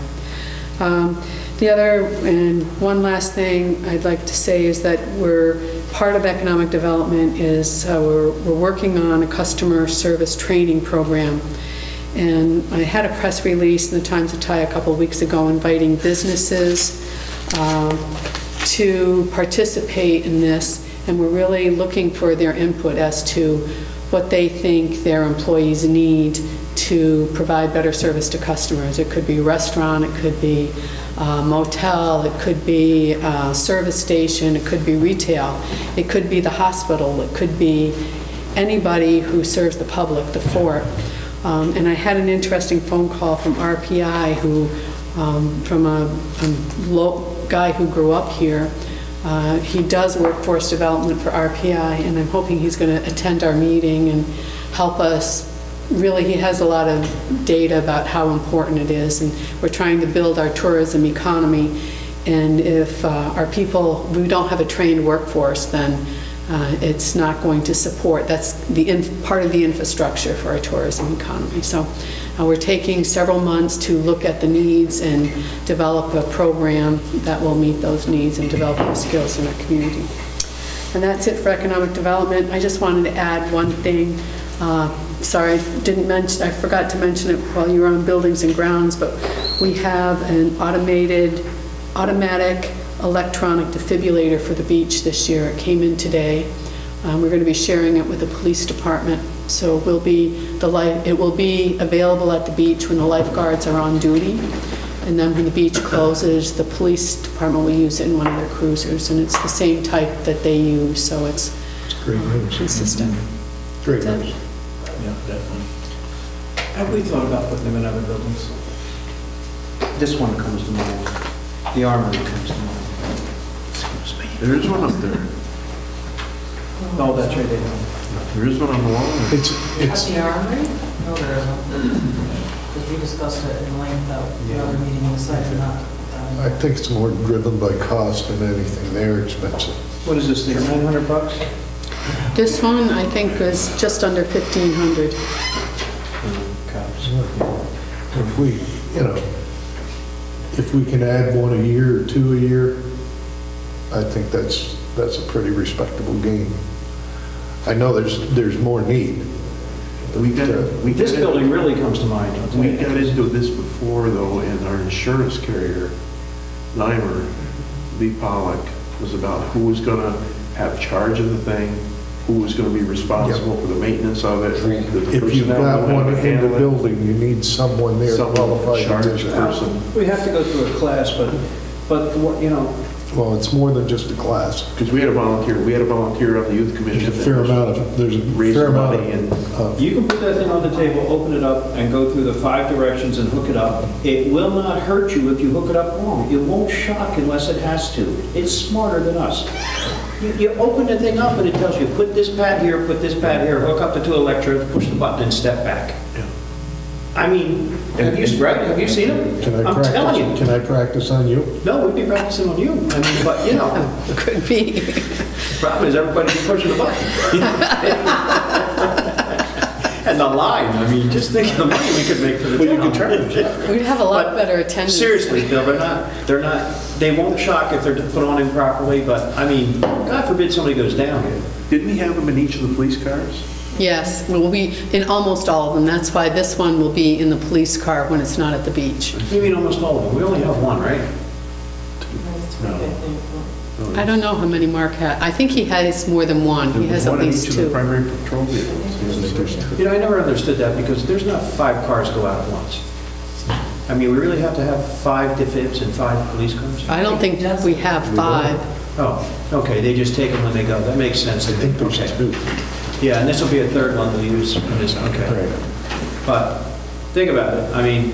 The other, and one last thing I'd like to say is that part of economic development is we're working on a customer service training program. And I had a press release in the Times of Tai a couple of weeks ago inviting businesses to participate in this, and we're really looking for their input as to what they think their employees need to provide better service to customers. It could be a restaurant, it could be a motel, it could be a service station, it could be retail, it could be the hospital, it could be anybody who serves the public, the fort. And I had an interesting phone call from RPI, from a guy who grew up here. He does workforce development for RPI, and I'm hoping he's going to attend our meeting and help us. Really, he has a lot of data about how important it is, and we're trying to build our tourism economy. And if our people, we don't have a trained workforce, then it's not going to support. That's part of the infrastructure for our tourism economy. So we're taking several months to look at the needs and develop a program that will meet those needs and develop those skills in our community. And that's it for economic development. I just wanted to add one thing. Sorry, I forgot to mention it while you were on buildings and grounds, but we have an automatic electronic defibrillator for the beach this year. It came in today. We're going to be sharing it with the police department. So it will be available at the beach when the lifeguards are on duty. And then when the beach closes, the police department will use it in one of their cruisers. And it's the same type that they use, so it's great news. Consistent. Great news. Yeah, definitely. Have we thought about putting them in other buildings? This one comes to mind. The armory comes to mind. There is one up there. Oh, that's right there. There is one on the wall. At the Armory? No, there isn't. Because we discussed it in length at another meeting, and decided not. I think it's more driven by cost than anything. They're expensive. What is this thing, 900 bucks? This one, I think, was just under 1,500. If we can add one a year or two a year, I think that's a pretty respectable gain. I know there's more need. This building really comes to mind. We got into this before, though, and our insurance carrier, Nymer, Lee Pollock, was about who was going to have charge of the thing, who was going to be responsible for the maintenance of it. If you've got one in the building, you need someone there qualified to do that. We have to go through a class, but you know. Well, it's more than just a class. Because we had a volunteer on the youth commission. There's a fair amount of You can put that thing on the table, open it up, and go through the 5 directions and hook it up. It will not hurt you if you hook it up wrong. It won't shock unless it has to. It's smarter than us. You open the thing up and it tells you, put this pad here, hook up the 2 electrodes, push the button and step back. Yeah. I mean, have you seen them? I'm telling you. Can I practice on you? No, we'd be practicing on you. I mean, but you know. Could be. The problem is everybody's pushing the button. And the line, I mean, just think of the money we could make for the town. We'd have a lot better attendance. Seriously, Bill, they won't shock if they're put on improperly, but I mean, God forbid somebody goes down. Didn't we have them in each of the police cars? Yes, we'll be in almost all of them. That's why this one will be in the police car when it's not at the beach. You mean almost all of them? We only have one, right? I don't know how many Mark had. I think he has more than one. He has at least two. Primary patrol vehicles. You know, I never understood that because there's not 5 cars go out at once. I mean, we really have to have 5 defibs and 5 police cars? I don't think we have 5. Oh, okay, they just take them when they go. That makes sense. I think there's Okay. 2. Yeah, and this will be a third one we'll use in this, okay. Right. But think about it, I mean,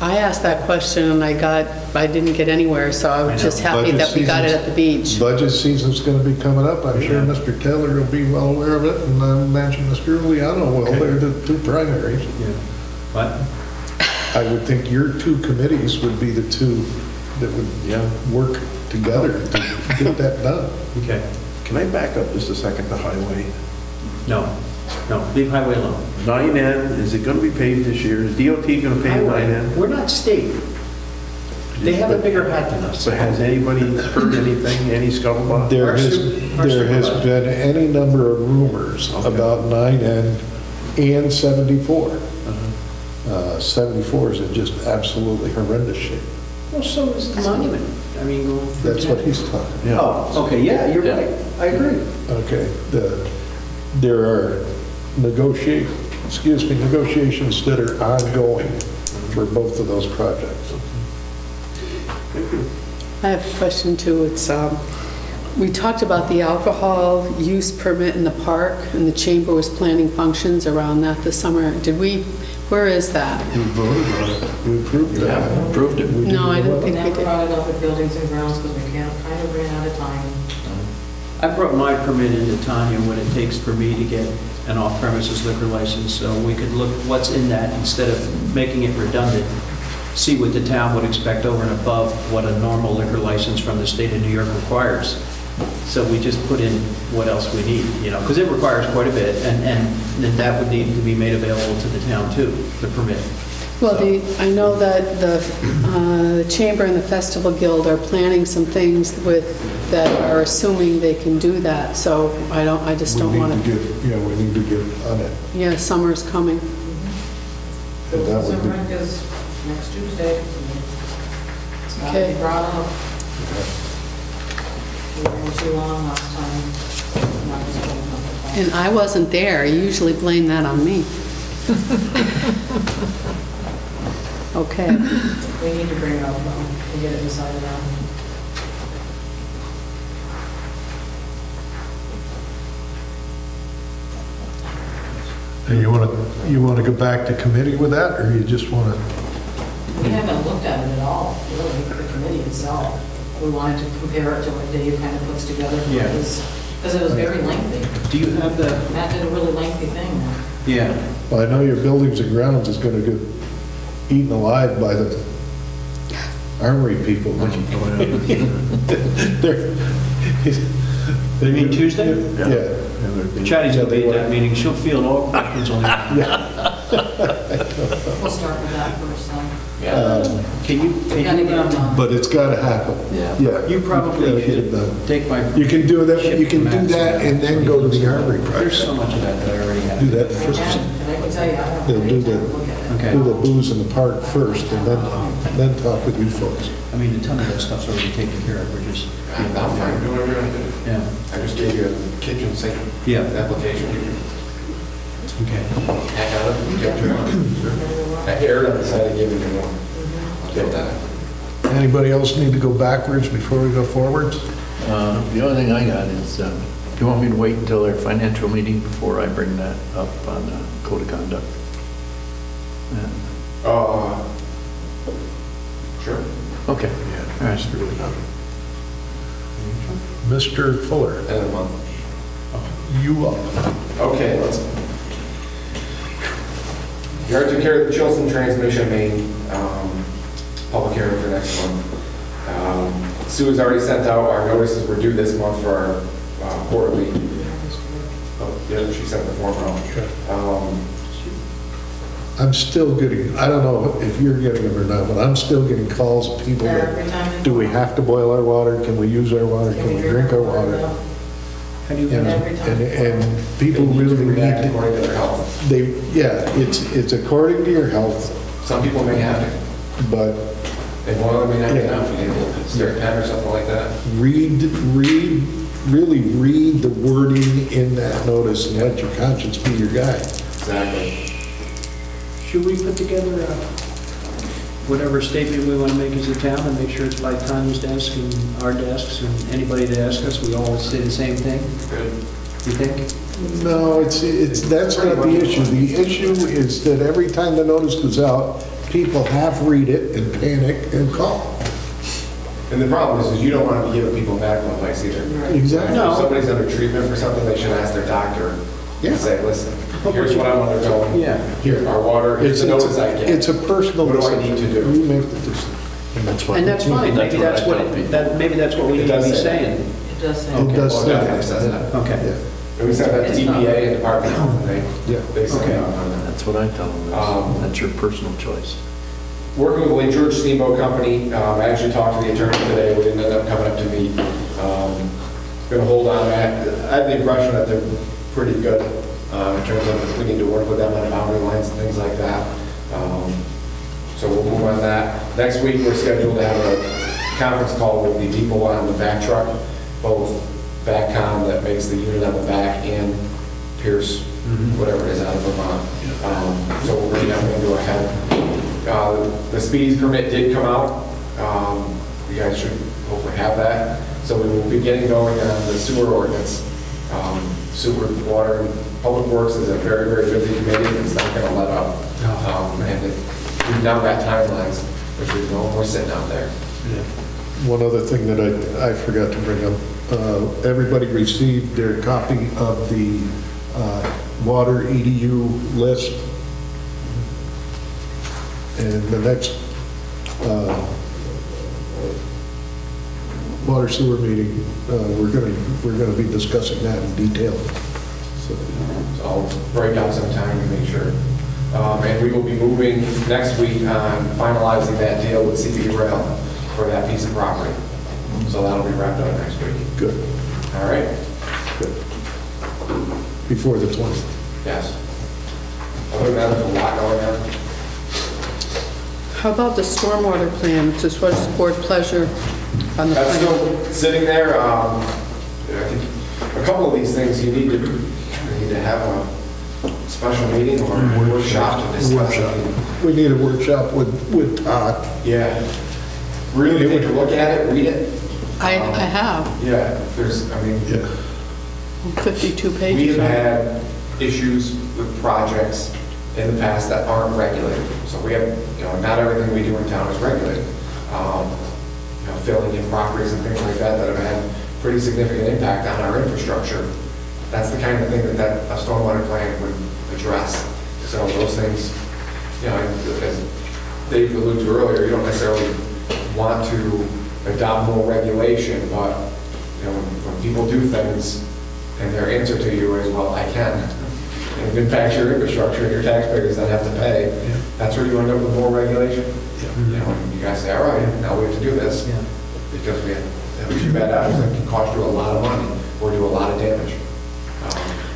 I asked that question and I didn't get anywhere, so I was just happy Budget that we got it season's- at the beach. Budget season's going to be coming up. I'm sure Mr. Taylor will be well aware of it, and I imagine Mr. Juliano will. Okay. They're the 2 primaries. yeah, but, I would think your 2 committees would be the 2 that would work together to get that done. okay, Can I back up just a second to highway? no, leave highway alone. 9N, is it going to be paved this year? Is DOT going to pave Highway, 9N? we're not state. They have a bigger hat than us. So has anybody heard anything, any scuttlebutt? There Our has supervisor. been any number of rumors Okay. about 9N and 74. Uh-huh. 74 is in just absolutely horrendous shape. Well, so is the monument. I mean, going through That's what town. he's talking about. Yeah. Oh, okay, yeah, you're Yeah. right. I agree. Okay, there are negotiations that are ongoing for both of those projects. I have a question too. It's, we talked about the alcohol use permit in the park, and the chamber was planning functions around that this summer. Where is that? We voted on it, we approved that. Yeah, approved it. We No, I didn't didn't vote. think we Never did. brought it up at Buildings and Grounds because we kind of ran out of time. I brought my permit into Tanya, what it takes for me to get an off-premises liquor license, so we could look what's in that instead of making it redundant, see what the town would expect over and above what a normal liquor license from the state of New York requires. So we just put in what else we need, because it requires quite a bit, and then that would need to be made available to the town too, the permit. Well, So- I know that the Chamber and the Festival Guild are planning some things that are assuming they can do that, so I just don't want to, We need to get on it. yeah, summer's coming. And that would be- Rec is next Tuesday. It's got to Okay. be brought up. We were too long last time. Not as well. And I wasn't there. You usually blame that on me. Okay. We need to bring it up though, and get it decided on. And you want to go back to committee with that, or you just want to? We haven't looked at it at all, really, the committee itself. We wanted to compare it to what Dave kind of puts together for Yeah. his, because it was very lengthy. Do you have the, Matt did a really lengthy thing there. yeah, Well, I know your buildings and grounds is going to get eaten alive by the armory people. you mean Tuesday? Yeah. Chatty's gonna be at that meeting, she'll field all questions on that. We'll start with that first then. Can you, We gotta get it done. But it's got to happen. Yeah. you probably Gotta get it should done. take my. You can do that, you can do that and then go to the armory There's so project. much of that that I already have. Do that first. And I can tell you, I don't They'll have do any time the- to look at it. Okay. Do the booze in the park first and then talk with you folks. I mean, a ton of that stuff's already taken care of, we're just. I'm fine doing whatever you're gonna do. Yeah, I just gave you a kitchen sink Yeah. application. okay. Hack out of it, get what you want. I erred on the side of giving you one. I'll give that. Anybody else need to go backwards before we go forwards? The only thing I got is, do you want me to wait until their financial meeting before I bring that up on the code of conduct? Yeah. Sure. Okay. All right. Mr. Fuller, End of the month. you up. Okay, let's. Yard took care of the Chilson transmission main, public hearing for next month. Sue has already sent out, our notices were due this month for our quarterly. Oh, yeah, she sent the form out. I'm still getting, I don't know if you're getting them or not, but I'm still getting calls of people Every that, time. do we have to boil our water? Can we use our water? Can we drink our water? How do you And, and people really need react to, according to their health. it's according to your health, Some people may have to, but they boil may not be Yeah. enough, you need a certain time or something like that. really read the wording in that notice and let your conscience be your guide. Exactly. Should we put together whatever statement we want to make as a town and make sure it's by Tom's desk and our desks and anybody that asks us, we all say the same thing? Good. You think? No, that's not the issue. The issue is that every time the notice goes out, people half read it and panic and call. And the problem is you don't want to be giving people medical advice either. Exactly. If somebody's under treatment for something, they should ask their doctor Yeah. and say, listen, here's what I'm undergoing. Yeah. Here, our water, here's the notice I get. It's a personal What do I decision. need to do? You make the decision. And that's what. And that's fine, maybe that's I what, tell people. maybe that's what we It need to does be say that. saying. It does say. It does Well, say definitely that. says that. Okay. And we sent that to It's not- EPA and Department of Health, and Yeah. they signed Okay. off on that. That's what I tell them. That's your personal choice. Working with the Lake George Steamboat Company, I actually talked to the attorney today, we didn't end up coming up to meet. Going to hold on, I have the impression that they're pretty good in terms of if we need to work with them on boundary lines and things like that. So we'll move on that. Next week, we're scheduled to have a conference call with the people on the vac truck, both VACCOM that makes the unit on the back and Pierce, whatever it is out of Vermont. So we're bringing that one to a head. The speedies permit did come out. You guys should hopefully have that. So we will be getting going on the sewer ordinance. Sewer, water, and public works is a very, very busy committee. It's not going to let up. And we've now got timelines, which we know we're sitting out there. One other thing that I forgot to bring up, everybody received their copy of the water EDU list. And the next water sewer meeting, we're gonna be discussing that in detail. So, So I'll break out some time to make sure. And we will be moving next week on finalizing that deal with CB Rail for that piece of property. So that'll be wrapped up next week. Good, All right? good. Before the 20th. Yes. Other than that, there's a lot going on. How about the stormwater plan? Just what is board pleasure on the That's plan? still sitting there. I think a couple of these things you need to have a special meeting or a workshop to discuss. We need a workshop with Todd. Yeah. Really take a look at it, read it. I have Yeah, there's, I mean, 52 we pages. have had issues with projects in the past that aren't regulated. So we have, not everything we do in town is regulated. Filling in properties and things like that have had pretty significant impact on our infrastructure. That's the kind of thing that a stormwater plan would address. So those things, as Dave alluded to earlier, you don't necessarily want to adopt more regulation, but when people do things and their answer to you is, well, I can, and it impacts your infrastructure and your taxpayers then have to pay, that's where you end up with more regulation. You guys say, all right, now we have to do this because we have a few bad actors that can cost you a lot of money or do a lot of damage.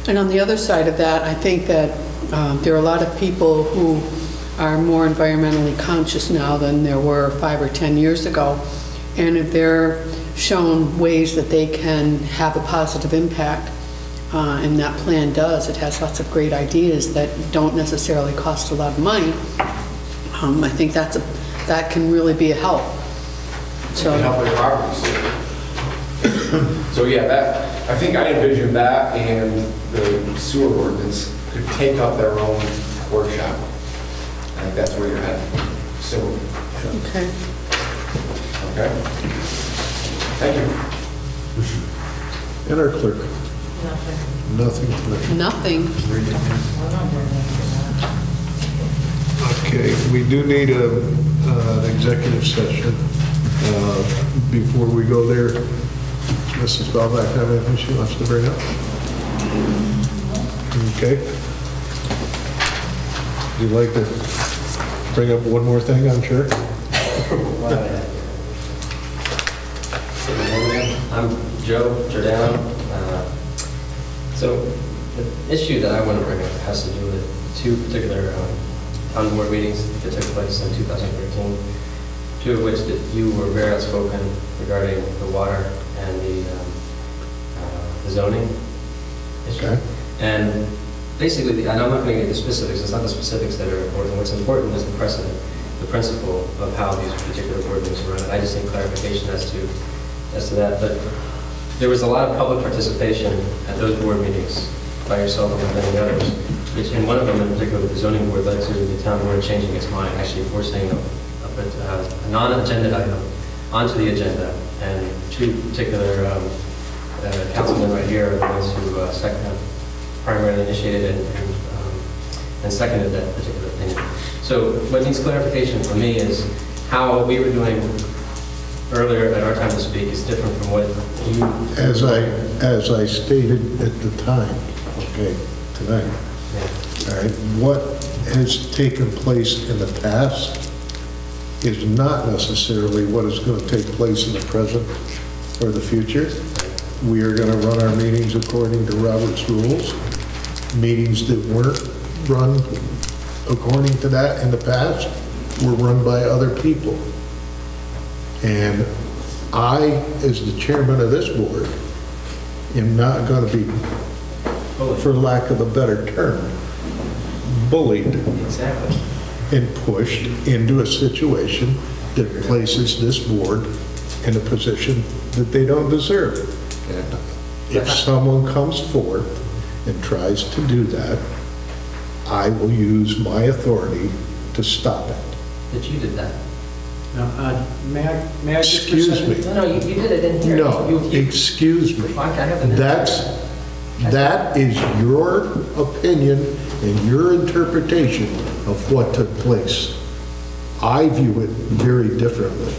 And on the other side of that, I think that there are a lot of people who are more environmentally conscious now than there were 5 or 10 years ago. And if they're shown ways that they can have a positive impact, and that plan does, it has lots of great ideas that don't necessarily cost a lot of money, I think that can really be a help. So And help their properties. So yeah, I think I envision that and the sewer ordinance could take up their own workshop. I think that's where you're headed soon. okay. Okay? Thank you. And our clerk. Nothing. Nothing. Okay, we do need an executive session. Before we go there, Mrs. Belvac, have anything she wants to bring up? Okay. Would you like to bring up one more thing, I'm sure? I'm Joe Giordano. So the issue that I want to bring up has to do with two particular town board meetings that took place in 2013, two of which that you were very outspoken regarding the water and the zoning issue. Okay. And basically, and I'm not going to get the specifics, it's not the specifics that are important. What's important is the precedent, the principle of how these particular board meetings are run. I just need clarification as to that. But there was a lot of public participation at those board meetings by yourself and many others, which, and one of them in particular, the zoning board, led to the town board changing its mind, actually forcing a non-agenda item onto the agenda. And two particular councilmen right here are the ones who primarily initiated and seconded that particular opinion. So what needs clarification for me is how what we were doing earlier at our time to speak is different from what you... As I stated at the time, okay, tonight, all right, what has taken place in the past is not necessarily what is going to take place in the present or the future. We are going to run our meetings according to Robert's rules. Meetings that weren't run according to that in the past were run by other people. And I, as the chairman of this board, am not going to be, for lack of a better term, bullied and pushed into a situation that places this board in a position that they don't deserve. And if someone comes forth and tries to do that, I will use my authority to stop it. That you did that. May I just... Excuse me. No, you did it in here. No, excuse me. That is your opinion and your interpretation of what took place. I view it very differently.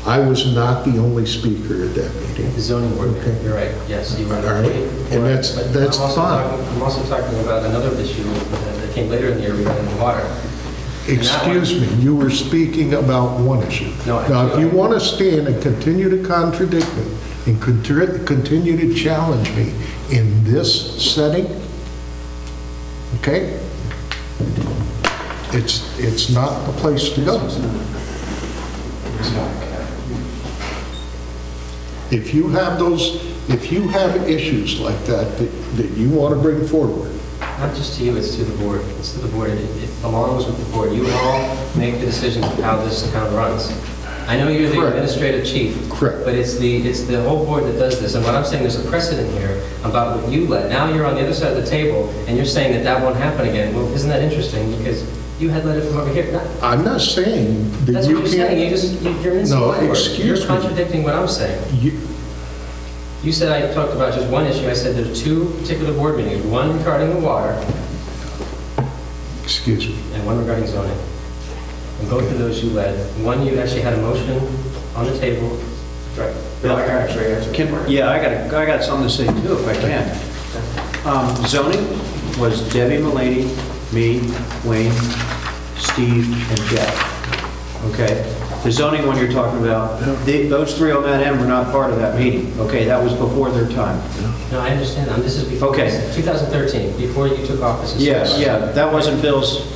I was not the only speaker at that meeting. The zoning board meeting, you're right. Yes, you were. All right, and that's fine. I'm also talking about another issue that came later in the year regarding the water. Excuse me, you were speaking about one issue. Now, if you want to stand and continue to contradict me and continue to challenge me in this setting, okay, it's not the place to go. If you have issues like that you want to bring forward. Not just to you, it's to the board. It's to the board. It belongs with the board. You all make the decisions of how this town runs. I know you're the administrative chief. Correct. But it's the whole board that does this. And what I'm saying, there's a precedent here about what you led. Now you're on the other side of the table, and you're saying that won't happen again. Well, isn't that interesting? Because you had led it from over here. I'm not saying that that's you what can't... you're saying. You're missing No, my word. excuse me. You're contradicting what I'm saying. You said I talked about just one issue. I said there's two particular board meetings, one regarding the water. Excuse me. And one regarding zoning. And both of those you led. One, you actually had a motion on the table. Right. Bill, I got something to say too, if I can. Zoning was Debbie Mullady, me, Wayne, Steve, and Jeff. Okay? The zoning one you're talking about, those three on that end were not part of that meeting. Okay, that was before their time. No, I understand. This is before 2013, before you took office. Yes, yeah, that wasn't Bill's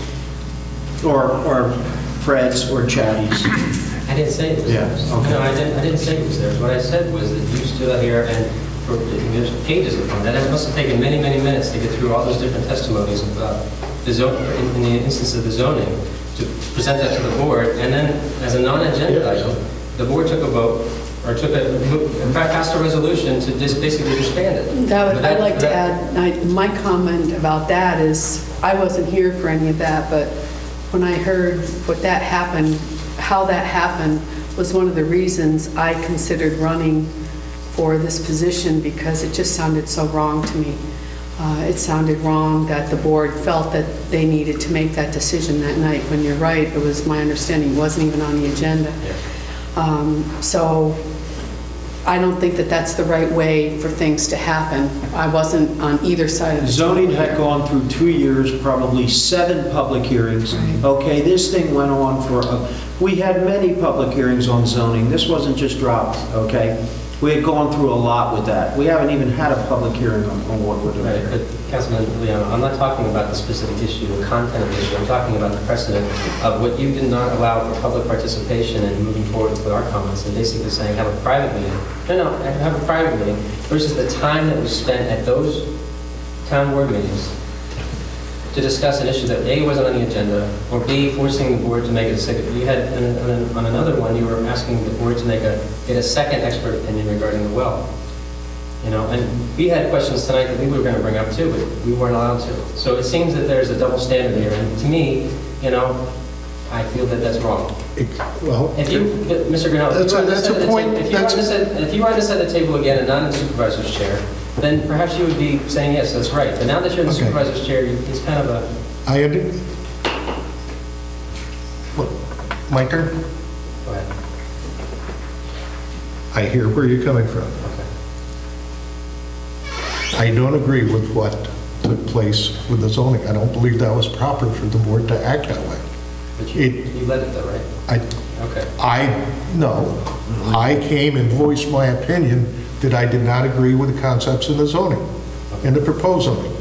or Fred's or Chatty's. I didn't say it was theirs. Okay. No, I didn't say it was theirs. What I said was that you stood out here and there's pages of them. That must have taken many, many minutes to get through all those different testimonies about the in the instance of the zoning, to present that to the board, and then as a non-agenda item, the board took a vote, or in fact, passed a resolution to just basically disband it. I'd like to add, my comment about that is, I wasn't here for any of that, but when I heard how that happened was one of the reasons I considered running for this position, because it just sounded so wrong to me. It sounded wrong that the board felt that they needed to make that decision that night, when you're right, it was my understanding it wasn't even on the agenda. So I don't think that that's the right way for things to happen. I wasn't on either side of the Zoning had gone through 2 years, probably 7 public hearings. Okay, this thing went on for, we had many public hearings on zoning. This wasn't just dropped, okay? We had gone through a lot with that. We haven't even had a public hearing on what we're doing Right, here. but Councilman Leon, I'm not talking about the specific issue, the content of the issue. I'm talking about the precedent of what you did not allow for public participation and moving forward with our comments and basically saying have a private meeting. No, have a private meeting versus the time that was spent at those town board meetings to discuss an issue that A, wasn't on the agenda, or B, forcing the board to make a second. You had, on another one, you were asking the board to get a second expert opinion regarding the well. You know, and we had questions tonight that we were going to bring up too, but we weren't allowed to. So it seems that there's a double standard here, and to me, you know, I feel that that's wrong. Well, If you, Mr. Grinnell, if you were on this side of the table again and not in the supervisor's chair, then perhaps you would be saying, yes, that's right. But now that you're in the supervisor's chair, it's kind of a... My turn? Go ahead. I hear where you're coming from. I don't agree with what took place with the zoning. I don't believe that was proper for the board to act that way. But you led it though, right? No. I came and voiced my opinion that I did not agree with the concepts in the zoning, in the proposed zoning.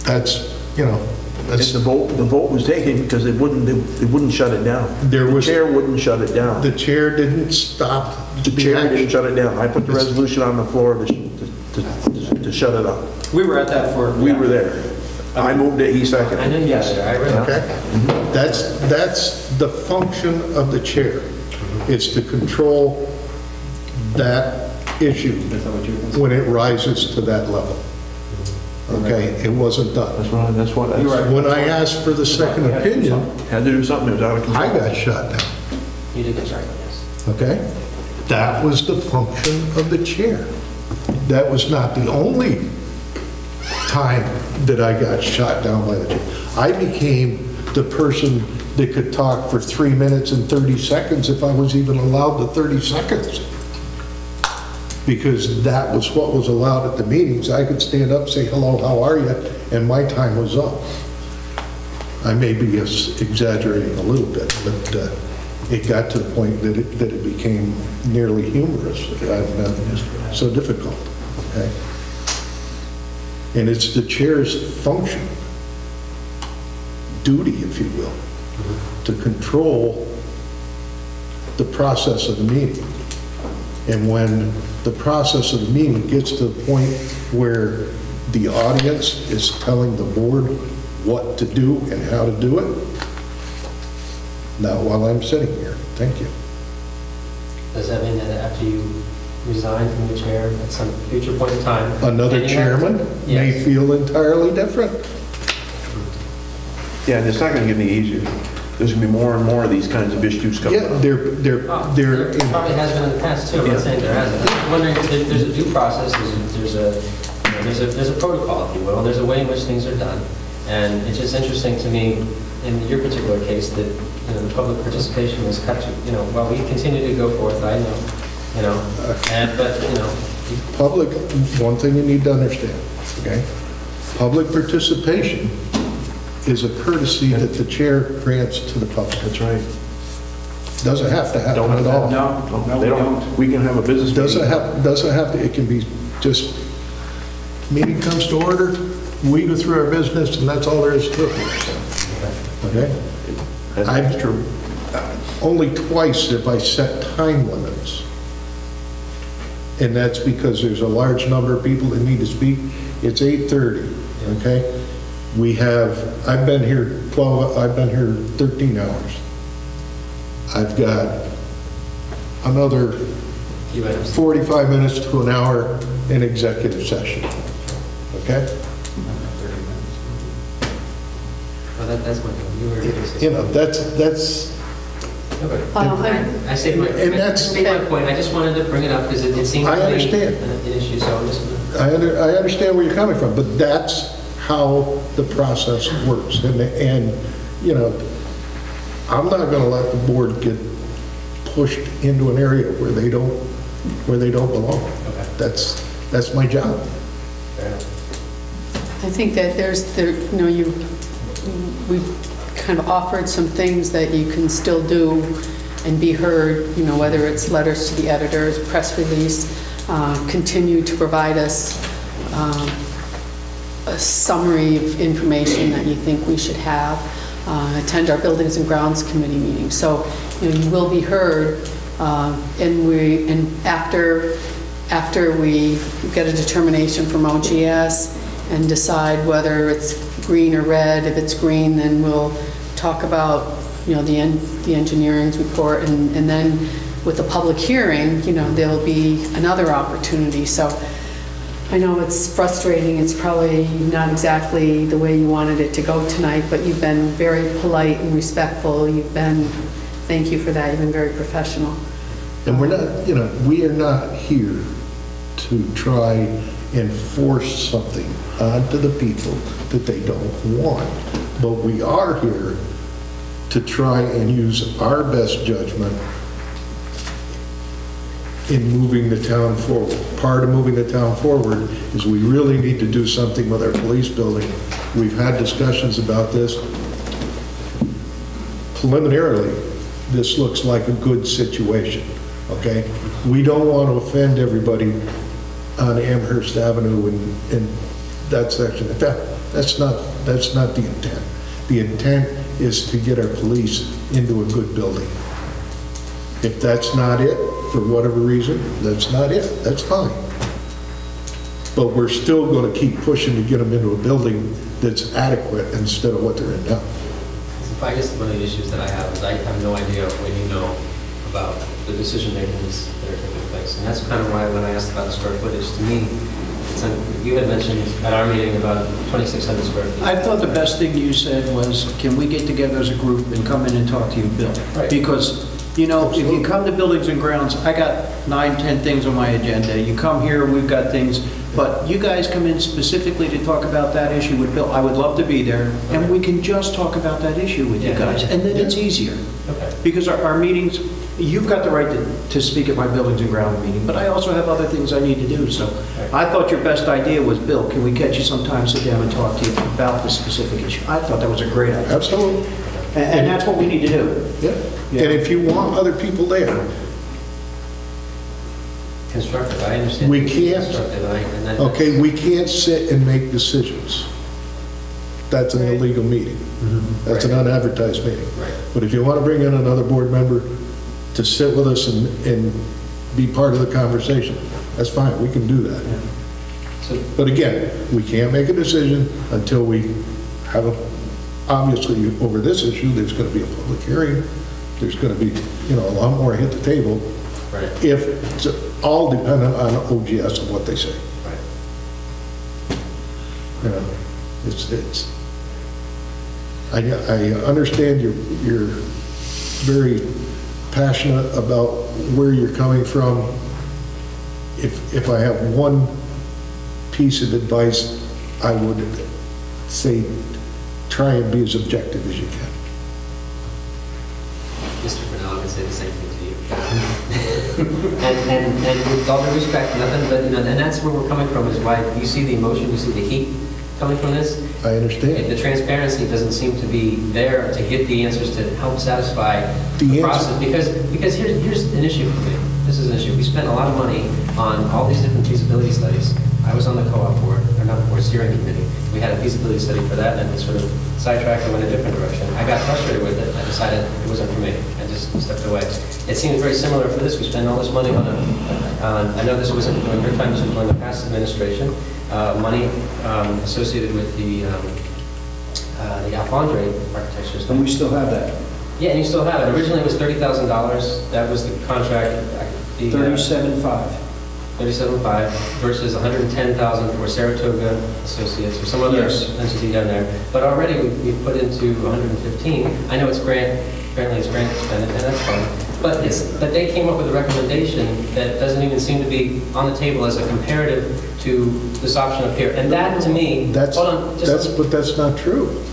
That's, you know, that's... The vote was taken because it wouldn't shut it down. The chair wouldn't shut it down. The chair didn't stop. The chair didn't shut it down. I put the resolution on the floor to shut it up. We were at that for... We were there. I moved it, he seconded. I know you guys are. I read it. Okay? That's the function of the chair. It's to control that issue when it rises to that level. Okay? It wasn't done. That's what. When I asked for the second opinion, had to do something. It was out of control. I got shot down. You did get shot down, yes. Okay? That was the function of the chair. That was not the only time that I got shot down by the chair. I became the person that could talk for 3 minutes and 30 seconds if I was even allowed the 30 seconds. Because that was what was allowed at the meetings. I could stand up, say, hello, how are you? And my time was up. I may be exaggerating a little bit, but it got to the point that it became nearly humorous. So difficult. Okay? And it's the chair's function, duty, if you will, to control the process of the meeting. And when the process of the meeting gets to the point where the audience is telling the board what to do and how to do it, not while I'm sitting here. Thank you. Does that mean that after you resign from the chair at some future point in time... Another chairman may feel entirely different. Yeah, and it's not going to get any easier. There's going to be more and more of these kinds of issues coming up. There probably has been in the past too. I'm not saying there hasn't. I'm wondering if there's a due process, there's a protocol, if you will, and there's a way in which things are done. And it's just interesting to me, in your particular case, that the public participation was cut to, while we continue to go forth, I know, Public, one thing you need to understand, okay? Public participation is a courtesy that the chair grants to the public. That's right. Doesn't have to happen at all. No, they don't. We can have a business meeting. Doesn't have to, it can be just, meeting comes to order, we go through our business, and that's all there is to it. Okay? That's true. Only twice have I set time limits. And that's because there's a large number of people that need to speak. It's 8:30, okay? I've been here 13 hours. I've got another 45 minutes to an hour in executive session, okay? Well, that's my point. That's I say my point. I just wanted to bring it up because it seems to be an issue. So I understand where you're coming from, but that's how the process works. And I'm not going to let the board get pushed into an area where they don't belong. Okay. That's my job. I think that we've kind of offered some things that you can still do and be heard, you know, whether it's letters to the editors, press release, continue to provide us a summary of information that you think we should have, attend our Buildings and Grounds Committee meetings. So, you know, you will be heard, and after we get a determination from OGS and decide whether it's green or red. If it's green, then we'll talk about, you know, the engineering's report, and then with the public hearing, you know, there'll be another opportunity. So I know it's frustrating. It's probably not exactly the way you wanted it to go tonight, but you've been very polite and respectful. Thank you for that. You've been very professional. And we're not, you know, we are not here to try and force something onto the people that they don't want. But we are here to try and use our best judgment in moving the town forward. Part of moving the town forward is we really need to do something with our police building. We've had discussions about this. Preliminarily, this looks like a good situation, okay? We don't want to offend everybody on Amherst Avenue and that section. That's not the intent. The intent is to get our police into a good building. If that's not it, for whatever reason, that's not it. That's fine. But we're still going to keep pushing to get them into a building that's adequate instead of what they're in now. I guess one of the issues that I have is I have no idea when you know about the decision makings that are taking place. And that's kind of why when I asked about the square footage, to me, you had mentioned at our meeting about 2,600 square feet. I thought the best thing you said was, can we get together as a group and come in and talk to you, Bill? Right. Because, you know, if you come to Buildings and Grounds, I got 9, 10 things on my agenda. You come here, we've got things, but you guys come in specifically to talk about that issue with Bill. I would love to be there, and we can just talk about that issue with you guys, and then it's easier. Okay. Because our meetings, you've got the right to speak at my Buildings and Grounds meeting, but I also have other things I need to do. So I thought your best idea was, Bill, can we catch you sometime, sit down and talk to you about this specific issue? I thought that was a great idea. Absolutely. And that's what we need to do. Yeah. And if you want other people there, Constructive, I understand. we can't, Constructive, okay, we can't sit and make decisions. That's an illegal meeting. That's an unadvertised meeting. Right. But if you want to bring in another board member to sit with us and be part of the conversation, that's fine, we can do that. So, but again, we can't make a decision until we have obviously over this issue, there's going to be a public hearing. There's going to be, you know, a lot more hit the table. right. If it's all dependent on OGS and what they say. Right. You know, I understand you're very passionate about where you're coming from. If I have one piece of advice, I would say try and be as objective as you can. Mr. Brunel, I would say the same thing to you. and with all due respect, nothing but, you know, and that's where we're coming from, is why you see the emotion, you see the heat coming from this. I understand. The transparency doesn't seem to be there to get the answers to help satisfy the process. Because here's an issue for me. This is an issue. We spent a lot of money on all these different feasibility studies. I was on the co-op board, or not the board, steering committee. We had a feasibility study for that, and it sort of sidetracked and went a different direction. I got frustrated with it. I decided it wasn't for me. I just stepped away. It seems very similar for this. We spend all this money on I know this wasn't during your time, this was during the past administration, money associated with the Alfondre architecture stuff. And we still have that. Yeah, and you still have it. Originally it was $30,000. That was the contract. 37.5. 37.5 versus 110,000 for Saratoga Associates or some other entity down there. But already we've put into 115. I know it's apparently it's grant expended, and that's fine. But they came up with a recommendation that doesn't even seem to be on the table as a comparative to this option up here. And that, to me, but that's not true.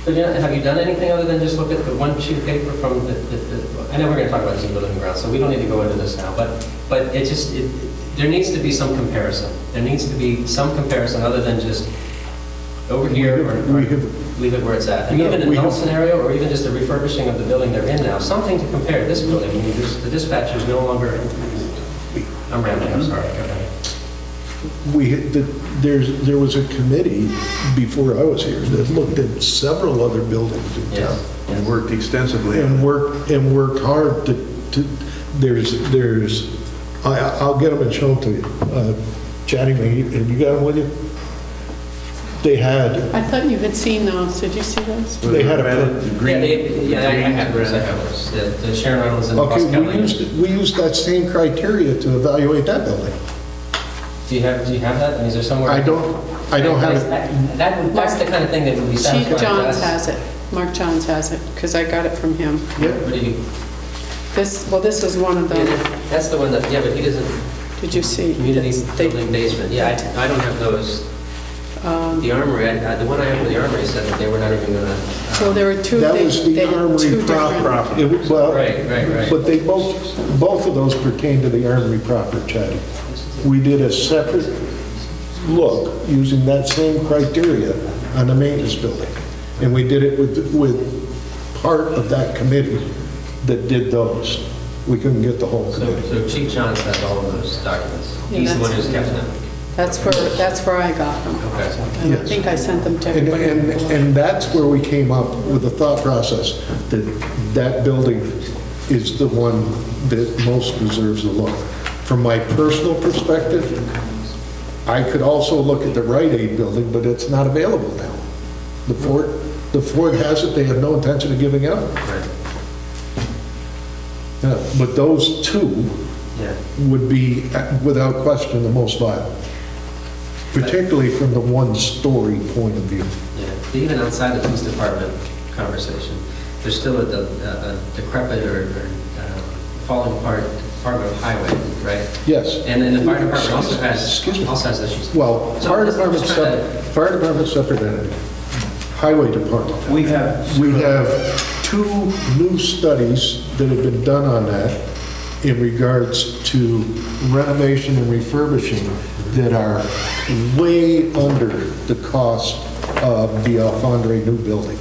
But have you done anything other than just look at the one sheet of paper from I know we're going to talk about this in Building and Grounds, so we don't need to go into this now. But there needs to be some comparison. There needs to be some comparison other than just over here, or We have, leave it where it's at? And No, even in we null have- scenario, or even just a refurbishing of the building they're in now, something to compare to this building. I mean, the dispatch is no longer, I'm rambling, I'm sorry. Go ahead. there was a committee before I was here that looked at several other buildings in town. Yes. And worked extensively on it. And worked hard to, I'll get them and show them to you. Chatting, have you got them with you? They had, I thought you had seen those. Did you see those? they had a, Yeah, I have those, I have those. The Sharon Reynolds and Bus okay, Kelly. we used that same criteria to evaluate that building. Do you have that? I mean, is there somewhere? I don't have it. That's the kind of thing that would be Chief satisfying. Johns has it. Mark Johns has it, because I got it from him. What do you? This is one of them. That's the one that, yeah, but he doesn't, Did you see? community That's- building basement. Yeah, I don't have those. The Armory, the one I have with the Armory said that they were not even gonna. So there were two. That was the Armory property. Well, Right. but they both of those pertain to the Armory proper, Chad. We did a separate look using that same criteria on the maintenance building. And we did it with part of that committee that did those. We couldn't get the whole committee. So Chief Johns has all of those documents. Yeah, He's the one that's- who's kept them. That's where I got them. Okay. And I Yes. think I sent them to And, everybody. and that's where we came up with the thought process that that building is the one that most deserves a look. From my personal perspective, I could also look at the Rite Aid building, but it's not available now. The Ford has it, they have no intention of giving it up. Right. Yeah, but those two Yeah. would be, without question, the most viable, particularly from the one-story point of view. Yeah. Even outside the police department conversation, there's still a decrepit or falling apart Department of Highway, right? Yes. And then the fire department also Excuse me. has issues. Well, So fire I'm just department's trying to- separate, fire department's separate entity. Highway department. We have. We have two new studies that have been done on that in regards to renovation and refurbishing that are way under the cost of the Alfondre new building.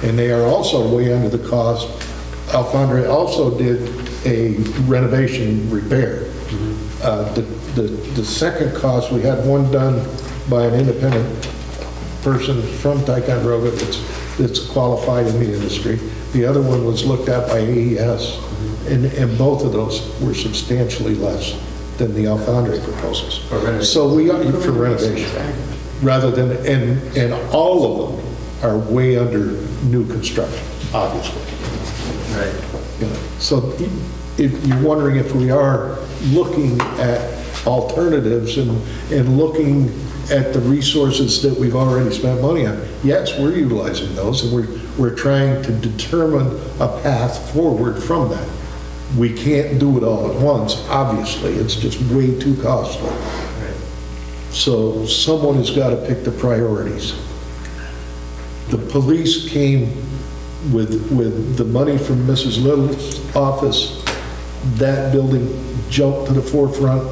And they are also way under the cost. Alfondre also did a renovation repair. The second cost, we had one done by an independent person from Ticonderoga that's qualified in the industry. The other one was looked at by AES, and both of those were substantially less than the Alfondre proposals. For renovation. So we got for renovation, rather than, and all of them are way under new construction, obviously. Right. You know, so if you're wondering if we are looking at alternatives and looking at the resources that we've already spent money on, yes, we're utilizing those, and we're trying to determine a path forward from that. We can't do it all at once, obviously, it's just way too costly. Right. So someone has got to pick the priorities. The police came with the money from Mrs. Little's office. That building jumped to the forefront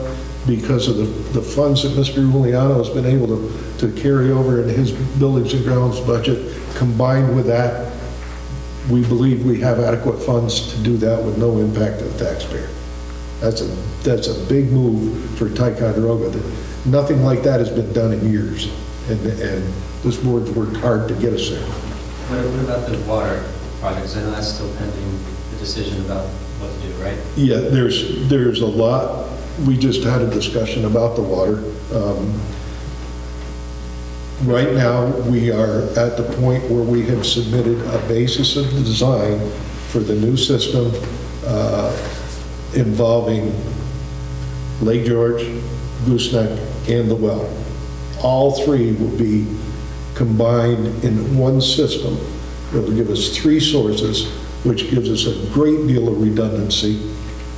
because of the funds that Mr. Giuliano has been able to carry over in his buildings and grounds budget. Combined with that, we believe we have adequate funds to do that with no impact to the taxpayer. That's a big move for Ticonderoga. Nothing like that has been done in years, and this board's worked hard to get us there. What about the water projects? I know that's still pending the decision about what to do, right? Yeah, there's a lot. We just had a discussion about the water. Right now, we are at the point where we have submitted a basis of design for the new system involving Lake George, Gooseneck, and the well. All three will be combined in one system. It'll give us three sources, which gives us a great deal of redundancy,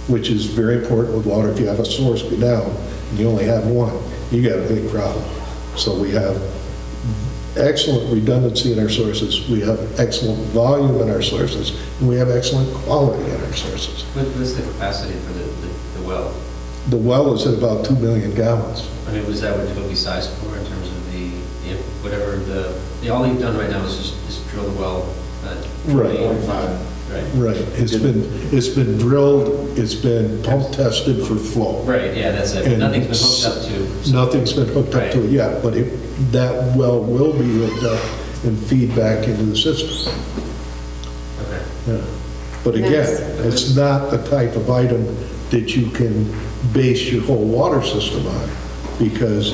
which is very important with water. If you have a source go down and you only have one, you got a big problem. So we have excellent redundancy in our sources, we have excellent volume in our sources, and we have excellent quality in our sources. What's the capacity for the well? The well is at about 2 million gallons. I mean, was that what it'll be sized for in terms of the whatever the All you've done right now is just drill the well at Right. 25. Right. Right, it's been drilled, it's been pump tested for flow. Right, yeah, that's it. And Nothing's been hooked up to. Nothing's been hooked up to it yet, but that well will be hooked up and feed back into the system. Okay. Yeah. But again, it's not the type of item that you can base your whole water system on, because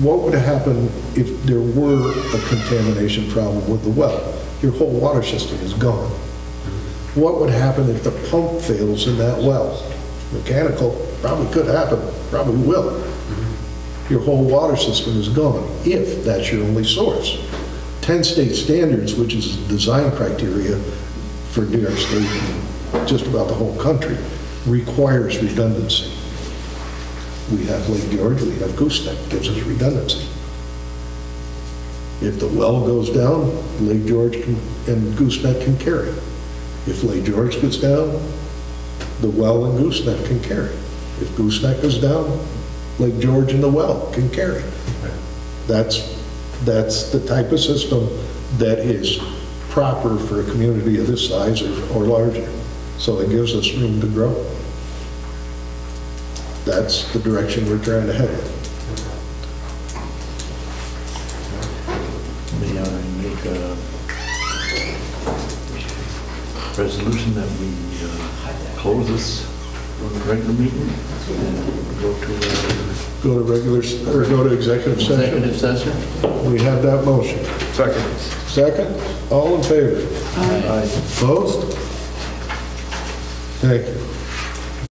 what would happen if there were a contamination problem with the well? Your whole water system is gone. What would happen if the pump fails in that well? Mechanical, probably could happen, probably will. Your whole water system is gone, if that's your only source. 10 state standards, which is design criteria for New York State and just about the whole country, requires redundancy. We have Lake George, we have Gooseneck, gives us redundancy. If the well goes down, Lake George and Gooseneck can carry. If Lake George gets down, the well and Gooseneck can carry. If Gooseneck goes down, Lake George and the well can carry. That's the type of system that is proper for a community of this size or larger. So it gives us room to grow. That's the direction we're trying to head in. May I make a resolution that we close this regular meeting and go to executive session? Executive session? We have that motion. Second. Second, all in favor? Aye. Opposed? Thank you.